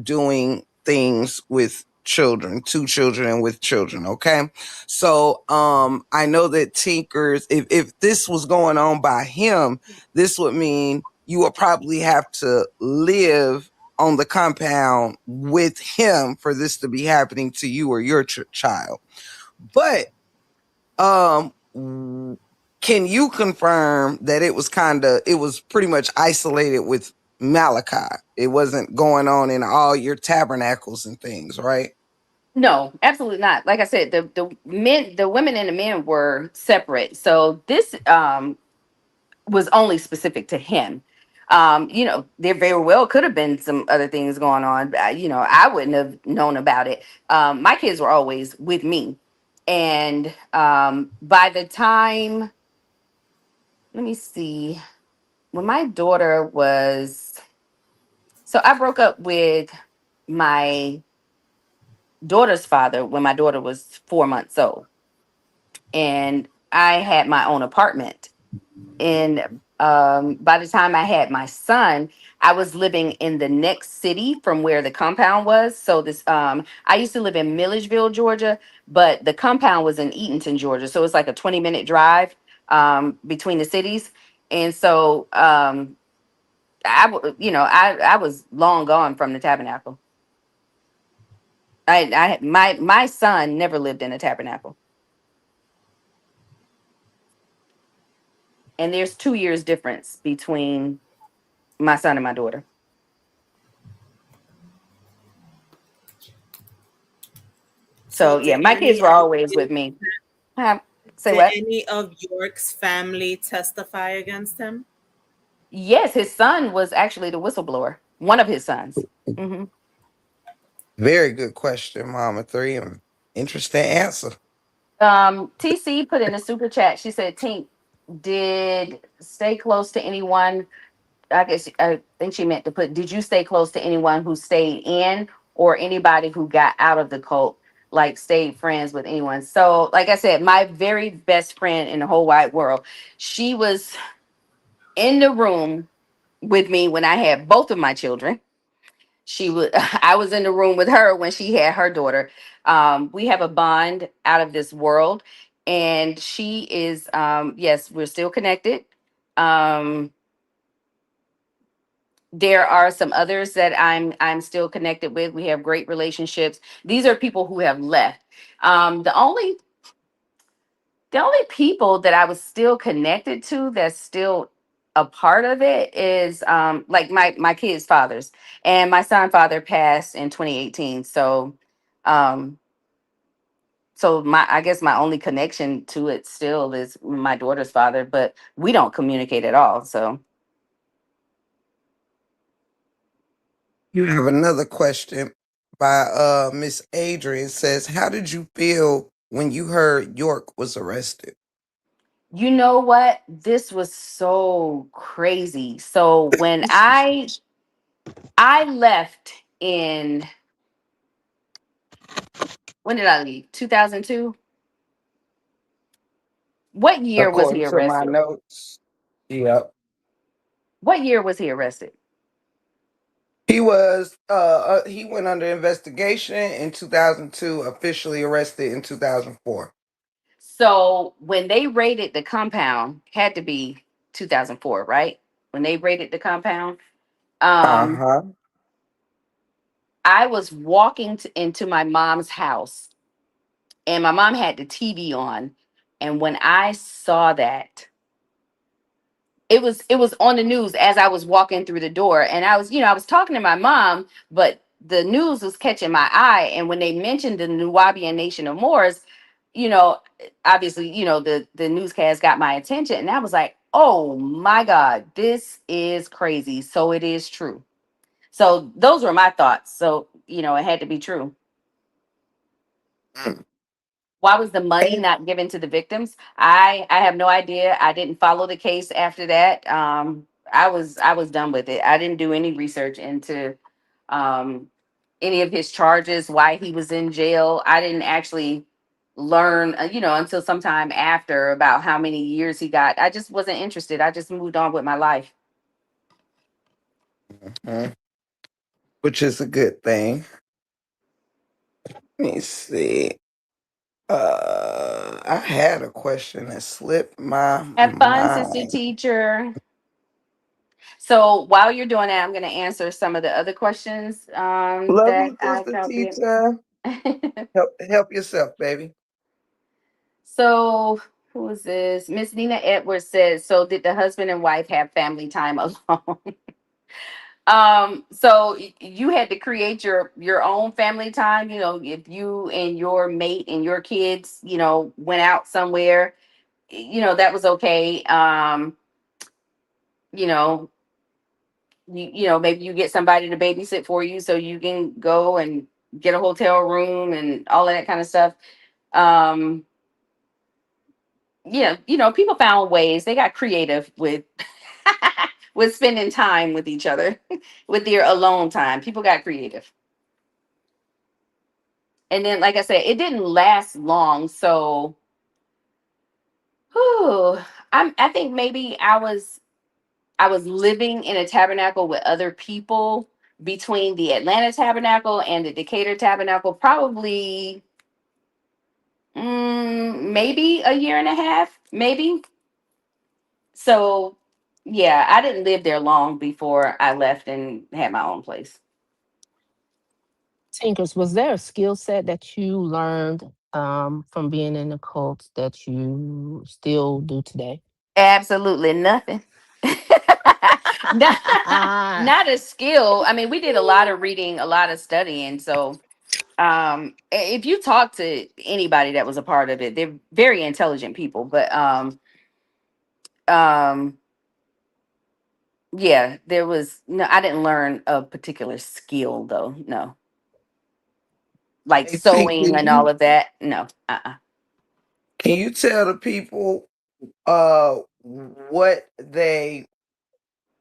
doing things with children, two children and with children. Okay. So I know that Tinkers, if this was going on by him, this would mean you would probably have to live on the compound with him for this to be happening to you or your child. But um can you confirm that it was pretty much isolated with Malachi? It wasn't going on in all your tabernacles and things, right? No, absolutely not. Like I said, the women and the men were separate. So this was only specific to him. There very well could have been some other things going on. I wouldn't have known about it. My kids were always with me. And by the time, let me see, when my daughter was, so I broke up with my daughter's father when my daughter was 4 months old. And I had my own apartment. And by the time I had my son, I was living in the next city from where the compound was. So I used to live in Milledgeville, Georgia, but the compound was in Eatonton, Georgia. So it's like a 20-minute drive between the cities. And so I was long gone from the tabernacle. My son never lived in a tabernacle, and there's 2 years difference between my son and my daughter. So So yeah, my kids were always with me. Huh? Say did what? any of York's family testify against him? Yes, his son was actually the whistleblower. One of his sons. Hmm. Very good question, Mama Three. Interesting answer. TC put in a super chat. She said, "Tink did stay close to anyone." I think she meant to put, "Did you stay close to anyone who stayed in or anybody who got out of the cult? Like stayed friends with anyone?" So, like I said, my very best friend in the whole wide world, she was in the room with me when I had both of my children. She was I was in the room with her when she had her daughter. We have a bond out of this world, and she is yes, we're still connected. um there are some others that I'm still connected with. We have great relationships. These are people who have left. Um the only people that I was still connected to that's still a part of it is like my kids' fathers. And my son father passed in 2018. Um so my I guess my only connection to it still is my daughter's father, but we don't communicate at all. So You have another question by Miss Adrian says, how did you feel when you heard York was arrested? you know what? This was so crazy. So when I left in, when did I leave? 2002. What year was According he to my arrested? notes. Yep. What year was he arrested? He went under investigation in 2002, officially arrested in 2004. So when they raided the compound, had to be 2004, right? When they raided the compound, um, Uh-huh. I was walking into my mom's house, and my mom had the TV on, and when I saw that, it was on the news as I was walking through the door, and I was talking to my mom, but the news was catching my eye, and when they mentioned the Nubian nation of Moors, you know, obviously, the newscast got my attention, and I was like, "Oh my God, this is crazy." So it is true. So those were my thoughts. So, it had to be true. Mm. Why was the money And not given to the victims? I have no idea. I didn't follow the case after that. I was done with it. I didn't do any research into um any of his charges, why he was in jail. I didn't actually learn, until sometime after, about how many years he got. I just wasn't interested. I just moved on with my life. Mhm. Which is a good thing. Let me see. I had a question that slipped my Have fun, sister mind. teacher. So while you're doing that, I'm going to answer some of the other questions Love that you, I sister felt here. teacher. Help yourself, baby. So who is this? Miss Nina Edwards says, so did the husband and wife have family time alone? So you had to create your own family time. You know, if you and your mate and your kids, you know, went out somewhere, you know, that was okay. You know, you know, maybe you get somebody to babysit for you so you can go and get a hotel room and all of that kind of stuff. Um, yeah, you know, people found ways. They got creative with with spending time with each other, with their alone time. People got creative. And then, like I said, it didn't last long. So, whew, I think maybe I was living in a tabernacle with other people between the Atlanta tabernacle and the Decatur tabernacle, probably maybe a year and a half, maybe. So, yeah, I didn't live there long before I left and had my own place. Tinkers, was there a skill set that you learned from being in the cult that you still do today? Absolutely nothing. not, not a skill. I mean, we did a lot of reading, a lot of studying. So, if you talk to anybody that was a part of it, they're very intelligent people. But um, yeah, there was no. I didn't learn a particular skill though. No, like Hey, T, sewing and all of that. No. can you tell the people uh what they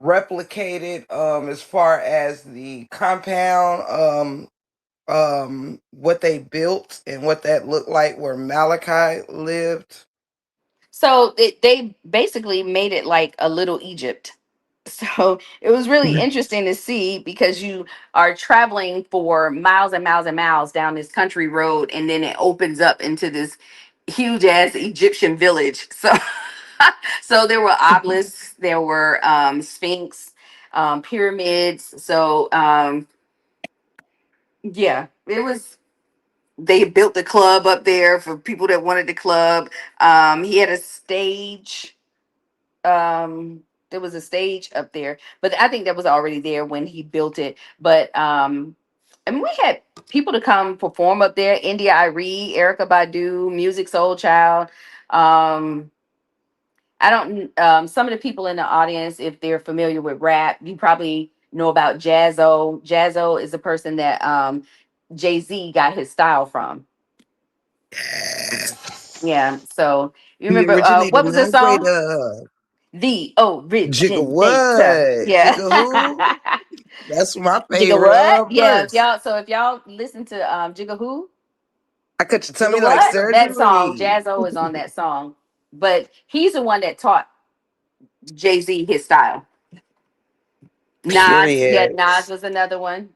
replicated as far as the compound what they built and what that looked like where Malachi lived? So they basically made it like a little Egypt. So it was really interesting to see because you are traveling for miles and miles and miles down this country road, and then it opens up into this huge ass Egyptian village. So, so there were obelisks, there were sphinx, pyramids. So yeah, it was. They built the club up there for people that wanted the club. He had a stage. There was a stage up there, but I think that was already there when he built it. But I mean, we had people to come perform up there: India Irie, Erica Badu, Music Soul Child. um I don't some of the people in the audience, if they're familiar with rap, you probably know about Jazzo is the person that Jay-Z got his style from. Yes. Yeah, so you He remember originated what was the song? Nigeria. The Jigga originator. what? Yeah. Jigga who? That's my Jigga favorite what? Yeah, if verse. y'all so if y'all listen to Jigga who? I cut your tummy Jigga like what? That song, surgery. Jazzo is on that song. But he's the one that taught Jay-Z his style. Nas, yeah, Period. Nas was another one.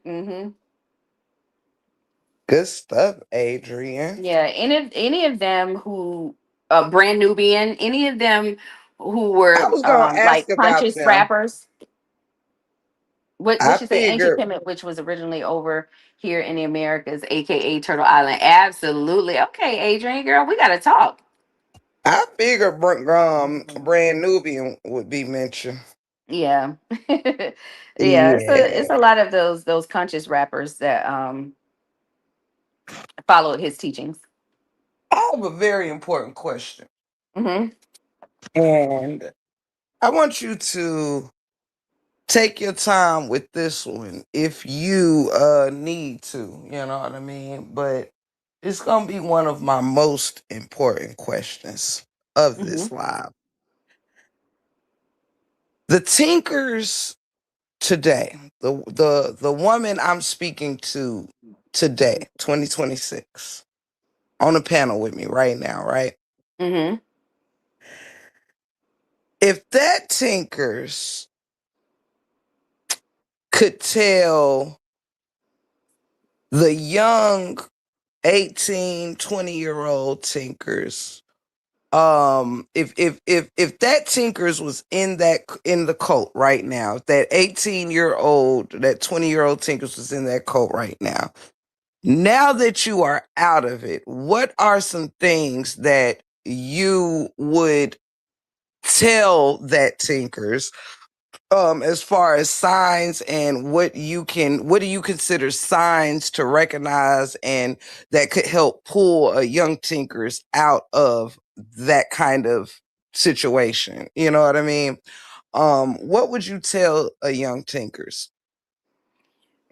Good stuff, Adrian. Yeah, any of them who Brand Nubian, any of them who were I was gonna ask like about conscious them. rappers. What I you say, Ancient figured Kemet, which was originally over here in the Americas, aka Turtle Island. Absolutely. Okay, Adrian, girl, we gotta talk. Brand Nubian would be mentioned. Yeah. Yeah, it's Yeah. a lot of those conscious rappers that followed his teachings. I have a very important question. Hmm. And I want you to take your time with this one if you need to, you know what I mean? But it's gonna be one of my most important questions of Hmm. this live. The Tinkers today, the woman I'm speaking to today, 2026, on the panel with me right now, right? Hmm. If that Tinkers could tell the young 18, 20-year old tinkers, if that tinkers was in the cult right now, that 18-year-old, that 20-year-old tinkers was in that cult right now that you are out of it, what are some things that you would tell that tinkers, as far as signs, and what do you consider signs to recognize and that could help pull a young tinkers out of that kind of situation? You know what I mean? What would you tell a young tinkers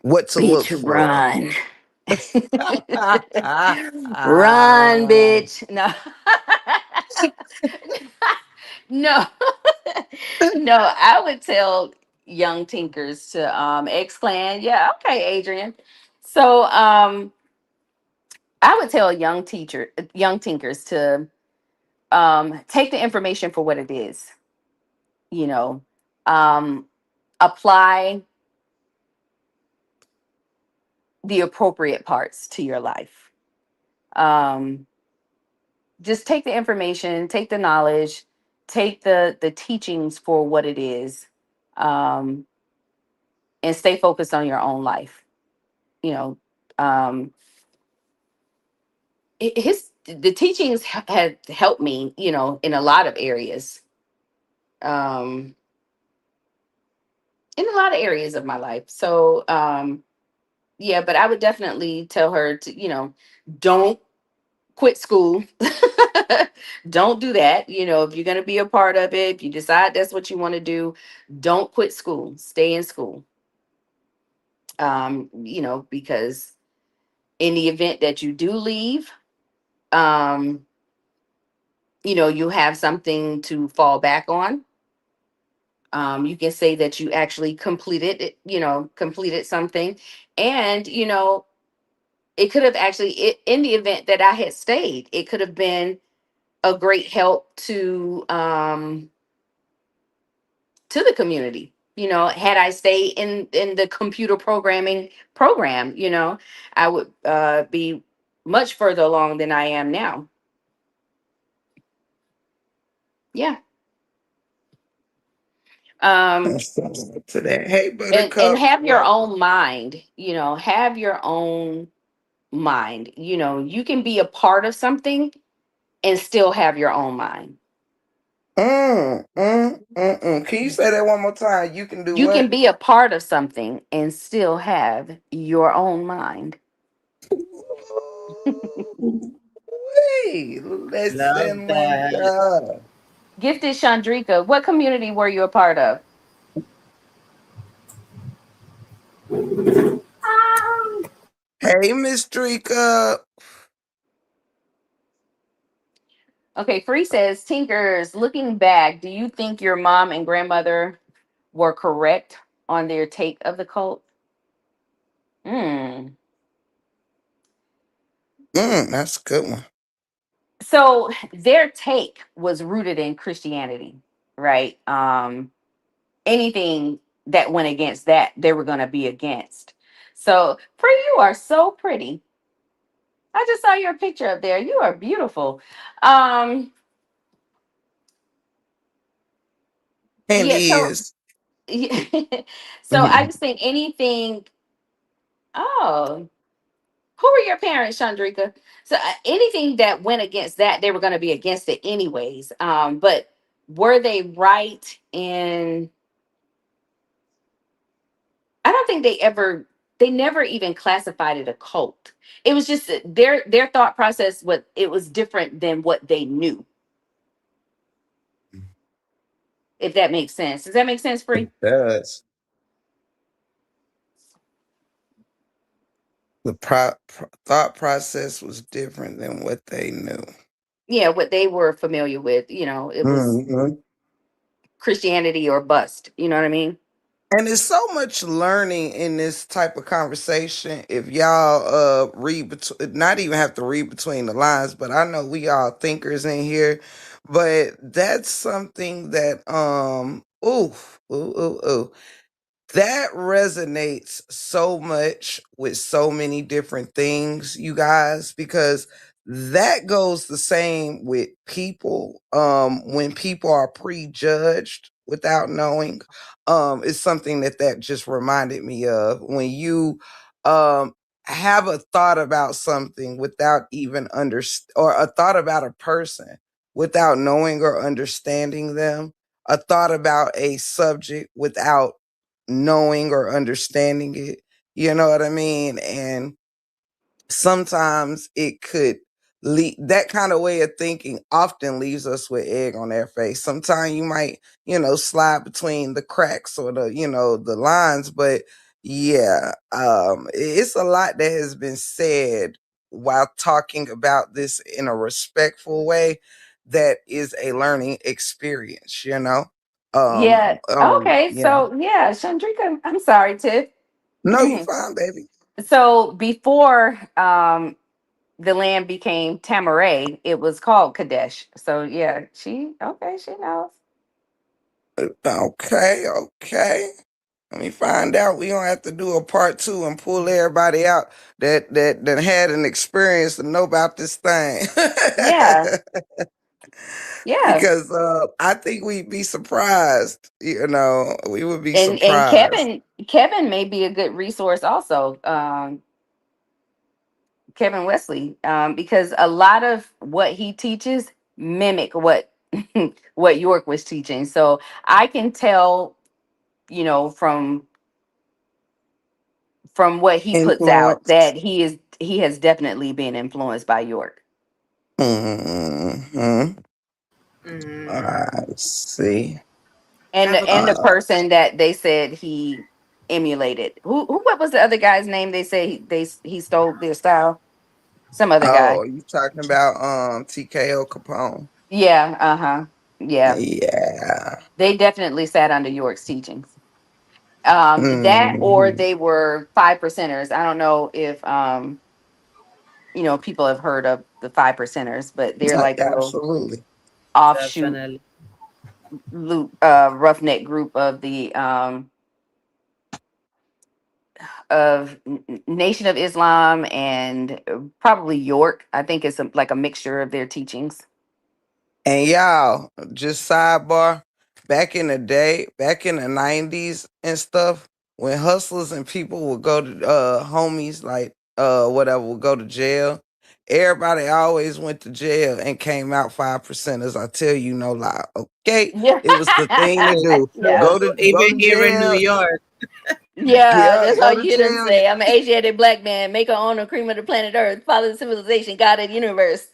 what to look Bitch, for? run. Run, bitch. No. No. No, I would tell young tinkers to X Clan. Yeah, okay, Adrian. So I would tell young tinkers to take the information for what it is, you know. Um apply the appropriate parts to your life. Um just take the information, take the knowledge, take the teachings for what it is, um, and stay focused on your own life. You know, um, his the teachings had helped me, in a lot of areas, um, in a lot of areas of my life. So, yeah, but I would definitely tell her to, don't quit school. Don't do that. If you're going to be a part of it, if you decide that's what you want to do, don't quit school. Stay in school. Because in the event that you do leave, um, you have something to fall back on. You can say that you actually completed it, completed something. And, it could have actually, in the event that I had stayed, it could have been a great help to the community. Had I stayed in the computer programming program, I would be much further along than I am now. Yeah. um To that. Hey, and Buttercup. have your What? own mind. Have your own mind. You can be a part of something and still have your own mind. Can you say that one more time? You can do You can what? be a part of something and still have your own mind. Wait, Love listen, my that. God. Gifted Chandrika, what community were you a part of? Hey, Miss Drika. Okay, Free says, Tinkers, looking back, do you think your mom and grandmother were correct on their take of the cult? Hmm. That's a good one. So their take was rooted in Christianity, right? Anything that went against that, they were going to be against. So, Free, you are so pretty. I just saw your picture up there. You are beautiful. Um, And yeah. he So, is. so I just think anything. Oh, who were your parents, Chandrika? So anything that went against that, they were going to be against it anyways. But were they right in? I don't think they never even classified it a cult. It was just that their thought process, what it was different than what they knew. If that makes sense. Does that make sense, Free? It does. The thought process was different than what they knew. Yeah, what they were familiar with. It was hmm Christianity or bust. You know what I mean? And there's so much learning in this type of conversation. If y'all read between, not even have to read between the lines, but I know we all thinkers in here. But that's something that ooh, ooh, ooh, ooh. That resonates so much with so many different things, you guys, because that goes the same with people. When people are prejudged without knowing, it's something that just reminded me of. When you um have a thought about something without even or a thought about a person without knowing or understanding them, a thought about a subject without knowing or understanding it. You know what I mean? And sometimes it could lead, that kind of way of thinking often leaves us with egg on their face. Sometimes you might, slide between the cracks or the lines, but yeah, it's a lot that has been said while talking about this in a respectful way that is a learning experience. Yeah. Okay. Yeah. So yeah, Chandrika, I'm sorry, Tiff. No, you fine, baby. So before the land became Tamaray, it was called Kadesh. So yeah, she knows. Okay, okay. Let me find out. We gonna have to do a part two and pull everybody out that had an experience to know about this thing. Yeah. Yeah. Because I think we'd be surprised. We would be And surprised. Kevin may be a good resource also. Kevin Wesley, because a lot of what he teaches mimic what what York was teaching. So I can tell, from what he puts out Influence. that he has definitely been influenced by York. Hmm. Mm, I see. I And have a the Uh, question. person that they said he emulated. Who what was the other guy's name? They say he stole their style. Some other guy. you talking about TKO Capone? Yeah, uh-huh. Yeah. Yeah. They definitely sat under York's teachings. That or Hmm. they were five percenters. I don't know if people have heard of the five percenters, but they're like a little Absolutely. offshoot Definitely. roughneck group of the of Nation of Islam and probably York. I think it's like a mixture of their teachings. And y'all, just sidebar, back in the day, back in the 90s and stuff, when hustlers and people would go to homies like whatever would go to jail, everybody always went to jail and came out 5%ers. I tell you no lie. Okay. Yeah. It was the thing to do. Yeah. True. Go Even to here in New jail. York. Yeah, Yeah, that's go all to you hear them jail. say. I'm an Asiatic black man, maker, owner, cream of the planet Earth, father of civilization, God of the universe.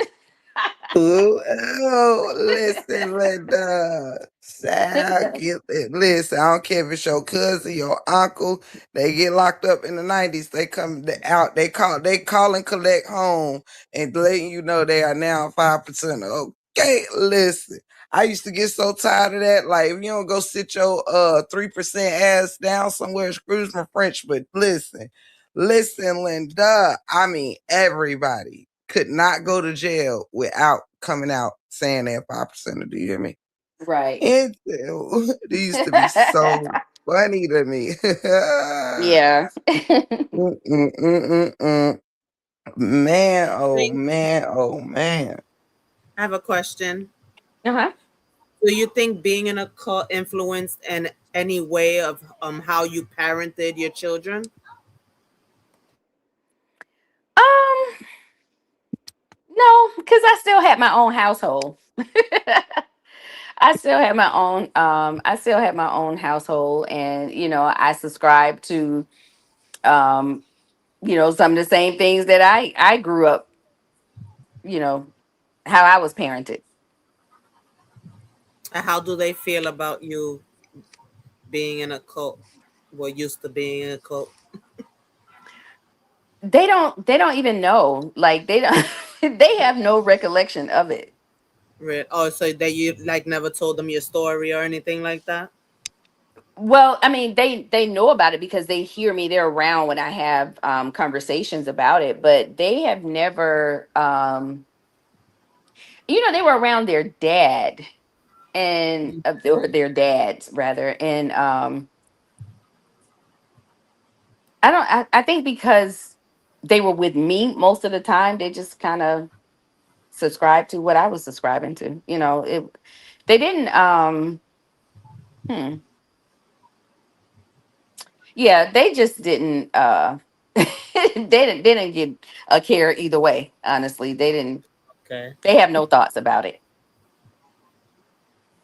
Ooh, oh, listen, Linda. Listen, I don't care if it's your cousin, your uncle. They get locked up in the 90s. They come out. They call and collect home and letting you know they are now 5%. Okay, listen. I used to get so tired of that. Like, if you don't go sit your 3% ass down somewhere, excuse my French, but listen, Linda. I mean, everybody could not go to jail without coming out saying they're 5%. Do you hear me? Right. And it used to be so funny to me. Yeah. Mm-mm-mm-mm-mm. Man, oh Think man, oh man. I have a question. Uh-huh. Do you think being in a cult influenced in any way of how you parented your children? Um, no, because I still had my own household. I still had my own household, and I subscribe to um some of the same things that I grew up, you know, how I was parented. And how do they feel about you being in a cult? Well, used to being in a cult. They don't even know. Like they don't they have no recollection of it. Oh, so that you like never told them your story or anything like that? Well, I mean, they know about it because they hear me. They're around when I have conversations about it, but they have never. They were around their dad and or their dads rather, and I don't. I think because they were with me most of the time, they just kind of subscribed to what I was subscribing to. You know, it. They didn't. Hmm. Yeah, they just didn't. They didn't get a care either way. Honestly, they didn't. Okay. They have no thoughts about it.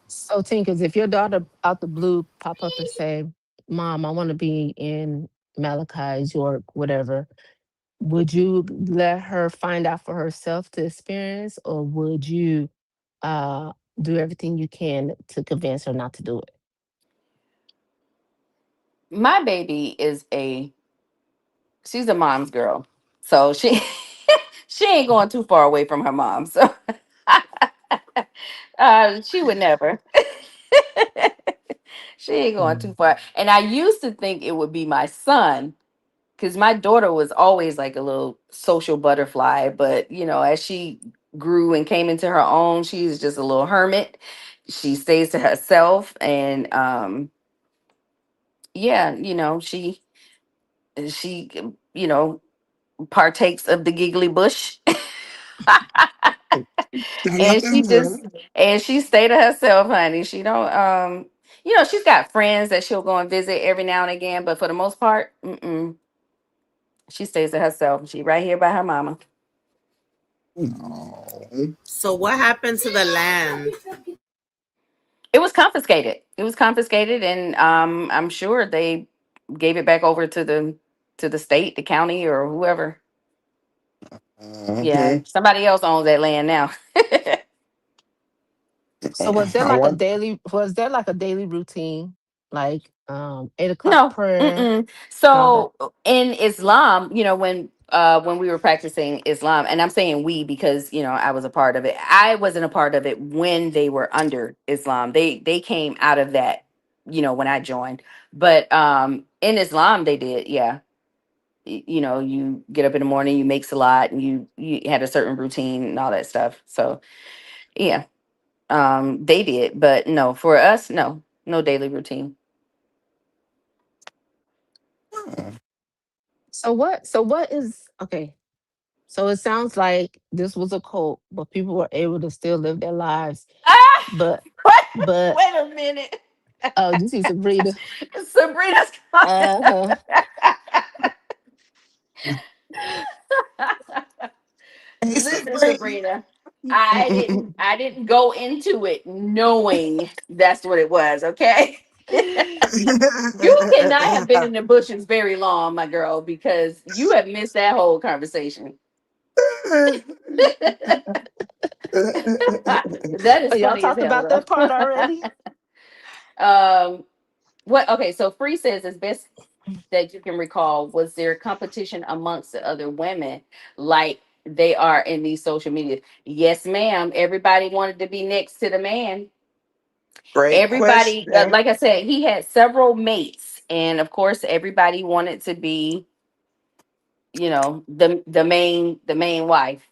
So, Tinkers, if your daughter out the blue pop up and say, "Mom, I want to be in Malachi's York, whatever," would you let her find out for herself to experience, or would you uh, do everything you can to convince her not to do it? My baby is a. She's a mom's girl, so she she ain't going too far away from her mom. So she would never. She ain't going too far. And I used to think it would be my son because my daughter was always like a little social butterfly. But, you know, as she grew and came into her own, she's just a little hermit. She stays to herself. And yeah, she, you know, partakes of the giggly bush. and she Nothing just good. and she stay to herself, honey. She don't she's got friends that she'll go and visit every now and again, but for the most part, she stays to herself. She right here by her mama. No. So what happened to the land? It was confiscated. It was confiscated, and I'm sure they gave it back over to the state, the county, or whoever. Yeah, Mhm. somebody else owns that land now. So, was there I like a want. daily? Was there like a daily routine, like 8 o'clock No. prayer Mm-mm. and all that? So in Islam, when we were practicing Islam, and I'm saying we because I was a part of it. I wasn't a part of it when they were under Islam. They came out of that, when I joined. But in Islam, they did. Yeah. You get up in the morning, you make salat, and you had a certain routine and all that stuff. So yeah, they did. But no, for us, no daily routine. Hmm. So what is okay? So it sounds like this was a cult, but people were able to still live their lives. Ah, But wait, but wait a minute. oh, you see Sabrina. Sabrina's coming. Uh-huh. Hey, Listen, Sabrina. Sabrina, I didn't go into it knowing that's what it was, okay? You cannot have been in the bushes very long, my girl, because you have missed that whole conversation. That Oh, is y'all funny as talked hell about that part though. already? What okay, so Free says it's best that you can recall, was there competition amongst the other women like they are in these social media? Yes, ma'am. Everybody wanted to be next to the man. Great Everybody, question. like I said, he had several mates, and of course, everybody wanted to be, the main wife.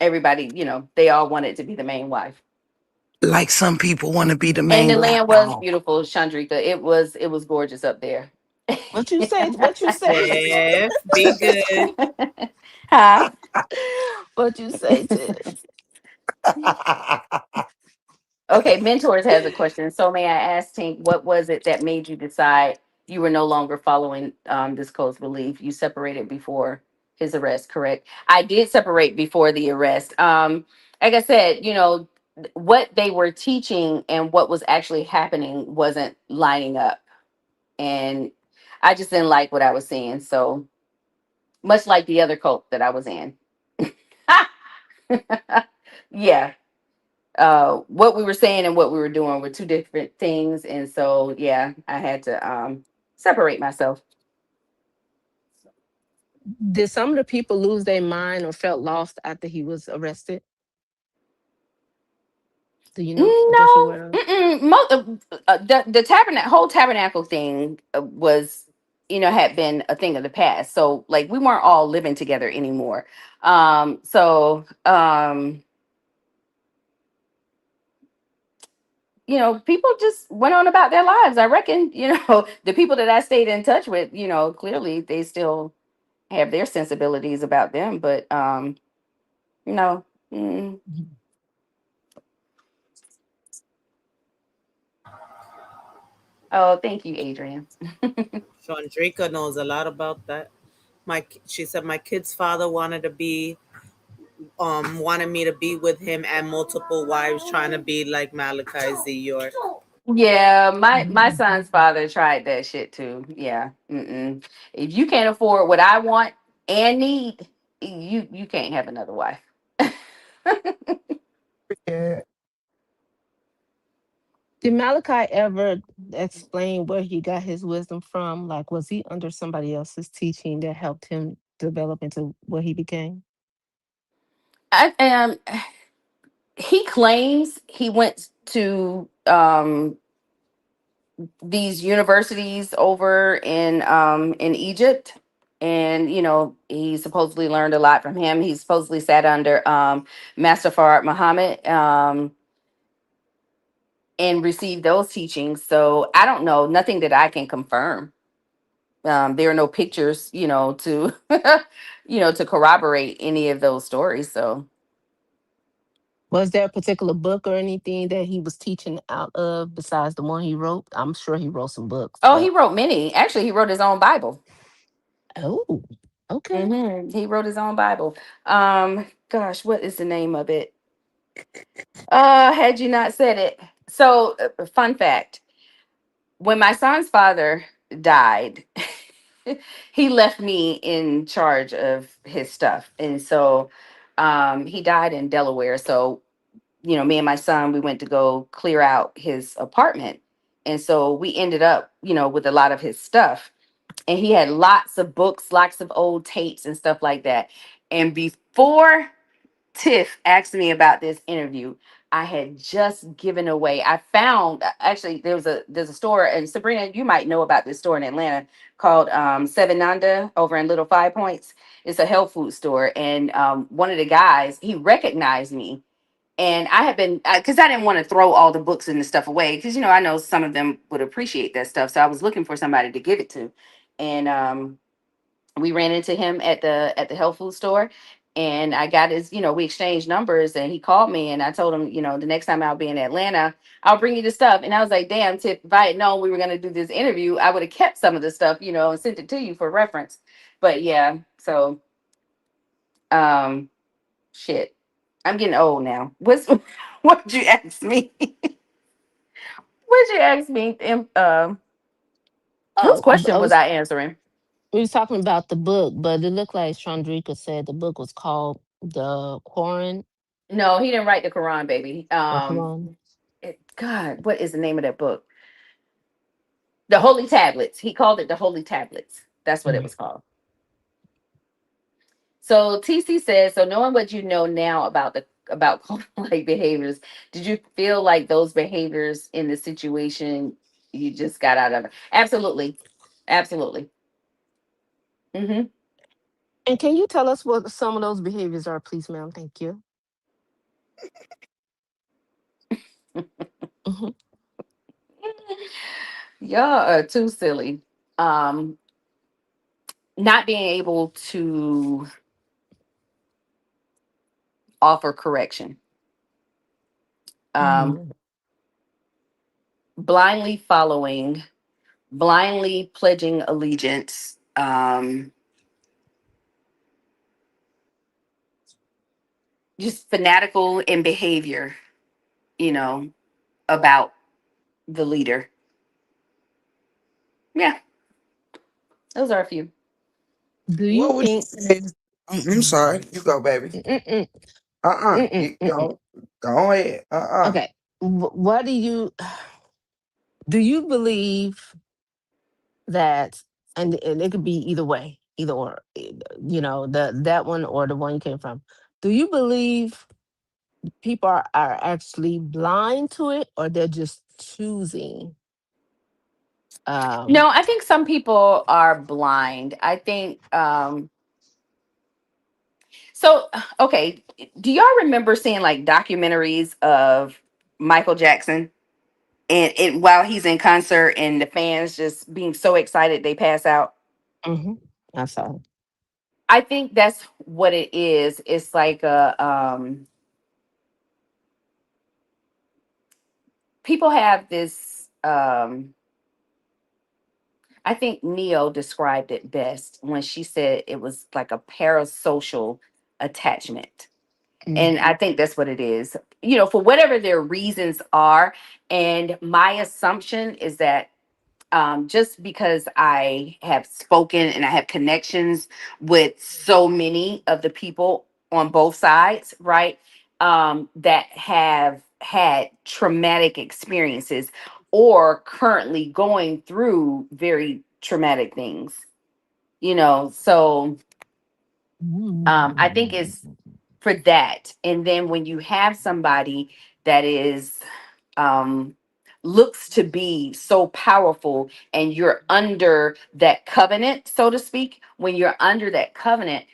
Everybody, they all wanted to be the main wife. Like some people want to be the And main the rap land was dog. beautiful, Chandrika. It was gorgeous up there. What you say? What you say? Tiff, be good. Huh? What you say, Tiff? Okay, Mentors has a question. So may I ask, Tink, what was it that made you decide you were no longer following this code's belief? You separated before his arrest, correct? I did separate before the arrest. Like I said, what they were teaching and what was actually happening wasn't lining up. And I just didn't like what I was seeing. So much like the other cult that I was in. Yeah, what we were saying and what we were doing were two different things, and so yeah, I had to separate myself. Did some of the people lose their mind or felt lost after he was arrested? Do you know that you're No, aware of? the whole tabernacle thing was, had been a thing of the past. So like we weren't all living together anymore. So people just went on about their lives. I reckon, the people that I stayed in touch with, clearly they still have their sensibilities about them, but no. Mm. Oh, thank you, Adrian. Chandrika knows a lot about that. She said my kid's father wanted me to be with him and multiple wives, trying to be like Malachi Z. York. Yeah, my son's father tried that shit too. Yeah. Mm-mm. If you can't afford what I want and need, you can't have another wife. Yeah. Did Malachi ever explain where he got his wisdom from? Like, was he under somebody else's teaching that helped him develop into what he became? I He claims he went to these universities over in Egypt, and he supposedly learned a lot from him. He supposedly sat under Master Farad Muhammad, and received those teachings. So I don't know, nothing that I can confirm. There are no pictures, to to corroborate any of those stories. So, Was there a particular book or anything that he was teaching out of besides the one he wrote? I'm sure he wrote some books, oh, he but wrote many. Actually, he wrote his own Bible. oh, okay. He wrote his own Bible. Gosh, what is the name of it? Had you not said it. So, fun fact: when my son's father died, he left me in charge of his stuff, and so, he died in Delaware. So, me and my son, we went to go clear out his apartment, and so we ended up, with a lot of his stuff, and he had lots of books, lots of old tapes and stuff like that. And before Tiff asked me about this interview, I had just given away. I found, actually, there's a store, and Sabrina, you might know about this store in Atlanta called Seven Nanda over in Little Five Points. It's a health food store, and one of the guys, he recognized me, and I had been, because I didn't want to throw all the books and the stuff away, because I know some of them would appreciate that stuff, so I was looking for somebody to give it to, and we ran into him at the health food store, and I got his, we exchanged numbers, and he called me, and I told him, the next time I'll be in Atlanta, I'll bring you the stuff. And I was like, damn, Tip, if I had known we were going to do this interview, I would have kept some of the stuff, and sent it to you for reference. But yeah, so um shit, I'm getting old now. What'd you ask me? What'd you ask me? Whose Oh, question was I answering? we was talking about the book, but it looked like Chandrika said the book was called The Koran No, he didn't write the Quran, baby. or Quran. God, what is the name of that book? The Holy Tablets. He called it the Holy Tablets. That's what it Mm. was called. So TC says, so knowing what you know now about like behaviors, did you feel like those behaviors in the situation you just got out of it? Absolutely. Absolutely. Hmm. And can you tell us what some of those behaviors are, please, ma'am? Thank you. Mhm. Y'all are too silly. Um, Not being able to offer correction. Um, Mm. Blindly following, blindly pledging allegiance, just fanatical in behavior, you know, about the leader. Yeah, those are a few. Do you What would you think? say? I'm sorry. You go, baby. Mm-mm, mm-mm, You mm-mm. go ahead. Okay. What do you believe that? And it could be either way, either or. That one or the one you came from. Do you believe people are actually blind to it, or they're just choosing? Um, No, I think some people are blind. I think so. Okay, do y'all remember seeing like documentaries of Michael Jackson? and while he's in concert and the fans just being so excited they pass out. Mm-hmm. I saw it. I think that's what it is. It's like a people have this I think Neo described it best when she said it was like a parasocial attachment. Mm. And I think that's what it is. You know, for whatever their reasons are. And my assumption is that just because I have spoken and I have connections with so many of the people on both sides, right? That have had traumatic experiences or currently going through very traumatic things, you know. So I think it's for that. And then when you have somebody that is um looks to be so powerful and you're under that covenant, so to speak, when you're under that covenant,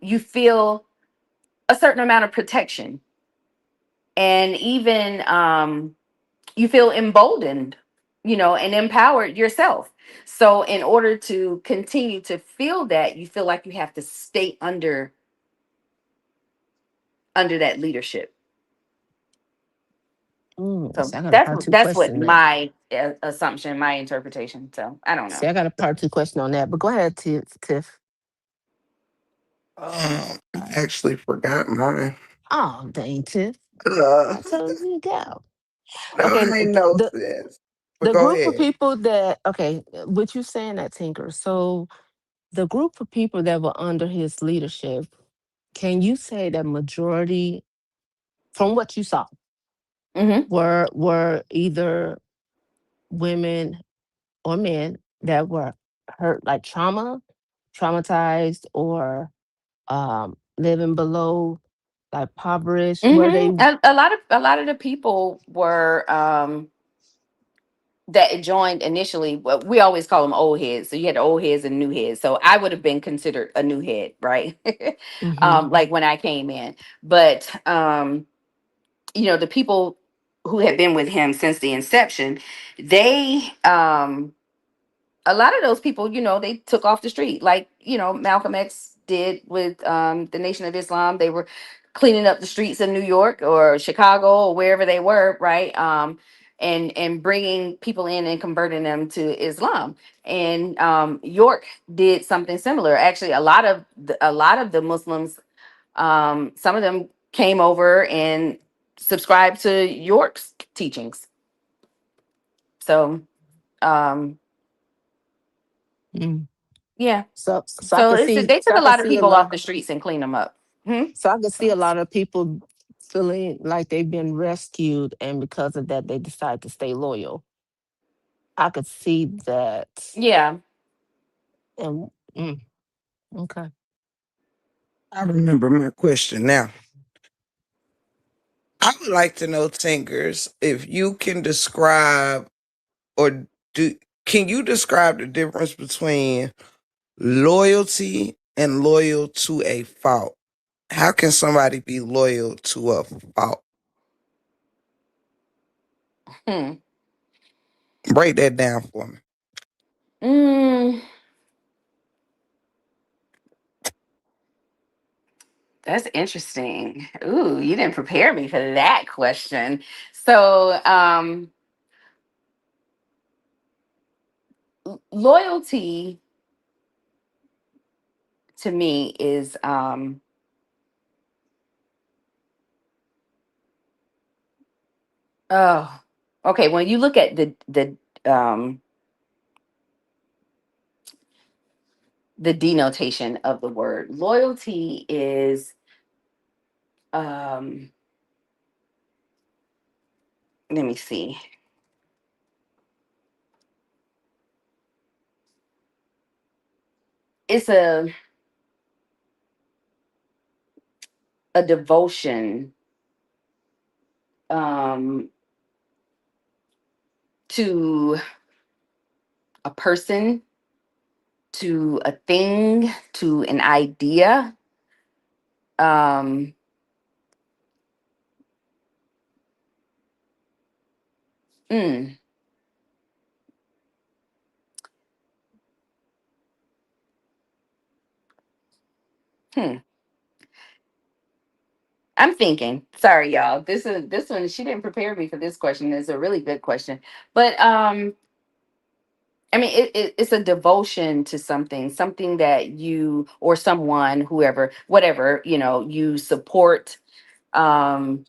you feel a certain amount of protection, and even you feel emboldened, you know, and empowered yourself. So in order to continue to feel that, you feel like you have to stay under that leadership. So See, I got a part two that's what question there. my assumption, my interpretation. So I don't See, know. I got a part two question on that, but go ahead, Tiff. I actually forgot mine. Oh, dang, Tiff. Uh, I told you to go. no, Okay, I ain't no the sense. But the go group of ahead. people that okay, what you saying that Tinker? So the group of people that were under his leadership, can you say that majority, from what you saw, Hmm. were either women or men that were hurt, like traumatized, or living below, like impoverished? Were they? A lot of the people were that joined initially. Well, we always call them old heads. So you had the old heads and new heads. So I would have been considered a new head, right? Hmm. Like when I came in, but you know, the people who had been with him since the inception, they a lot of those people, you know, they took off the street, like, you know, Malcolm X did with the Nation of Islam. They were cleaning up the streets of New York or Chicago or wherever they were, right? And bringing people in and converting them to Islam. And York did something similar. Actually, a lot of the Muslims, some of them came over and subscribed to York's teachings. So um, Mm. yeah. So I So could it's see, they so took I a could lot of see a people off lot, the streets and cleaned them up. Hmm. so I could see a lot of people feeling like they've been rescued, and because of that, they decide to stay loyal. I could see that, Yeah. and okay. I remember my question now. I would like to know, Tinkers, if you can describe or do can you describe the difference between loyalty and loyal to a fault? How can somebody be loyal to a fault? Hmm. Break that down for me. Mm, that's interesting. Ooh, you didn't prepare me for that question. So, loyalty to me is oh, okay. When you look at the denotation of the word loyalty is um let me see. It's a devotion um to a person, to a thing, to an idea. Um, Mm, hmm. I'm thinking. Sorry, y'all. This one. She didn't prepare me for this question. It's a really good question, but I mean, it's a devotion to something, something that you or someone, whoever, whatever, you support. Um,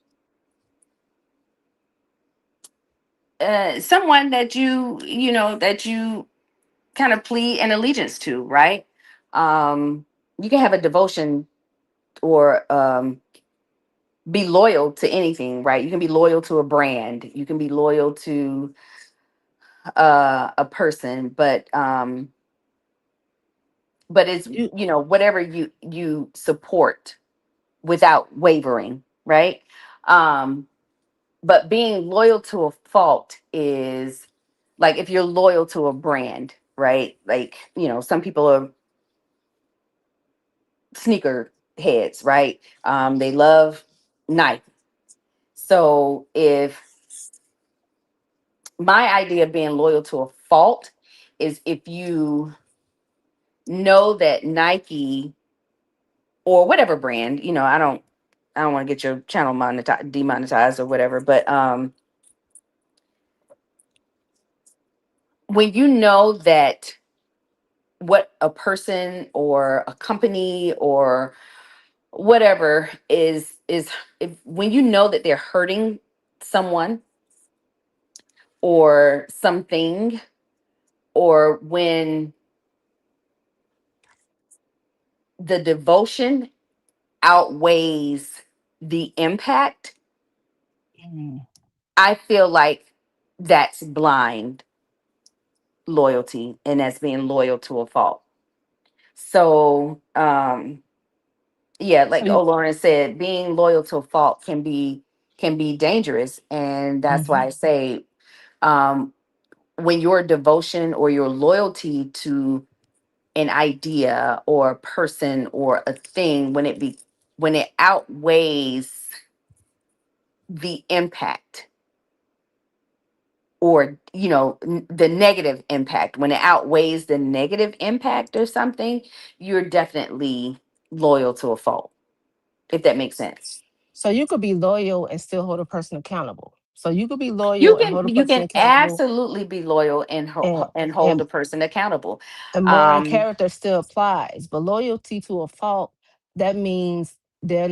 Someone that that you kind of plead an allegiance to, right? You can have a devotion or be loyal to anything, right? You can be loyal to a brand, you can be loyal to a person, but it's You whatever you support without wavering, right? Um, but being loyal to a fault is like if you're loyal to a brand, right? Like, some people are sneaker heads, right? They love Nike. So if my idea of being loyal to a fault is if you know that Nike or whatever brand, I don't want to get your channel demonetized or whatever, but when you know that what a person or a company or whatever is if when you know that they're hurting someone or something, or when the devotion outweighs the impact, mm, I feel like that's blind loyalty and that's being loyal to a fault. So yeah, so like you Lauren said, being loyal to a fault can be dangerous. And that's why mhm. I say, um when your devotion or your loyalty to an idea or a person or a thing, when it outweighs the impact, or the negative impact, when it outweighs the negative impact or something, you're definitely loyal to a fault, if that makes sense. So you could be loyal and still hold a person accountable. So you could be You loyal and can hold a you person can accountable, absolutely be loyal and and hold and a person accountable. and moral um character still applies. But loyalty to a fault, that means they're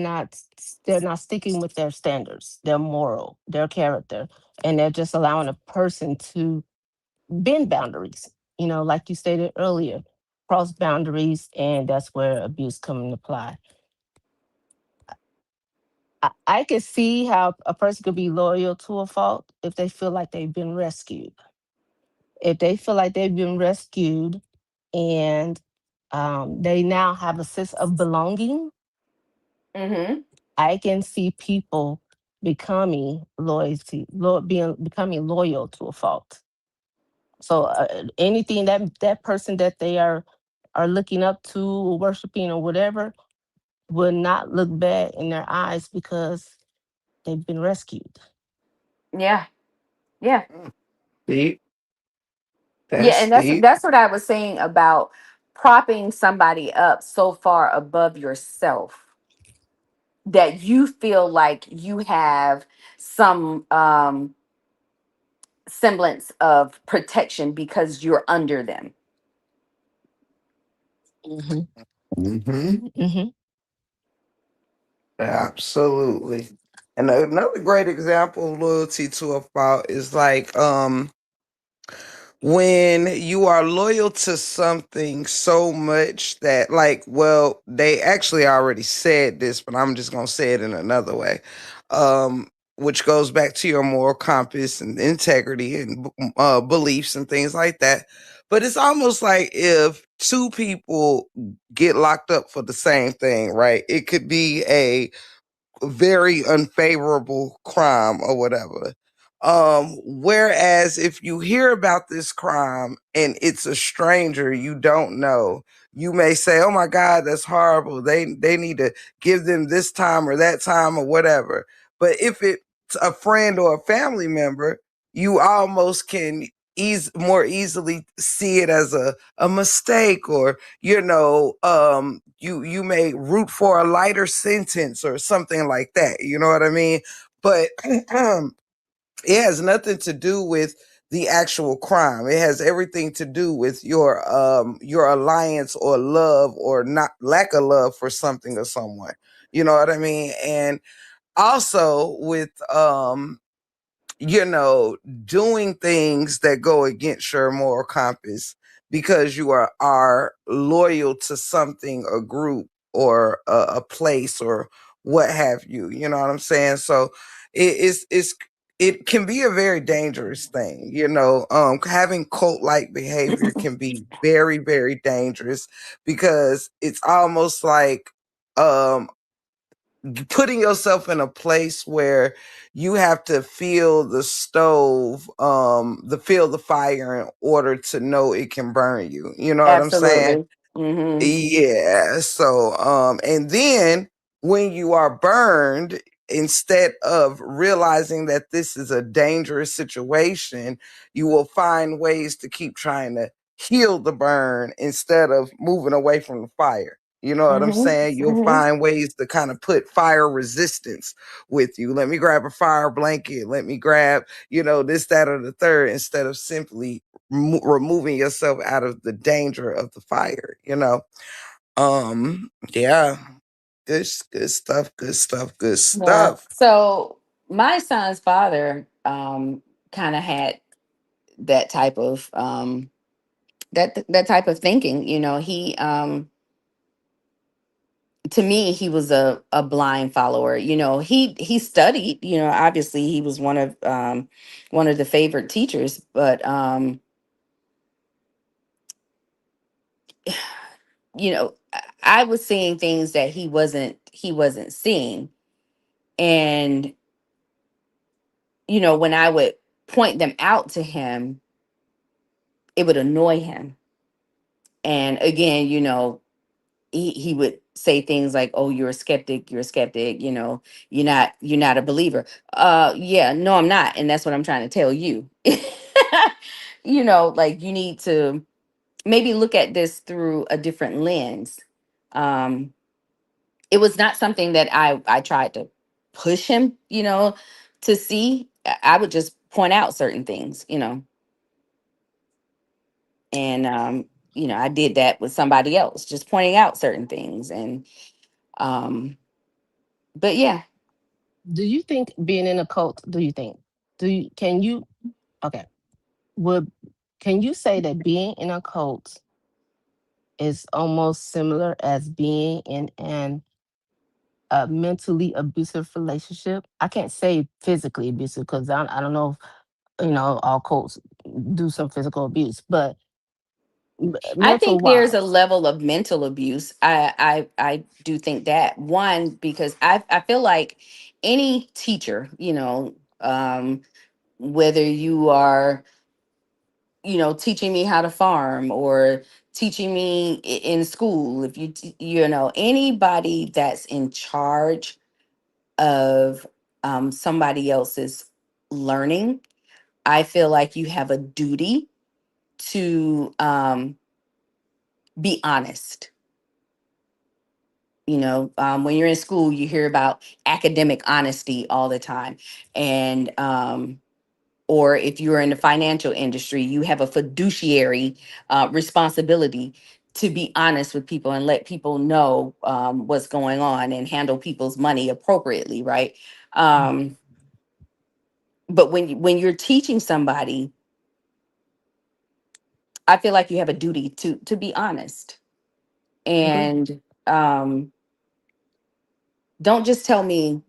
not sticking with their standards, their moral, their character, and they're just allowing a person to bend boundaries. Like you stated earlier, cross boundaries, and that's where abuse come into play. I can see how a person could be loyal to a fault if they feel like they've been rescued. If they feel like they've been rescued and they now have a sense of belonging, mhm. I can see people becoming loyal to a fault. So anything that person that they are looking up to or worshiping or whatever will not look bad in their eyes because they've been rescued. Yeah, yeah. Deep. Yeah, That's and that's deep. that's what I was saying about propping somebody up so far above yourself that you feel like you have some semblance of protection because you're under them. Hmm. Hmm. Hmm. Absolutely. And another great example of loyalty to a fault is like when you are loyal to something so much that, like, well, they actually already said this, but I'm just gonna say it in another way, which goes back to your moral compass and integrity and beliefs and things like that. But it's almost like if two people get locked up for the same thing, right? It could be a very unfavorable crime or whatever. Whereas if you hear about this crime and it's a stranger you don't know, you may say, "Oh my God, that's horrible. They need to give them this time or that time or whatever." But if it's a friend or a family member, you almost can more easily see it as a mistake, or you may root for a lighter sentence or something like that, you know what I mean? But it has nothing to do with the actual crime. It has everything to do with your alliance or love or not lack of love for something or someone. You know what I mean? And also with you know, doing things that go against your moral compass because you are loyal to something, a group, or a place, or what have you. You know what I'm saying? So it can be a very dangerous thing. You know, having cult like behavior can be very, very dangerous because it's almost like um putting yourself in a place where you have to feel the stove, the feel the fire in order to know it can burn you. You know what I'm saying? Absolutely. Mm-hmm. Yeah. So, and then when you are burned, instead of realizing that this is a dangerous situation, you will find ways to keep trying to heal the burn instead of moving away from the fire. You know what I'm Mm-hmm. saying? You'll Mm-hmm. find ways to kind of put fire resistance with you. Let me grab a fire blanket. Let me grab, this, that, or the third, instead of simply removing yourself out of the danger of the fire. Yeah, good stuff, good stuff, good Yeah. stuff. So my son's father kind of had that type of that type of thinking. He to me, he was a blind follower. He studied. Obviously he was one of the favorite teachers, but I was seeing things that he wasn't seeing. And when I would point them out to him, it would annoy him. And again, he would say things like, "Oh, you're a skeptic, you're not a believer." Yeah, no, I'm not, and that's what I'm trying to tell you. Like, you need to maybe look at this through a different lens. um it was not something that I tried to push him, to see. I would just point out certain things, and I did that with somebody else, just pointing out certain things. And um but yeah. Do you think being in a cult, can you, okay, would, can you say that being in a cult is almost similar as being in a mentally abusive relationship? I can't say physically abusive because I don't know if, all cults do some physical abuse, but I mental think there's a wise. level of mental abuse. I do think that, one, because I feel like any teacher, whether you are, teaching me how to farm, or teaching me in school, if anybody that's in charge of somebody else's learning, I feel like you have a duty to be honest. When you're in school, you hear about academic honesty all the time. And or if you're in the financial industry, you have a fiduciary responsibility to be honest with people and let people know what's going on and handle people's money appropriately, right? um, but when you're teaching somebody, I feel like you have a duty to be honest. Agree. And don't just tell me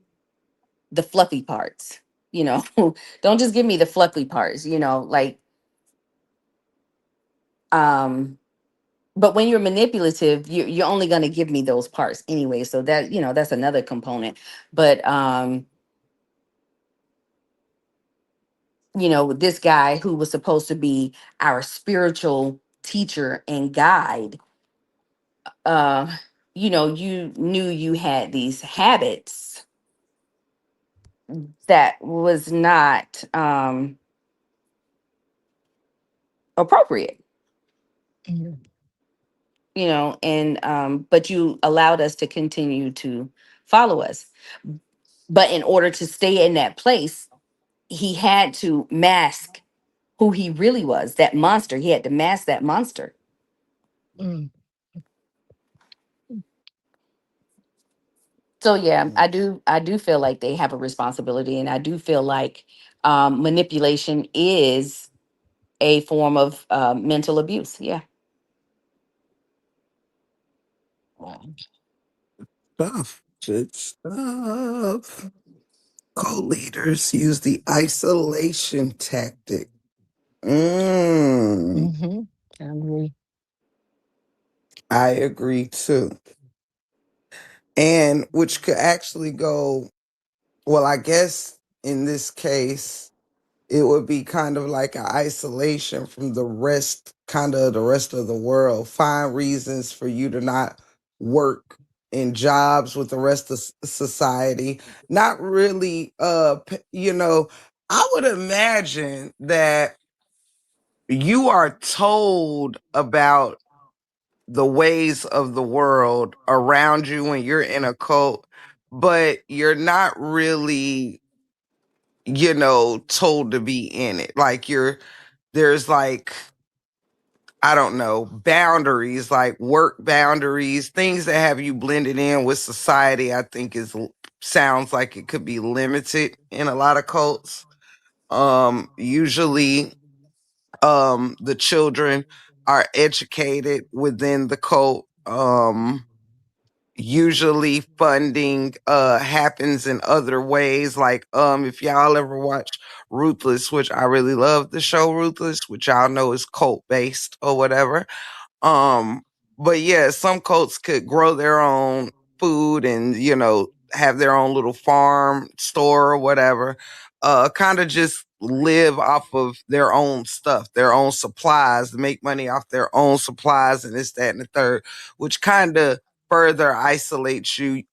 the fluffy parts, you know. Don't just give me the fluffy parts, like, um but when you're manipulative, you're only going to give me those parts anyway, so that's another component. But this guy who was supposed to be our spiritual teacher and guide, uh you knew you had these habits that was not appropriate, Mhm. and but you allowed us to continue to follow us. But in order to stay in that place, he had to mask who he really was, that monster. He had to mask that monster. Mm. So yeah, I do feel like they have a responsibility, and I do feel like manipulation is a form of mental abuse. Yeah. Wow. Stuff. Good stuff. Co-leaders use the isolation tactic. Mm, Mm-hmm. I agree. I agree too. And which could actually go, well, I guess in this case, it would be kind of like an isolation from the rest, kind of the rest of the world. Find reasons for you to not work in jobs with the rest of society. Not really, I would imagine that you are told about the ways of the world around you when you're in a cult, but you're not really, told to be in it. Like there's like, I don't know, boundaries, like work boundaries, things that have you blended in with society. I think sounds like it could be limited in a lot of cults. Usually, the children are educated within the cult. Usually funding happens in other ways, like if y'all ever watch Ruthless, which I really love the show Ruthless, which y'all know is cult based or whatever. um, but yeah, some cults could grow their own food and, have their own little farm, store or whatever. Kind of just live off of their own stuff, their own supplies, make money off their own supplies and this, that, and the third, which kind of further isolates you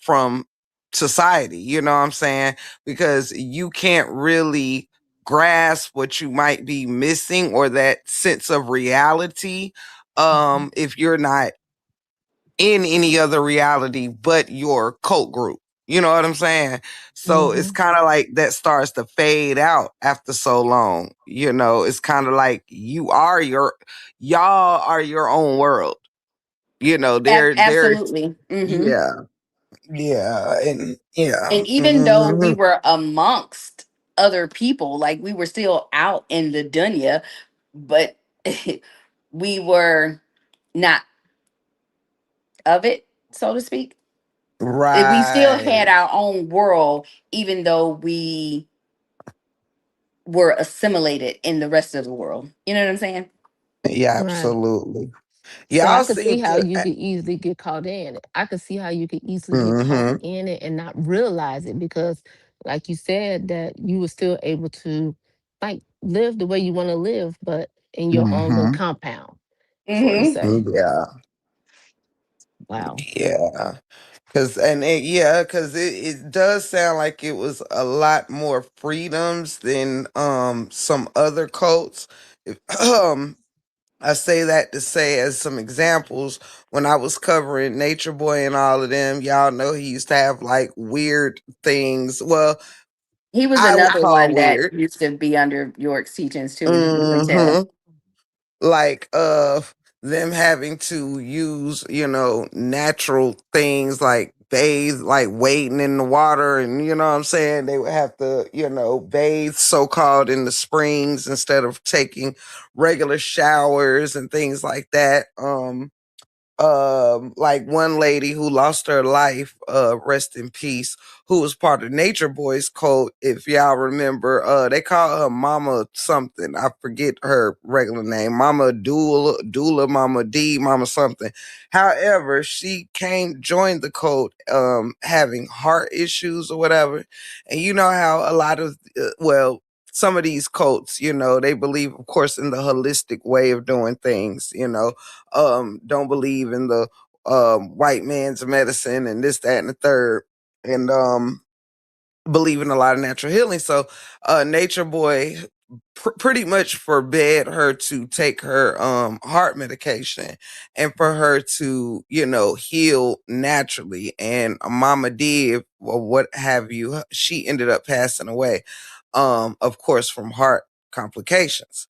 from society, you know what I'm saying? Because you can't really grasp what you might be missing or that sense of reality Mhm. if you're not in any other reality but your cult group. You know what I'm saying? So it's Mhm. kind of like that starts to fade out after so long. It's kind of like y'all are your own world. They're Absolutely. yeah, yeah, and yeah. And even though we Mhm. were amongst other people, like we were still out in the dunya, but we were not of it, so to speak. We still had Right. our own world, even though we were assimilated in the rest of the world. You know what I'm saying? Yeah, Right. absolutely. So I Y'all could seem see how to. you could easily get caught in it. I could see how you could easily get caught Mm-hmm. in it and not realize it because, like you said, that you were still able to like live the way you want to live, but in your own little Mm-hmm. compound, so to Mm-hmm. say. Yeah. Wow. Yeah. Cause it does sound like it was a lot more freedoms than some other cults. If, I say that to say as some examples, when I was covering Nature Boy and all of them, y'all know he used to have like weird things. Well, He was I would another call one that weird. used to be under York's teachings too. You can tell. Hmm. Like them having to use, natural things like bathe, like wading in the water, and you know what I'm saying, they would have to, bathe so called in the springs instead of taking regular showers and things like that. Like one lady who lost her life, rest in peace, who was part of Nature Boys cult. If y'all remember, they call her Mama something. I forget her regular name. Mama Dula, Mama D, Mama something. However, she joined the cult, having heart issues or whatever. And you know how a lot of, some of these cults, they believe, of course, in the holistic way of doing things, don't believe in the white man's medicine and this, that, and the third, and believe in a lot of natural healing. So, Nature Boy pretty much forbade her to take her heart medication and for her to, heal naturally. And Mama did, or what have you, she ended up passing away, of course, from heart complications.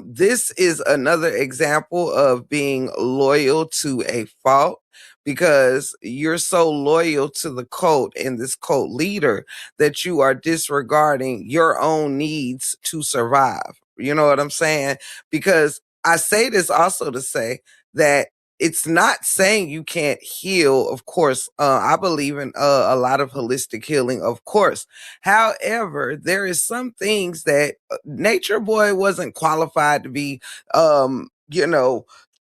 This is another example of being loyal to a fault, because you're so loyal to the cult and this cult leader that you are disregarding your own needs to survive. You know what I'm saying? Because I say this also to say that it's not saying you can't heal. Of course, I believe in a lot of holistic healing, of course. However, there is some things that Nature Boy wasn't qualified to be,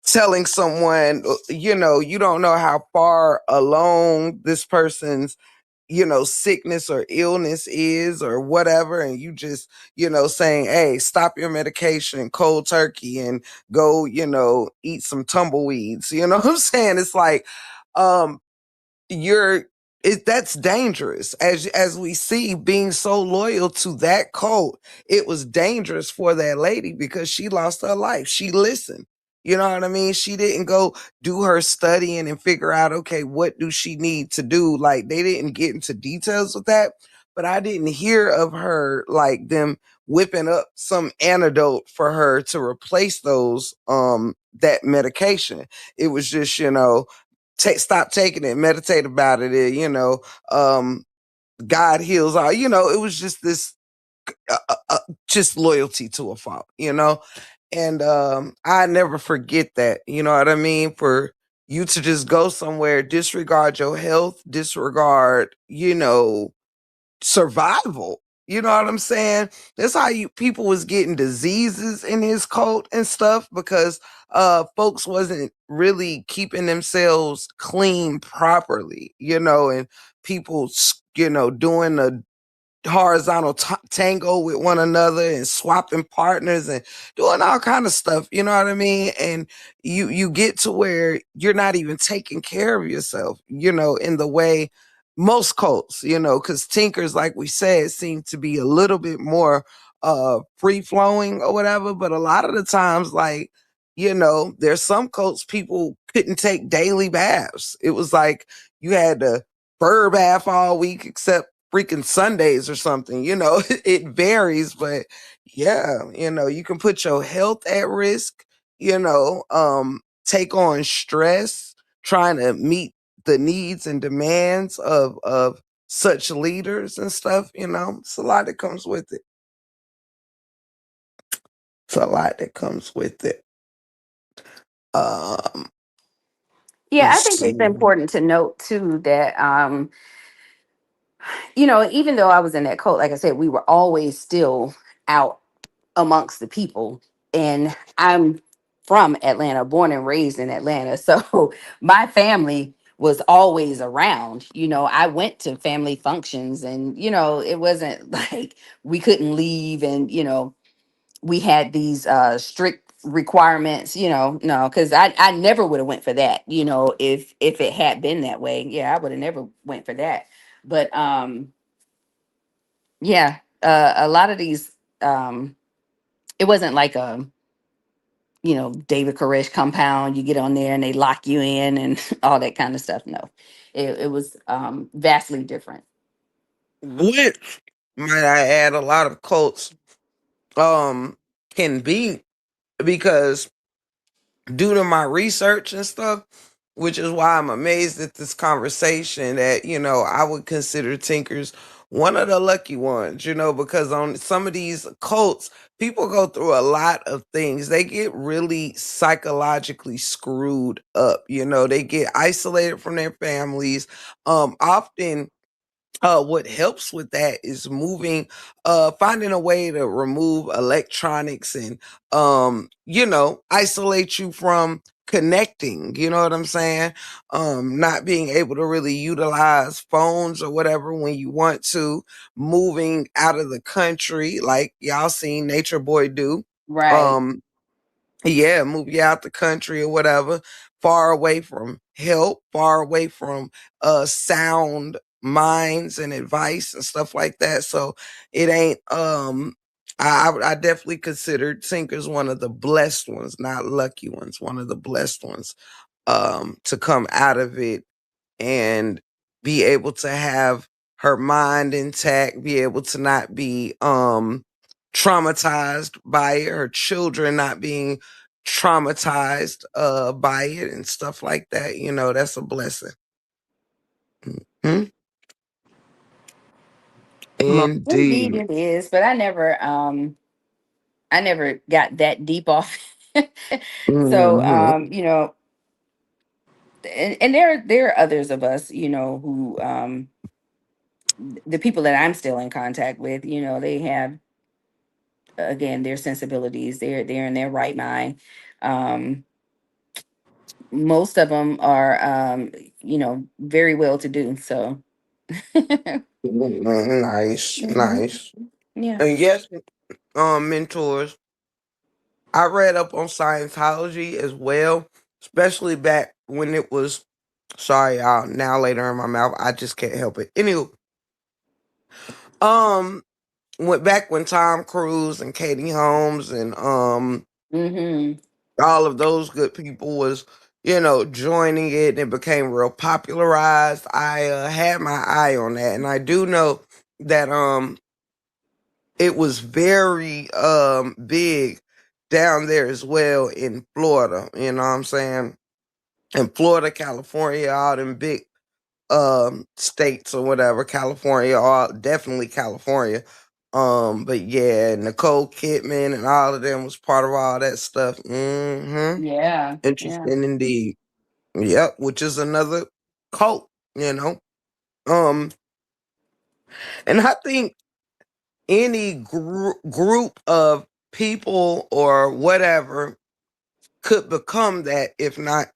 telling someone, you don't know how far along this person's, sickness or illness is or whatever. And you just, saying, hey, stop your medication cold turkey and go, eat some tumbleweeds. You know what I'm saying? It's like, um, you're that's dangerous. As we see, being so loyal to that cult, it was dangerous for that lady because she lost her life. She listened. You know what I mean? She didn't go do her studying and figure out, okay, what do she need to do? Like, they didn't get into details with that, but I didn't hear of her, like, them whipping up some antidote for her to replace those that medication. It was just, stop taking it, meditate about it, um God heals all. It was just this, just loyalty to a fault, and I never forget that. You know what I mean? For you to just go somewhere, disregard your health, disregard, survival. You know what I'm saying? That's how you people was getting diseases in his cult and stuff, because folks wasn't really keeping themselves clean properly, and people, doing the horizontal tango with one another and swapping partners and doing all kind of stuff. You know what I mean? And you get to where you're not even taking care of yourself, in the way most cults, because tinkers, like we said, seem to be a little bit more free flowing or whatever. But a lot of the times, like, there's some cults people couldn't take daily baths. It was like you had to fur bath all week except freaking Sundays or something. It varies, but yeah, you can put your health at risk, take on stress trying to meet the needs and demands of such leaders and stuff. It's a lot that comes with it. It's a lot that comes with it. Um, Yeah, I let's think it's see. important to note too that even though I was in that cult, like I said, we were always still out amongst the people. And I'm from Atlanta, born and raised in Atlanta. So my family was always around. I went to family functions, and, it wasn't like we couldn't leave, and, we had these strict requirements, no, because I never would have went for that, if it had been that way. Yeah, I would have never went for that. But yeah, a lot of these, it wasn't like a, David Koresh compound. You get on there and they lock you in and all that kind of stuff. No, it was vastly different. Which, might I add, a lot of cults um can be, because due to my research and stuff, which is why I'm amazed at this conversation, that, I would consider Tinkers one of the lucky ones, because on some of these cults, people go through a lot of things. They get really psychologically screwed up, they get isolated from their families. Often what helps with that is finding a way to remove electronics and isolate you from connecting. You know what I'm saying? Not being able to really utilize phones or whatever when you want to, moving out of the country like y'all seen Nature Boy do. Right. um yeah, move you out the country or whatever, far away from help, far away from sound minds and advice and stuff like that. So it ain't I definitely considered Tinker's one of the blessed ones, not lucky ones, one of the blessed ones, to come out of it and be able to have her mind intact, be able to not be traumatized by it, her children not being traumatized by it and stuff like that. You know, that's a blessing. Mhm. Indeed Indeed. it is, but I never got that deep off. So Hmm. and there are others of us, who the people that I'm still in contact with, they have, again, their sensibilities, they're in their right mind. Um Most of them are very well to do, so Nice, Mhm. nice. Yeah. And yes, mentors. I read up on Scientology as well, especially back when it was. Sorry, y'all. Now later in my mouth, I just can't help it. Anyway, um, went back when Tom Cruise and Katie Holmes and Hmm. all of those good people was, joining it and it became real popularized. I had my eye on that, and I do know that it was very big down there as well in Florida. You know what I'm saying? In Florida, California, all them big states or whatever, California, or definitely California. But yeah, Nicole Kidman and all of them was part of all that stuff. Hmm. Yeah. Yeah. Interesting indeed. Yep, which is another cult, you know. Um, and I think any group of people or whatever could become that if not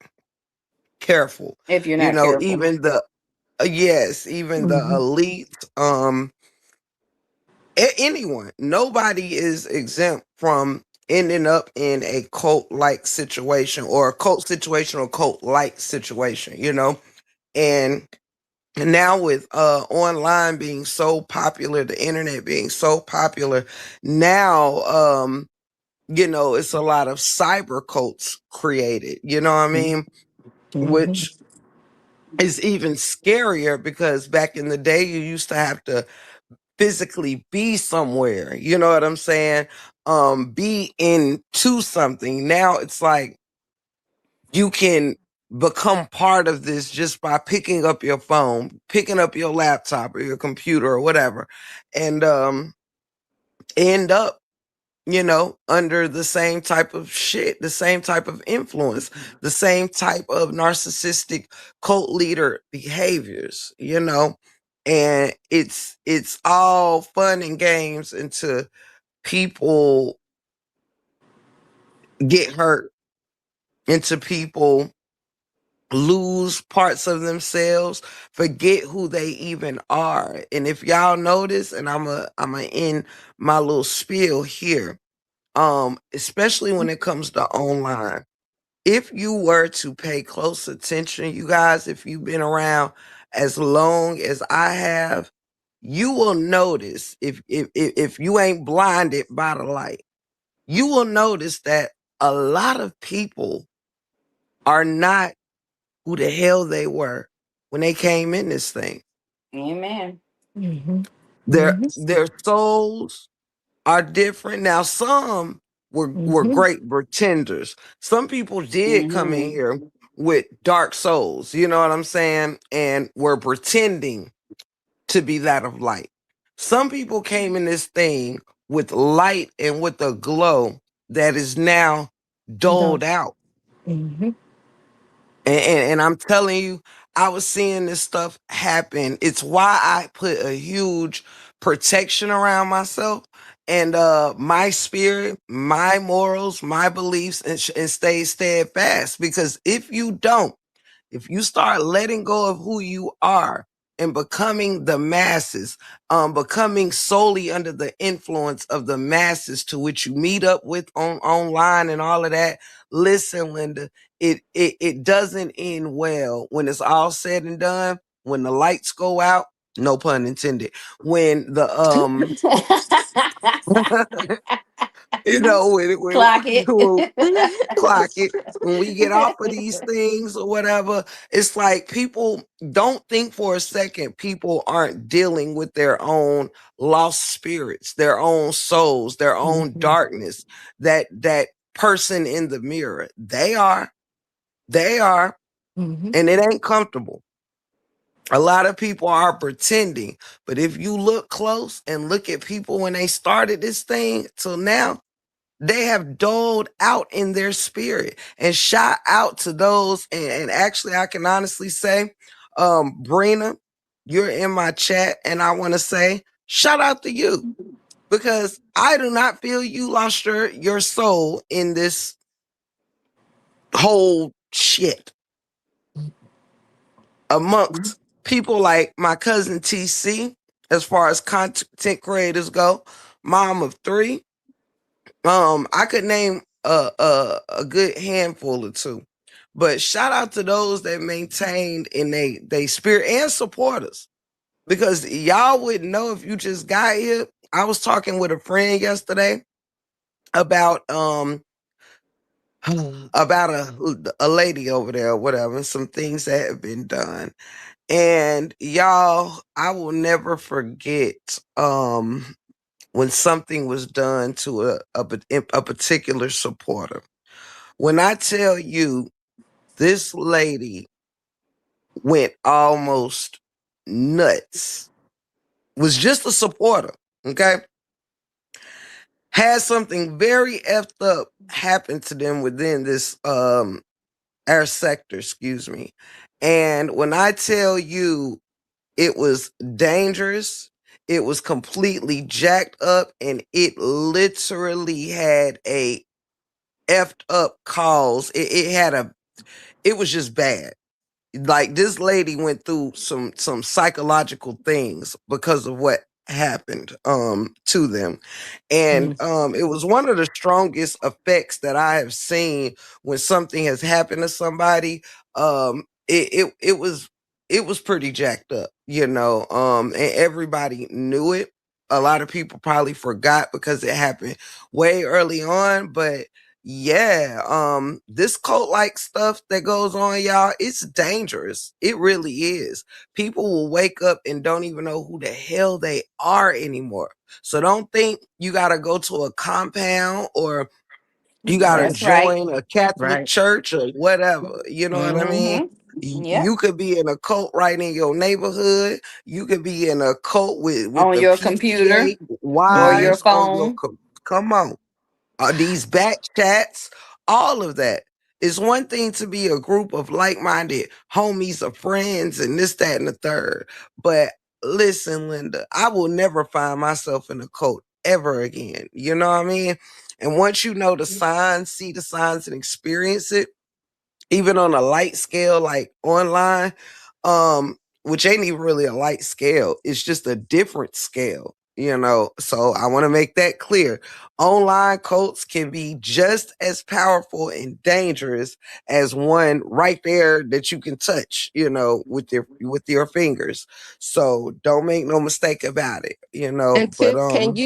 careful. If you're not careful. Even the yes, even the Mhm. elite, anyone, nobody is exempt from ending up in a cult like situation or a cult situation or cult like situation, and now with online being so popular, the internet being so popular, now it's a lot of cyber cults created, you know what I mean? Mhm. Which is even scarier because back in the day you used to have to physically be somewhere, you know what I'm saying? Be into something. Now it's like you can become part of this just by picking up your phone, picking up your laptop or your computer or whatever, and end up, under the same type of shit, the same type of influence, the same type of narcissistic cult leader behaviors, and it's all fun and games until people get hurt, into people lose parts of themselves, forget who they even are. And if y'all notice, and I'm a end my little spiel here, especially when it comes to online. If you were to pay close attention, you guys, if you've been around as long as I have, you will notice if you ain't blinded by the light, you will notice that a lot of people are not who the hell they were when they came in this thing. Amen. Mhm. Mhm. Their souls are different. Now, some were Mhm. great pretenders. Some people did come in Hmm. here with dark souls, you know what I'm saying? And were pretending to be that of light. Some people came in this thing with light and with a glow that is now Dark. dulled out. Mhm. And I'm telling you, I was seeing this stuff happen. It's why I put a huge protection around myself and my spirit, my morals, my beliefs, and stay steadfast. Because if you don't, if you start letting go of who you are and becoming the masses, becoming solely under the influence of the masses to which you meet up with on online and all of that, listen, Linda, it doesn't end well when it's all said and done. When the lights go out No pun intended. When the Clock it. when clock it, when we get off of these things or whatever, it's like people don't think for a second people aren't dealing with their own lost spirits, their own souls, their own Mhm. darkness. That person in the mirror, they are, Mhm. and it ain't comfortable. A lot of people are pretending, but if you look close and look at people when they started this thing till now, they have doled out in their spirit. And shout out to those. And actually, I can honestly say, Brina, you're in my chat, and I want to say shout out to you because I do not feel you lost your soul in this whole shit amongst people like my cousin TC, as far as content creators go, mom of three. I could name a good handful or two, but shout out to those that maintained in they spirit and supporters because y'all wouldn't know if you just got here. I was talking with a friend yesterday about about a lady over there or whatever, some things that have been done. And y'all, I will never forget when something was done to a particular supporter. When I tell you this lady went almost nuts, was just a supporter, okay? Had something very effed up happen to them within this our sector, excuse me. And when I tell you it was dangerous, it was completely jacked up, and it literally had a effed up cause. It had a it was just bad. Like this lady went through some psychological things because of what happened to them. And Mhm. it was one of the strongest effects that I have seen when something has happened to somebody. It was pretty jacked up, and everybody knew it. A lot of people probably forgot because it happened way early on, but yeah, this cult like stuff that goes on, y'all, it's dangerous. It really is. People will wake up and don't even know who the hell they are anymore. So don't think you got to go to a compound or you got to That's right. join a Catholic Right. church or whatever. You know what I mean? Yep. You could be in a cult right in your neighborhood. You could be in a cult with On the your computer PCA or your wives on your phone. come on, these back chats, all of that. It's one thing to be a group of like-minded homies or friends and this, that, and the third. But listen, Linda, I will never find myself in a cult ever again. You know what I mean? And once you know the signs, see the signs and experience it, even on a light scale like online, which ain't even really a light scale, it's just a different scale. So I want to make that clear. Online cults can be just as powerful and dangerous as one right there that you can touch, with your fingers. So don't make no mistake about it. And But Tiff,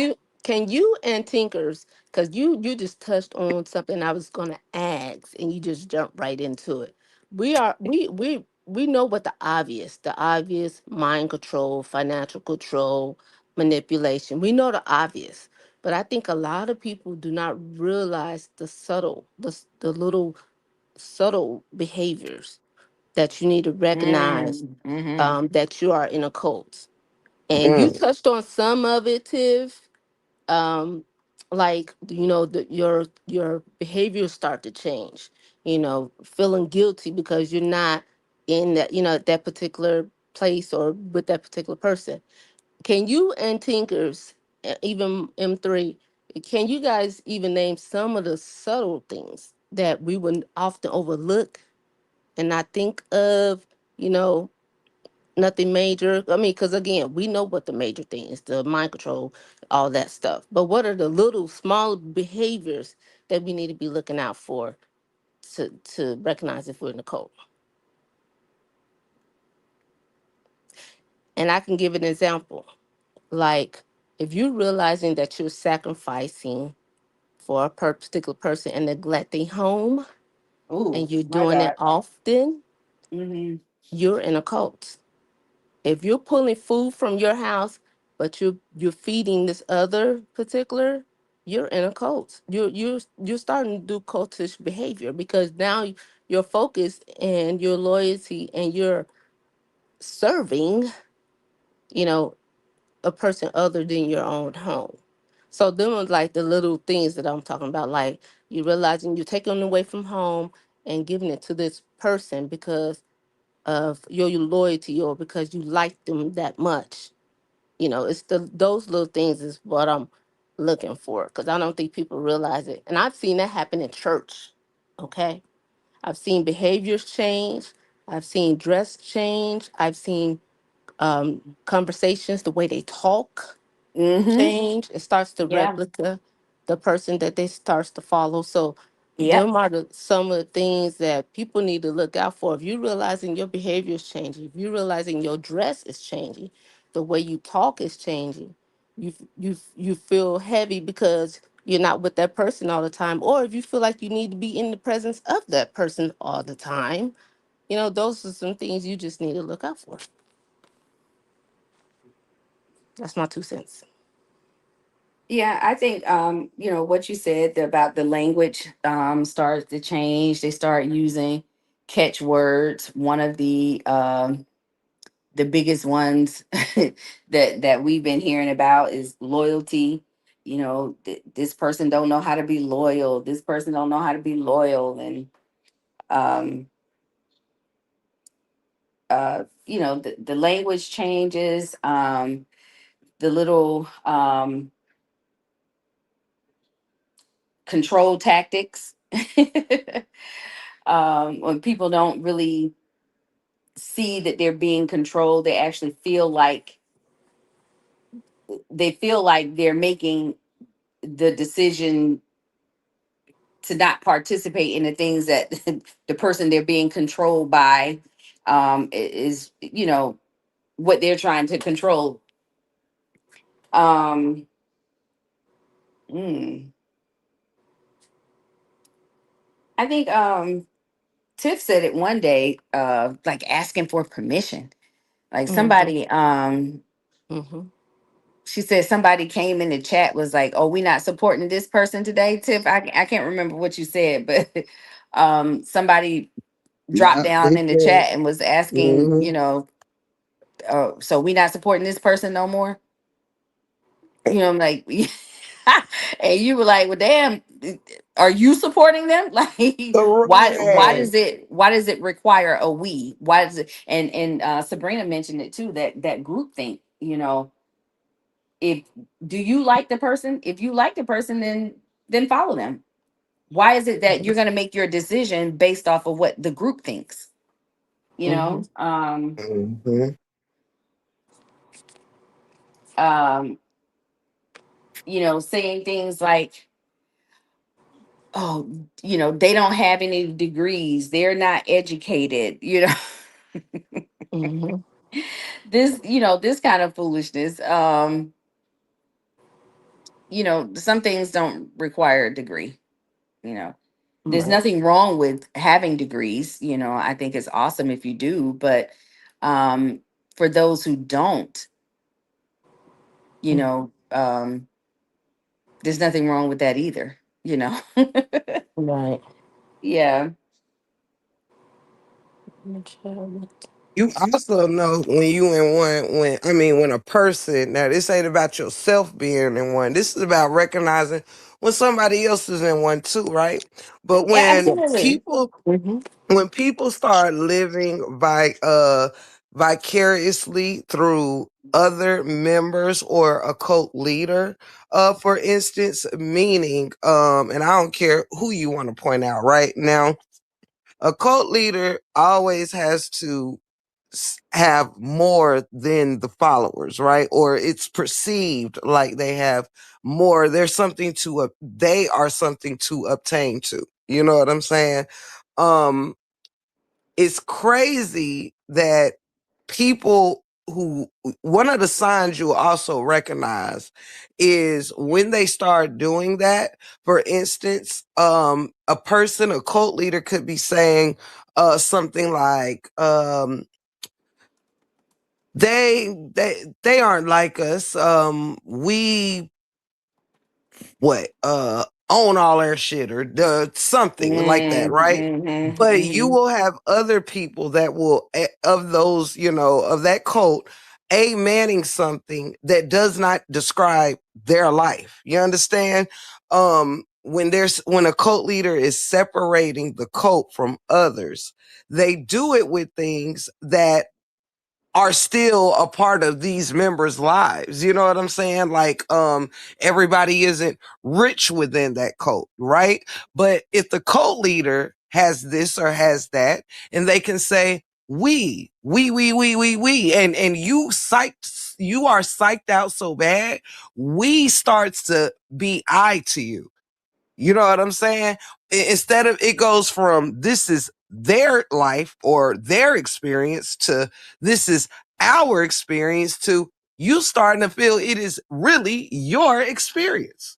can you and Tinkers, because you just touched on something I was gonna ask, and you just jumped right into it. We know what the obvious mind control, financial control, manipulation. We know the obvious, but I think a lot of people do not realize the little subtle behaviors that you need to recognize, Mm-hmm. that you are in a cult. And you mm, touched on some of it, Tiff. Like, your behaviors start to change. Feeling guilty because you're not in that particular place or with that particular person. Can you and Tinkers, even M3, can you guys even name some of the subtle things that we would often overlook and not think of? You know, Nothing major. I mean, because again, we know what the major thing is, the mind control, all that stuff. But what are the little small behaviors that we need to be looking out for to recognize if we're in a cult? And I can give an example. Like, if you're realizing that you're sacrificing for a particular person and neglecting home, Ooh, and you're my doing it God. often, Hmm. you're in a cult. If you're pulling food from your house, but you're feeding this other particular, you're in a cult. You're starting to do cultish behavior, because now your focus and your loyalty and your serving, you know, a person other than your own home. So them are like the little things that I'm talking about. Like, you realizing you're taking them away from home and giving it to this person because of your loyalty, or because you like them that much. It's those little things is what I'm looking for, because I don't think people realize it. And I've seen that happen in church. Okay. I've seen behaviors change. I've seen dress change. I've seen conversations, the way they talk Hmm. change. It starts to Yeah. replica the person that they starts to follow. So Yep. them are some of the things that people need to look out for. If you realizing your behavior is changing, if you realizing your dress is changing, the way you talk is changing, you feel heavy because you're not with that person all the time, or if you feel like you need to be in the presence of that person all the time, those are some things you just need to look out for. That's my 2 cents. Yeah, I think what you said about the language starts to change. They start using catchwords. One of the biggest ones that we've been hearing about is loyalty. This person don't know how to be loyal. This person don't know how to be loyal, and um, the language changes. The little control tactics. When people don't really see that they're being controlled, they actually feel like they're making the decision to not participate in the things that the person they're being controlled by is what they're trying to control. um mm, I think Tiff said it one day, like asking for permission. Like Mm-hmm. somebody, Mm-hmm. she said somebody came in the chat was like, "Oh, we not supporting this person today." Tiff, I can't remember what you said, but somebody dropped Yeah, down they in the said. chat and was asking, Mm-hmm. so we not supporting this person no more. I'm like, and you were like, "Well, damn, are you supporting them?" Like, Correct. why does it require a we? Why does it? And Sabrina mentioned it too, that group thing. If Do you like the person? If you like the person, then follow them. Why is it that you're going to make your decision based off of what the group thinks? you Mm-hmm. know um Mm-hmm. um saying things like, "Oh, they don't have any degrees, they're not educated." Mm-hmm. This kind of foolishness. Some things don't require a degree. you know there's Right. nothing wrong with having degrees. I think it's awesome if you do, but um for those who don't, you Mm. know there's nothing wrong with that either. Right. Yeah. You also know when you in one, when a person, now this ain't about yourself being in one. This is about recognizing when somebody else is in one too, right? But Yeah, when absolutely. people start living vicariously through other members or a cult leader, for instance, meaning, and I don't care who you want to point out right now, a cult leader always has to have more than the followers, right? Or it's perceived like they have more. They are something to obtain to. You know what I'm saying? Um, it's crazy that people who one of the signs you'll also recognize is when they start doing that. For instance, a cult leader could be saying something like, they aren't like us. We what own all our shit, or something like that, right? But you will have other people that will, of those, of that cult, manning something that does not describe their life. You understand? When a cult leader is separating the cult from others, they do it with things that are still a part of these members' lives. You know what I'm saying? Like, everybody isn't rich within that cult, right? But if the cult leader has this or has that, and they can say, we, and you are psyched out so bad, we starts to be I to you. You know what I'm saying? Instead of, it goes from this is their life or their experience to this is our experience to you starting to feel it is really your experience.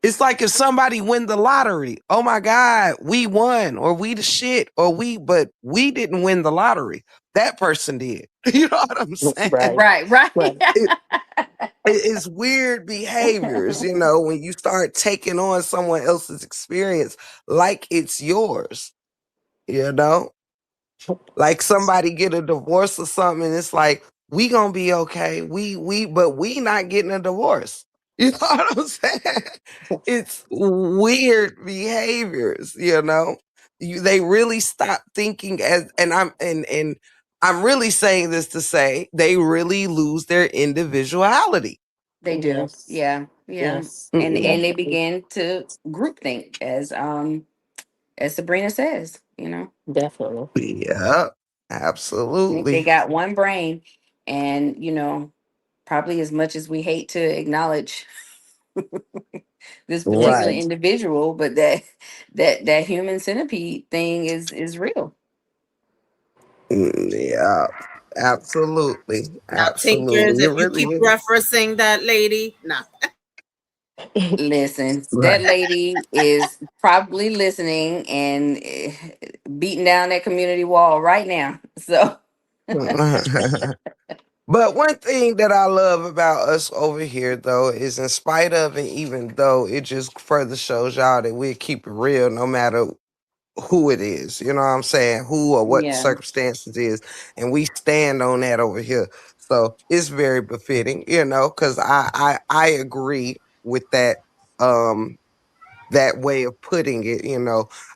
It's like if somebody win the lottery. Oh my God, we won, or we the shit, but we didn't win the lottery. That person did. You know what I'm saying? Right. Right, right. Right. It's weird behaviors, when you start taking on someone else's experience like it's yours, you know? Like somebody get a divorce or something, and it's like, we gonna be okay. But we not getting a divorce. You know what I'm saying? It's weird behaviors, they really stop thinking and I'm really saying this to say they really lose their individuality. They do. Yes. Yeah. Yeah. Yes. And they Definitely. begin to groupthink, as Sabrina says, Definitely. Yeah, think they absolutely. got one brain, and probably, as much as we hate to acknowledge this particular Right. individual, but that human centipede thing is real. Yeah, absolutely. Now, Tinkers, Absolutely. It if you really keep is. referencing that lady, nah. Listen, that Right. lady is probably listening and beating down that community wall right now. So But one thing that I love about us over here, though, is in spite of, and even though, it just further shows y'all that we keep it real no matter who it is. You know what I'm saying? Who or what the yeah, circumstances is. And we stand on that over here. So it's very befitting, because I agree with um that way of putting it.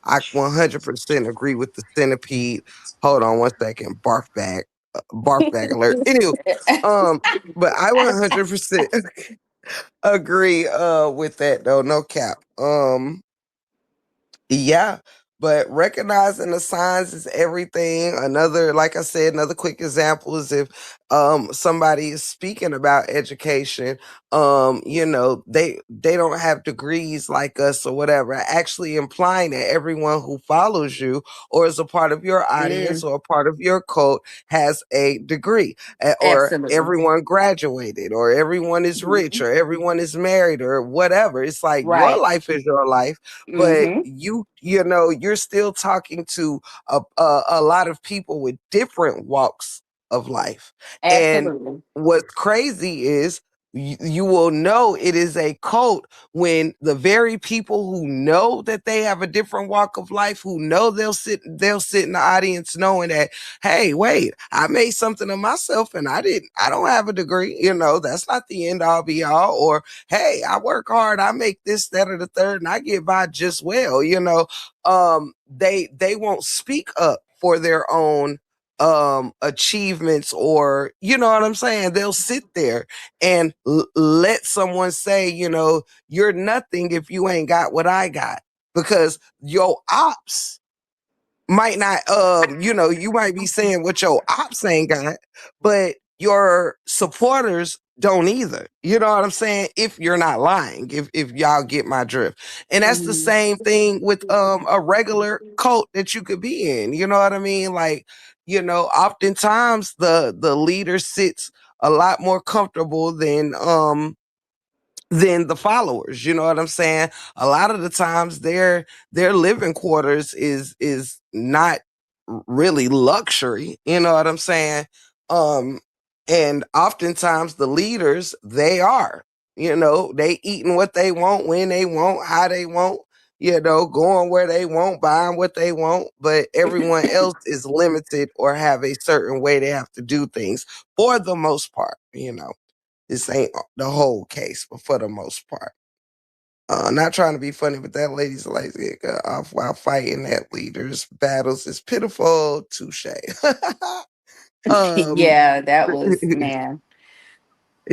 I 100% agree with the centipede. Hold on one second. Barf bag alert. Anyway, um, but I 100% agree with that though. No cap. Yeah, but recognizing the signs is everything. Another, like I said, another quick example is if somebody is speaking about education, they don't have degrees like us or whatever, actually implying that everyone who follows you or is a part of your audience mm, or a part of your cult has a degree, or absolutely. everyone graduated, or everyone is rich, Mhm. or everyone is married, or whatever. It's like your Right. life is your life, but Hmm. you're still talking to a lot of people with different walks of life. And Absolutely. what's crazy is you will know it is a cult when the very people who know that they have a different walk of life, who know they'll sit in the audience knowing that, hey, wait, I made something of myself and I don't have a degree, that's not the end all be all. Or hey, I work hard, I make this, that, or the third, and I get by just well. They won't speak up for their own achievements, or you know what I'm saying. They'll sit there and let someone say, you're nothing if you ain't got what I got, because your ops might not, you might be saying what your ops ain't got, but your supporters don't either. You know what I'm saying? If you're not lying, if y'all get my drift. And that's the Mhm. same thing with a regular cult that you could be in. You know what I mean? Like, Oftentimes the leader sits a lot more comfortable than the followers. You know what I'm saying? A lot of the times their living quarters is not really luxury. You know what I'm saying? Um, and oftentimes the leaders, they are. They eating what they want, when they want, how they want. Going where they want, buying what they want, but everyone else is limited or have a certain way they have to do things for the most part. This ain't the whole case, but for the most part. Not trying to be funny, but that lady's like get off while fighting at leaders' battles is pitiful. Touche. um, Yeah, that was, man.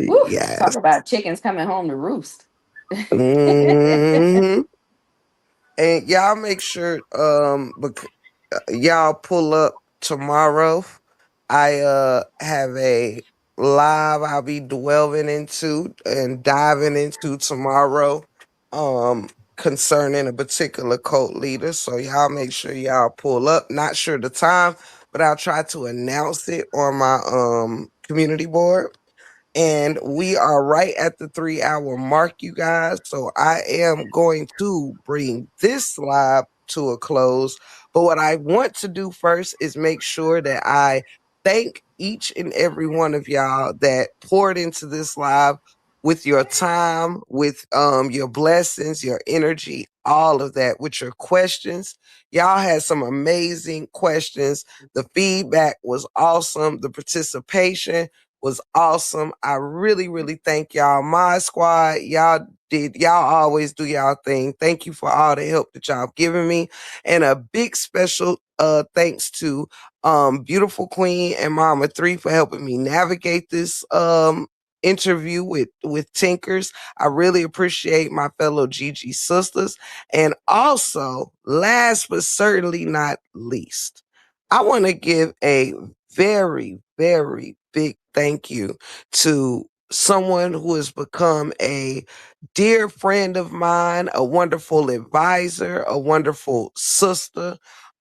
Woo, talk yes. about chickens coming home to roost. hmm And y'all make sure y'all pull up tomorrow. I have a live I'll be delving into and diving into tomorrow concerning a particular cult leader. So y'all make sure y'all pull up. Not sure the time, but I'll try to announce it on my community board. And we are right at the 3 hour mark, you guys. So I am going to bring this live to a close. But what I want to do first is make sure that I thank each and every one of y'all that poured into this live with your time, with your blessings, your energy, all of that, with your questions. Y'all had some amazing questions. The feedback was awesome. The participation was awesome. I really, really thank y'all. My squad, y'all always do y'all thing. Thank you for all the help that y'all given me. And a big special thanks to beautiful Queen and Mama 3 for helping me navigate this interview with Tinkers. I really appreciate my fellow Gigi sisters. And also, last but certainly not least, I want to give a very, very big thank you to someone who has become a dear friend of mine, a wonderful advisor, a wonderful sister,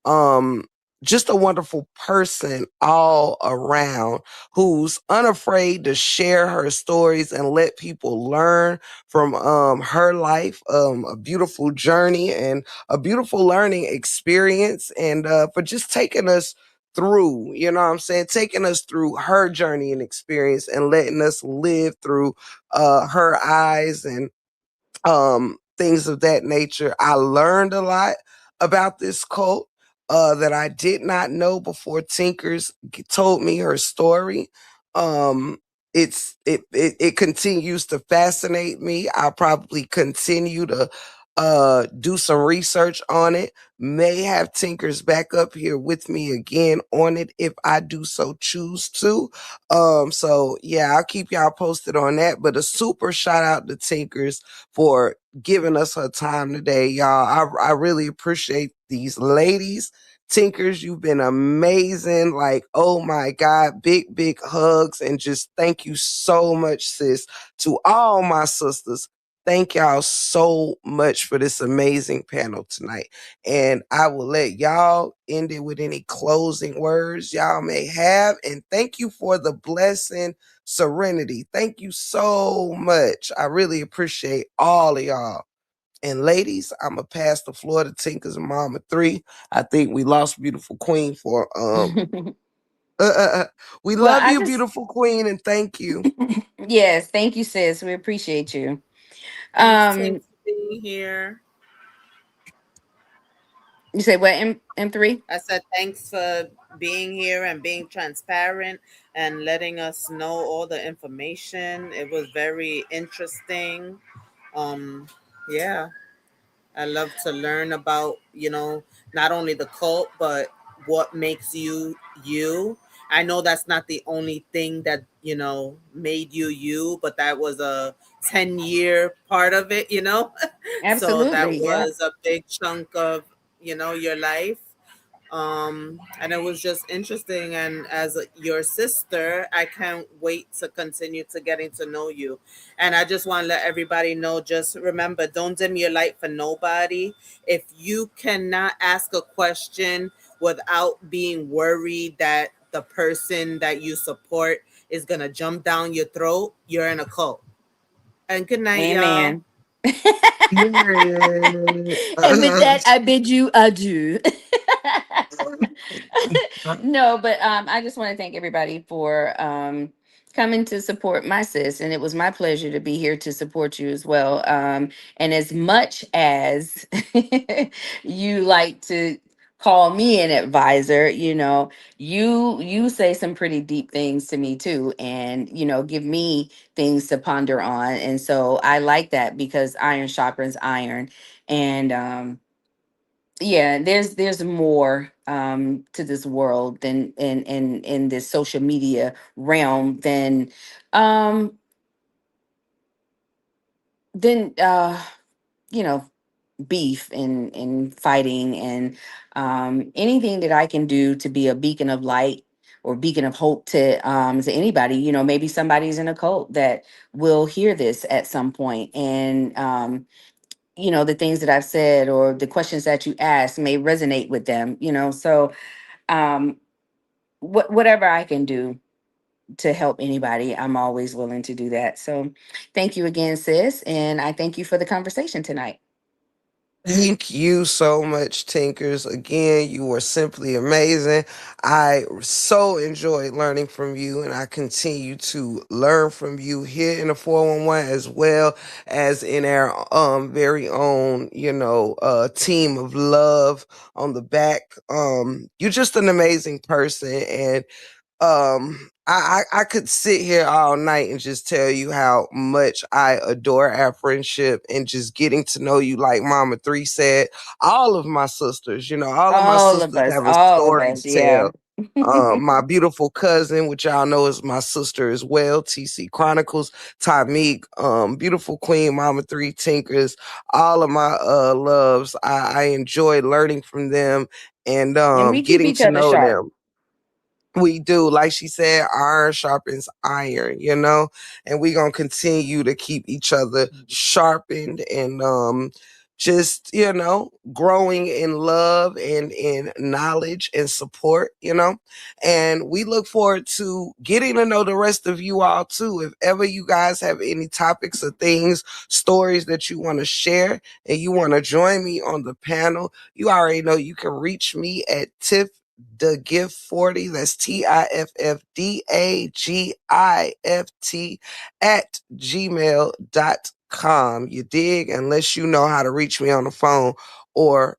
um, just a wonderful person all around who's unafraid to share her stories and let people learn from her life, a beautiful journey and a beautiful learning experience, and for just taking us through, what I'm saying, taking us through her journey and experience and letting us live through her eyes and things of that nature. I learned a lot about this cult that I did not know before Tinkers told me her story. Um, it continues to fascinate me. I'll probably continue to do some research on it. May have Tinkers back up here with me again on it if I do so choose to. So yeah, I'll keep y'all posted on that. But a super shout out to Tinkers for giving us her time today, y'all. I really appreciate these ladies. Tinkers, you've been amazing. Like, oh my God, big, big hugs. And just thank you so much, sis. To all my sisters, thank y'all so much for this amazing panel tonight. And I will let y'all end it with any closing words y'all may have. And thank you for the blessing Serenity. Thank you so much. I really appreciate all of y'all. And ladies, I'm gonna pass the floor to Tinkers and Mama 3. I think we lost beautiful Queen for we Well, love I you, just, beautiful Queen, and thank you. yes, thank you, sis. We appreciate you. Thanks, Tink, Um, for being here. you say what, M3? I said thanks for being here and being transparent and letting us know all the information. It was very interesting. Um, yeah, I love to learn about, not only the cult, but what makes you you. I know that's not the only thing that, made you you, but that was a 10-year part of it. So that Absolutely, yeah. was a big chunk of, your life. And it was just interesting, and as your sister, I can't wait to continue to getting to know you. And I just want to let everybody know, just remember, don't dim your light for nobody. If you cannot ask a question without being worried that the person that you support is going to jump down your throat, you're in a cult. And good night, y'all. Amen. Period. And with that, I bid you adieu. No, but I just want to thank everybody for coming to support my sis, and it was my pleasure to be here to support you as well. And as much as you like to call me an advisor, you say some pretty deep things to me too, and give me things to ponder on, and so I like that because iron sharpens iron, and yeah, there's more to this world than in this social media realm um than you know beef and fighting, and anything that I can do to be a beacon of light or beacon of hope to anybody. Maybe somebody's in a cult that will hear this at some point, and the things that I've said or the questions that you asked may resonate with them. So um whatever I can do to help anybody, I'm always willing to do that. So thank you again, sis, and I thank you for the conversation tonight. Thank you so much, Tinkers. Again, you were simply amazing. I so enjoyed learning from you, and I continue to learn from you here in the 411 as well as in our very own, team of love on the back. You're just an amazing person, and I could sit here all night and just tell you how much I adore our friendship and just getting to know you. Like Mama Three said, all of my sisters, all of my sisters have a All of story us, to yeah. tell. My beautiful cousin, which y'all know is my sister as well, TC Chronicles, Tamik, beautiful queen, Mama Three Tinkers, all of my loves. I enjoy learning from them and And we keep getting each to other know sharp. them. We do. Like she said, iron sharpens iron. And we're gonna continue to keep each other sharpened and just, growing in love and in knowledge and support. And we look forward to getting to know the rest of you all too. If ever you guys have any topics or things, stories that you want to share and you want to join me on the panel, you already know you can reach me at Tiff the Gift 40. That's TIFFDAGIFT at gmail.com. You dig? Unless you know how to reach me on the phone or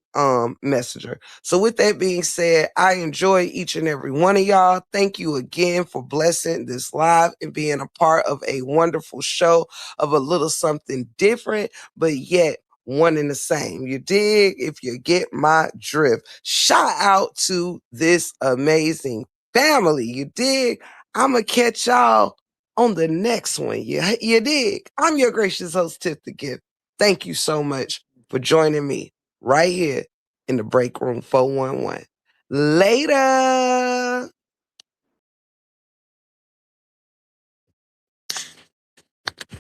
messenger. So with that being said, I enjoy each and every one of y'all. Thank you again for blessing this live and being a part of a wonderful show of a little something different, but yet one and the same. You dig? If you get my drift. Shout out to this amazing family. You dig? I'ma catch y'all on the next one. You dig? I'm your gracious host, Tip the Gift. Thank you so much for joining me right here in the break room 411. Later.